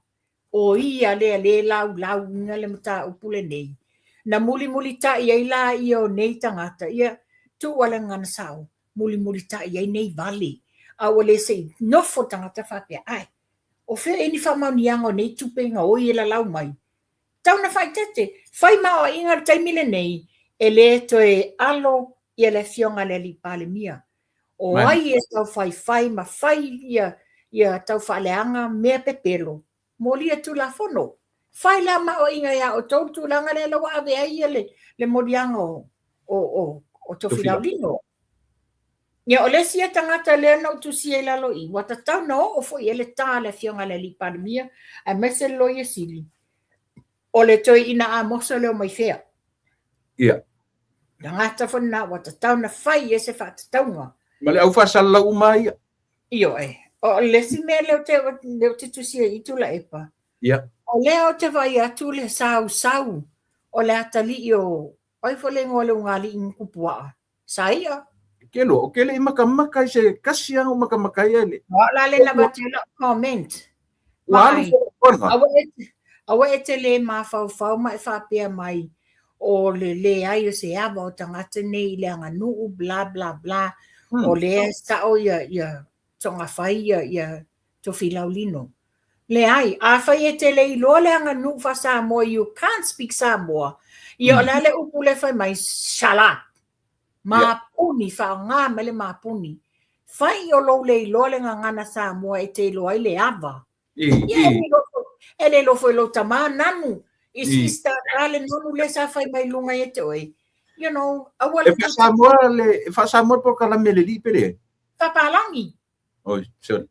O ia le lau nga le mata upule nei. Na muli ta ia la ia o nei tangata. Ia tu wala ngana sao. Muli ta ia nei vale. A wale se nofo tangata whapea. Ai. O whea eni whamaunianga o nei tupe nga o ia la lau mai. Tau na whai tete. Whai mao inga taimile nei. E le to e alo ia le fionga le li pale mia. O ai e tau whai ma whai ia tau whaleanga mea pepelo. Molia tu la fono. Whai la mao inga ia o tau tu langa le lawa ave ai le morianga o. o Tofilaulino. Ia o le sia tangata lea na utusia i lalo i. Wata tau na o fo i ele tā le fionga le li pandemia. A mese lo ia sili. O le toi ina a mosa leo mai fea. Ia. Tangata whana wata tau na whai e se whata taunga. Ma le au whasala umai. Io e. O le si mea leo te tusia i tula epa. Ia. O leo te vai atu le sau. O le atali i o. Oi fo le ngole ungali in kupua. Sa ia. Kelo, o kele i makamaka i se kasi ang makamaka i ele. Wala le na batela comment. Walu whanga. Awa e te le mawhau mai whapea mai o le ai o se awa o tangata nei le anga nuu bla bla bla o le sao ia tonga whai ia Tofilaulino. Le ai, a whai e te le ilo le anga nuu wha Samoa, you can't speak Samoa. Ia o le upu le whai mai shalat. Mapuni, whaonga me le mapuni. Whai o lo le ilo le ngana Samoa e te ilo ai le awa. Ele lo foi lo tama nanu. Is ale nonu le sa fai mai lunga e te oi. You know, awale fa Samoa por kala mele li pere. Papalangi. Oi, sorry.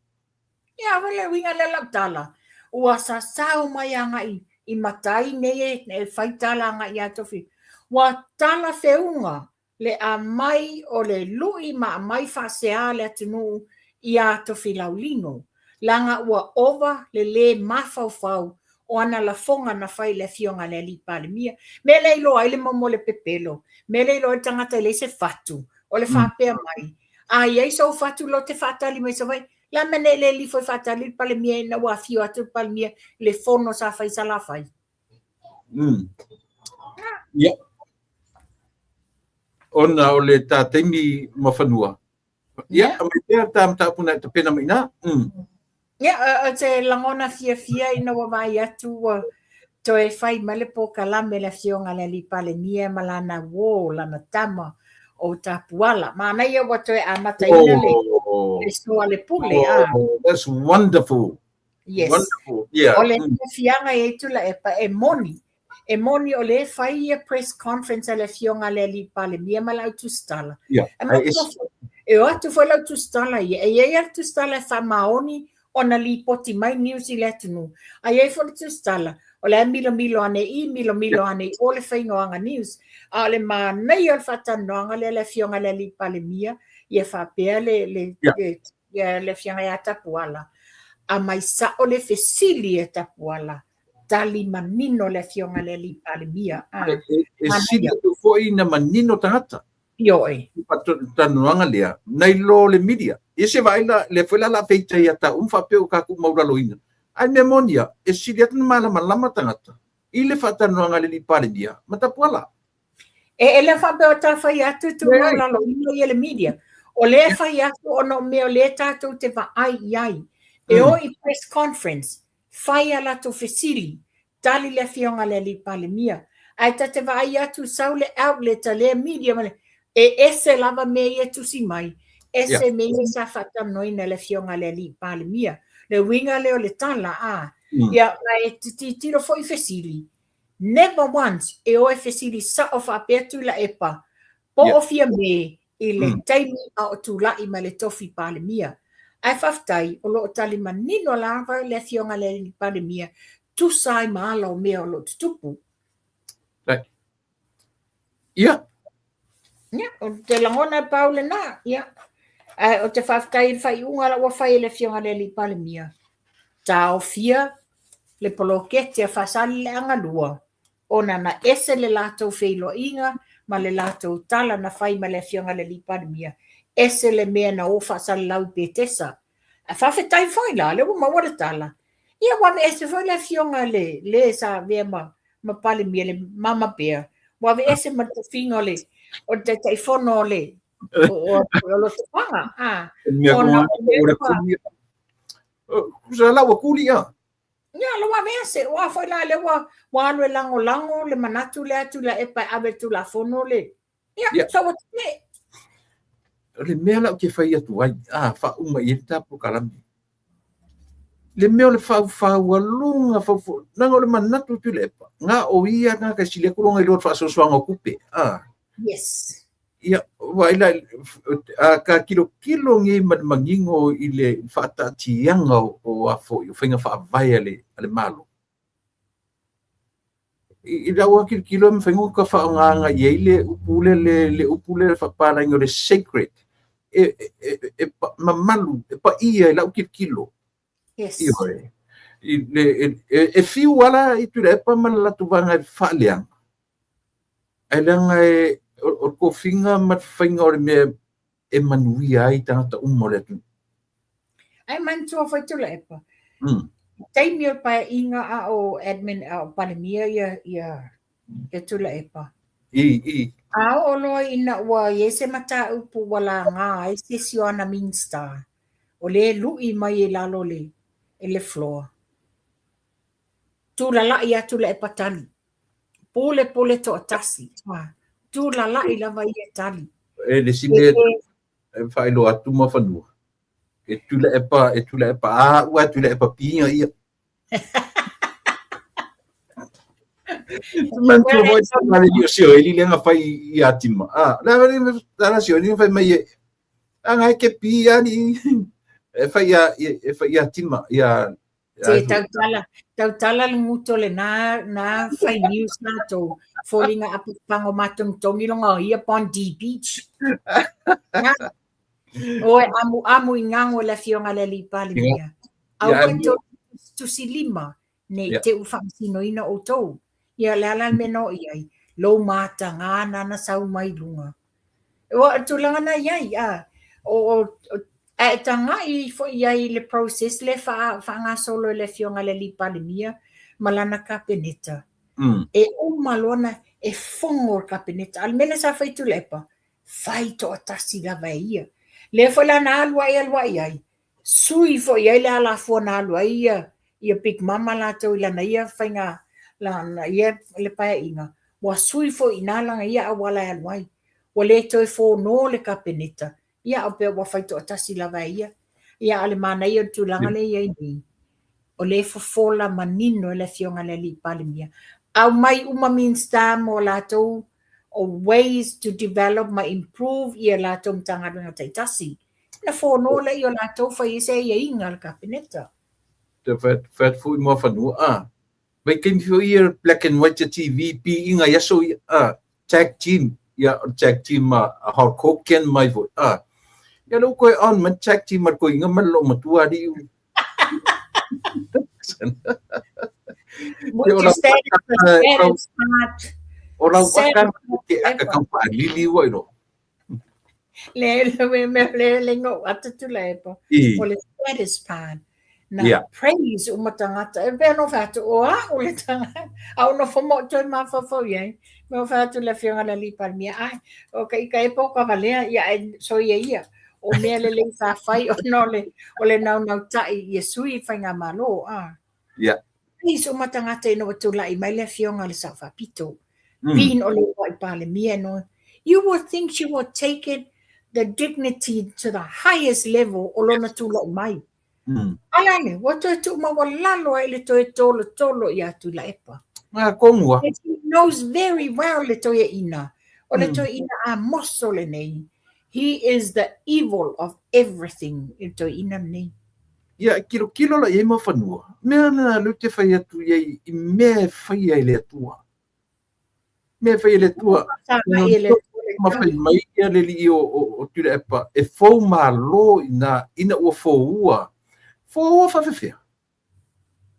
Ya wale winga le laptala. Ua sa sao mai anga i matai nei e fai tala anga i atofi. Wa tala feunga le a mai o le lui ma mai fasea le atunu i Tofilaulino. Langa ua ova le mafau o ana la fonga na fai le fionga le li pandemia. Me le ilo ai le momo le pepelo. Me le ilo tangata le se fatu. O le whapea mai. Ai so fatu lo te fatali mai sa vai. La mene le li foi fatali le pandemia na ua fio atu pandemia le fono sa fai sa la fai. Ia. Ona o le tātemi mawhanua. Ia, a mai tea tāmta puna te pena mai nā. Ia, te langona fia ina wa mai atu to e fai male po kalame le fionga le li pandemia malana wo lana tama o tapuala. Mana ia wa to e amata ina le soa le pule. That's wonderful. Yes. Wonderful. Yeah. O le fianga e tula e moni. E moni o le fai press conference le fionga le li pandemia mala tu stala. Yeah. E o atu foi la tu stala e tu stala fa maoni ona li poti mai news i le tunu. Ai e foi tu stala. O le milo ane ane o le whaingoanga news. A le ma nei o le whatanoanga le fionga le li pandemia ia whapea le fionga e tapuala. A mai sa o le fesili e tapuala. Tali manino le fionga le li pandemia. E sila tu foi na manino tangata. Io e. Tanuanga lea. Nei lo le media. E se vai le foi la feita ia ta whapeo kaku maura loina. Ai memonia, e sila tu malama tangata. I le whatanuanga le li pandemia. Matapuala. E le whapeo ta whai atu tu maura loina i le media. O le whai atu ono meo le tātou te wa ai. E o i press conference. Whai ala to fesili, tali le fionga le li pandemia. Ai te vai atu sau le outlet le media e ese lava me e tusi mai. Ese me sa fata noina le fionga le li pandemia. Le winga le o le tala ia e tiro foi fesili. Never once e o e fesili sa of apertu la epa. Po ofia me i le taimi a o tula i ma le tofi pandemia. Ai whaftai o lo tali manino lava le fionga le pandemia tu sai maala o mea o lo tutupu. Ia. Ia, o te langona paule nā, ia. O te whaftai whai unga la ua whai le fionga le pandemia. Tā o fia le polokete a whasali le angalua. O na ese le lātou whilo inga ma le lātou tala na whai ma le fionga le pandemia. Ese le mea na o whasali lau petesa. A whawhetai whai la, le uma wara tala. Ia wawe ese whai le fionga le sa vea ma pandemia le mama pea. Wawe ese ma te whinga le, o te taifono le, o lo te whanga. O na Kusa lawa kuli ia. Ia, lo wawe ese, wa whai la le wa alwe lango le manatu le atu la epa awe tu la fono le. Ia, so what me? Le mea lau ke whai atu ai, wha uma i tapu kalami. Le mea le whau alunga, nanga o le manatu tu le epa. Ngā o ia ngā kai sile kulonga i lor wha sosuanga kupe. Yes. Ia, waila, ka kilo ngi mangingo ile fata tianga o afo, i whainga whaavai ale malo. I rawa kilo mwhengu ka whaonganga i le upule le upule whapara ingo le sacred. Mamalu, pa ia lau kilo. Yes. Ihoe. Fiu wala itu le pa malatu vanga whaaleang. Ai langa o ko finga mat whainga o me manui ai tangata umore tu. Ai mantua foi tu lepa. Taimi o pa inga a o admin a o panemia ia tu lepa. A o loa ina ua iese mata upu wala ngā ai se siona minsta. O le lui mai e lalo le floor. Tu la la ia tu lepa tali. Pole to atasi. Tu la la ila vai e tali. Le sime whaelo atu ma whanua. E tula epa, ua tula epa pinga ia. Mantua moi tāngare i o seo, e li lenga whai i atima. Lana seo, ni whai mai e, anga ke pia ni, e whai i atima, Te tautala lunguto le na whai news na tō, fōlinga apu pango matung tongi longa ia Bondi Beach. Oe amu i ngango la fionga le li pali mea. Au to tusi lima, ne te ufamsino ina o tō. Ia le ala meno iai, lo mata ngā nana sau mai lunga. O tulanga na iai, o tanga i fo iai le process le wha solo le fionga le li pali mea, malana kapeneta. E malona e fongo kapeneta, al mena sa whaitu lepa, whai to atasi la vai ia. Le whala na alua iai, sui fo iai le ala fua na alua ia pik mama la tau ila na ia whainga, la ia le paia inga. Wa sui fo inalanga ia awala aluai. Wa le toi fo no le kapeneta. Ia au pia wa whaito atasi la vai ia. Ia ale mana ia tulanga le ia ni. O le fofola manino le fionga le li palimia. Au mai minsta mo la tau o ways to develop ma improve ia la tau mtanga dunga taitasi. Na fo no le ia la tau whai se ia inga le kapeneta. Te whaet fui mo whanua, Vai ken fio ia black and white TV pi inga yaso tag team Hulk Hogan mai vo ya lo ko on man tag team mar ko inga man lo matua di orang akan kampa lili wa no le ngo atutulaipo ole status pan na praise umatangata e beno fato ole tanga au no fomo to ma fo ye me fato le fiona la li palmia okay kai poco valea ya so ia o me le fa fai o no le ole na tai yesui fanga malo praise umatangata no to la mai le fiona le sa fa pito pin ole wa palmia no you would think she would take it the dignity to the highest level o lona tu la mai alane wato tu ma walalo ile to tolo ya tu la epa komua he knows very well le to ina o le to ina a mosole nei he is the evil of everything to ina nei ya kilo la yema fanua me na lu te fai atu ye me fai ile tua ma fai mai le li o tu le epa e fo malo ina o fo ua fa fe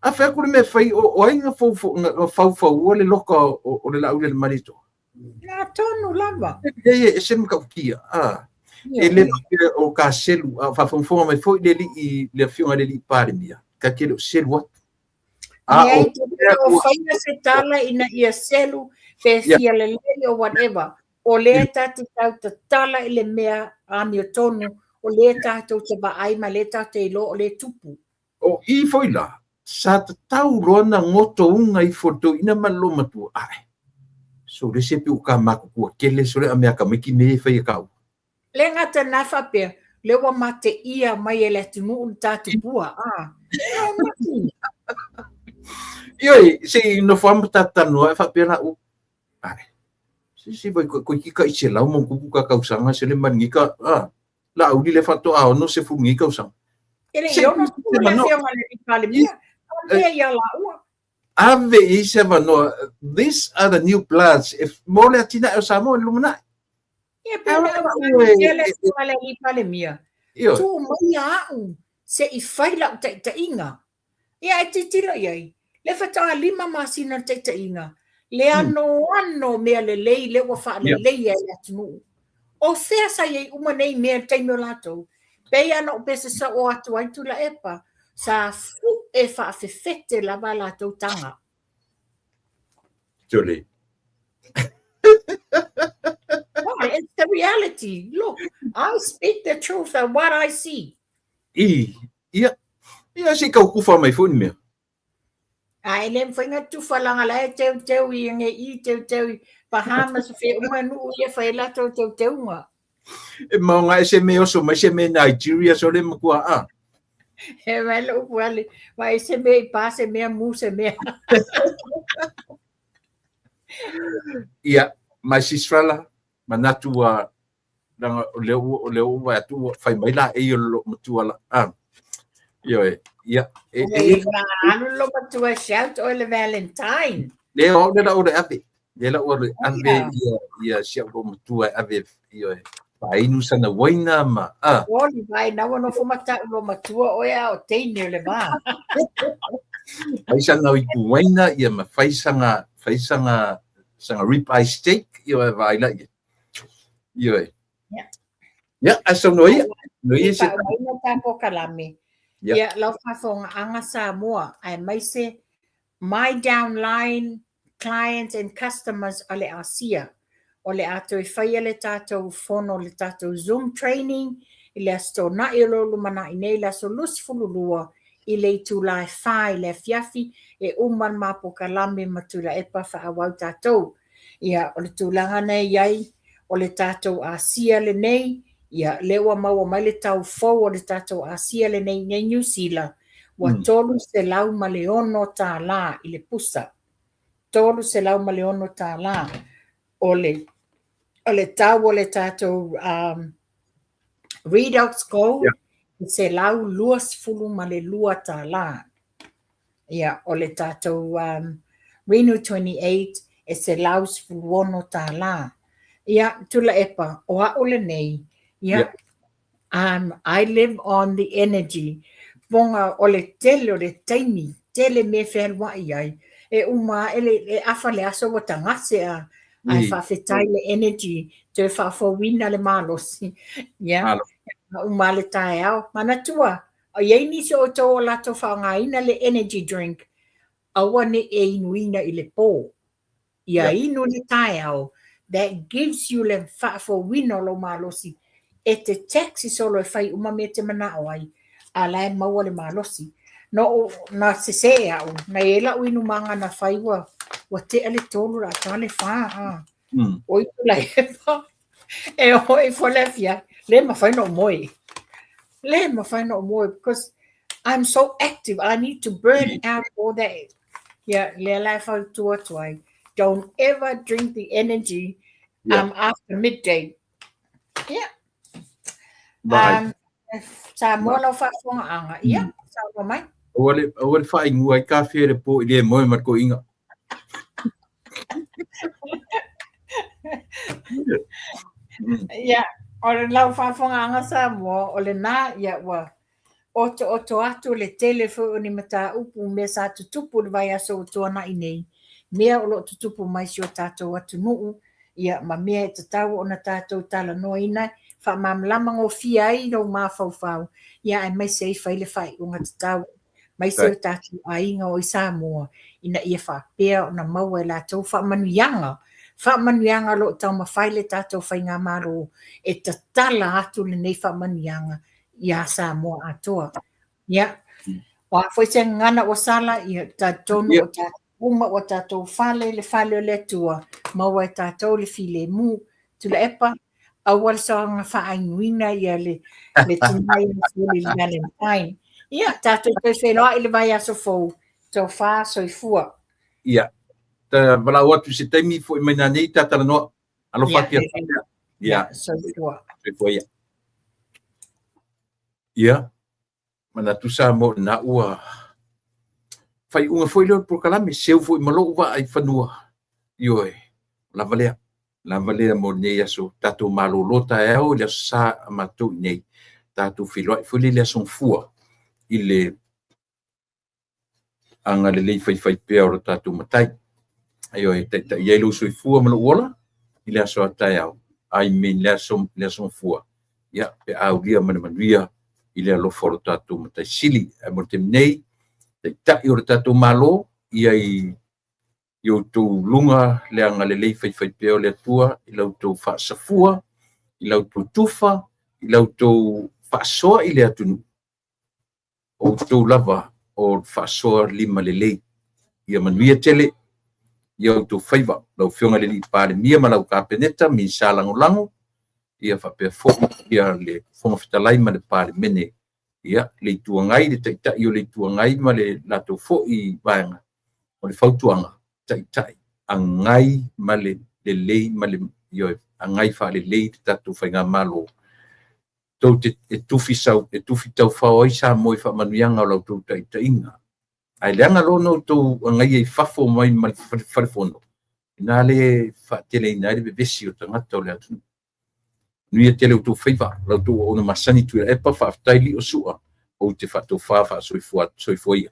a fe ku me fai o ainga fo ua le loka o le la le marito na tonu lava e se me ka kia ele o ka selu fa fo mai fo le fiona le li pare mia ka kelo selu o faina se tala ina ia selu fe fia le o whatever o le tatu tala ile mea ami o tonu o le tatu te ai ma le tatu ilo o le tupu o I foi la sa tau rona ngoto unga I foto ina malo matu so le sepi u ka maku kua kele so le amea ka miki me fai kau le ngata nafa pe le wa mate ia mai ele tunu tatu pua Ioi, se no fam tatanu fa pe na Si vai ko kika i se lau mo kuka kausanga se le maningika la uli le fato a no se fungi kausanga. Ele yo no le fionga le palemia. Ave i se mano, these are the new plants. If mole atina o samo lumina. Ia pena le palemia. Tu mai au se I fai la te inga. Ia e titilo iai. Le fata lima masina te inga. Le ano mea le lei le wa fa le lei e atunu. O fea sa iai uma nei mea teimo lato. Pei ana o pese sa o atu ai tu la epa. Sa fu e fa fefete la va lato tanga. Jolie. Well, it's the reality. Look, I speak the truth and what I see. Ia si kau kufa mai fun mea. Ai lem foi nga tu falanga la teu I nge I teu pahama se fe uma nu ia foi la teu nga. E mau nga se me oso mai se me Nigeria so le makua E vai lo wale, vai se me pase me mu se me. Ia, mai sisfala manatu langa leo wa tu fai mai la e lo matua la. Ia anu lo matua shout o le Valentine. Leo la ore ave. Leo ore ave ia sia lo matua ave ia. Pai nu sana waina ma. Oli vai na no fo mata lo matua o ia o teine le ba. Pai sana I waina ia ma fai sanga ribeye steak ia vai la ia. Ya, aso noi se na tapo kalame. Ya lo fa fonga anga Samoa ai mai se my downline clients and customers ale asia ole ato I fai le tato fono le tato Zoom training ile sto na ilo lumana ine la solus fululua ile tu lai fai le fiafi e uman mapo kalame matula epa fa awau tato ia ole tulanga nei yai ole tato asia le nei ia lewa maua mai le tau fou o le tato asia le nei New Zealand wa tolu se lau maleono ta la ile pusa tolu se lau maleono ta la ole tau o le tato Redux Go se lau luas fulu male lua ta la ia ole tato Reno 28 e se lau fuluono ta la ia tula epa o a ole nei ia I live on the energy bonga ole tele o le taimi tele me ferwa iai e uma ele afa le aso o tangase ai fa fetai le energy te fa fo wina le malosi ia uma le tai au manatua o ye ni so to la to fa ngaina le energy drink awane e inuina I le po ia inu le tai au that gives you le fa fo wina lo malosi e te taxi solo e fai uma me te mana ai ala e maua le malosi no na se au na ela uinu manga na fai wa te ale tolu la tale fa oi la epa e oi folefia le ma fai no moi because I'm so active I need to burn out all that le la fa tu don't ever drink the energy after midday sa mo lo fa fonga anga sa mo mai o fa ingu ai ka fere po ile mo ma ko inga ora lau fa fonga anga sa mo ole na wa oto atu le telefoni mata upu me sa tutupu vai aso tona inei mea o lo tutupu mai sio tato atu nuu ma mea te tau ona tato tala noina fa mamlama ngo fia ai no ma fau ai mai sei fai le fai unga te tau mai sei tatu ainga o Samoa ina ia fa pea ona maua la tau fa manuianga lo tau ma fai le tato fai ngā maro e te tala atu le nei fa manuianga ia Samoa atoa wa foi se ngana o sala ia tatonu o tato uma o tato fale le tua maua tato le file mu tula epa awal song fa'ainuina ia le tunai le Valentine ia tato te whenua ile vai aso fou tau wha soifua ia ta wala watu se taimi fo i maina nei tatala noa alo fakia ya soifua ia mana tusa mo na ua fai unga foi lo por kalame seu foi malo wa ai fanua ioi lavalea mo nei aso tatu malolota e o le sa matu nei tatu filoi foi le son fua ile anga le fai pe o tatu matai ioi ta yelo sui fua malo ola ile aso tai au ai min le son fua ia pe au lia manuia ile lo for tatu matai sili mo te nei ta i o tatu malo ia i yo tu lunga le anga le fai pe o le tua i lau tu fa safua i lau tu tufa i lau tu fa so i le atunu o tu lava o fa so lima le ia manuia tele ia tu faiva lau fionga le pa le mia malau ka peneta min salango lango ia fa pe fo ia le fonga fitalai ma le pa le mene ia le tuangai le taita i o le tuangai ma le lato fo i vaenga o le fautuanga tai angai male le male yo angai fa le tatu fainga malo to te tufi tau fa oi sa moi fa manuanga lo tu tai inga ai lenga lo no to ngai e fafo mai mal farfono ina le fa tele ina le besi o tanga to le atu nui tele tu faiva lo tu ona masani tu e pa fa taili o sua o te fa to fa so foi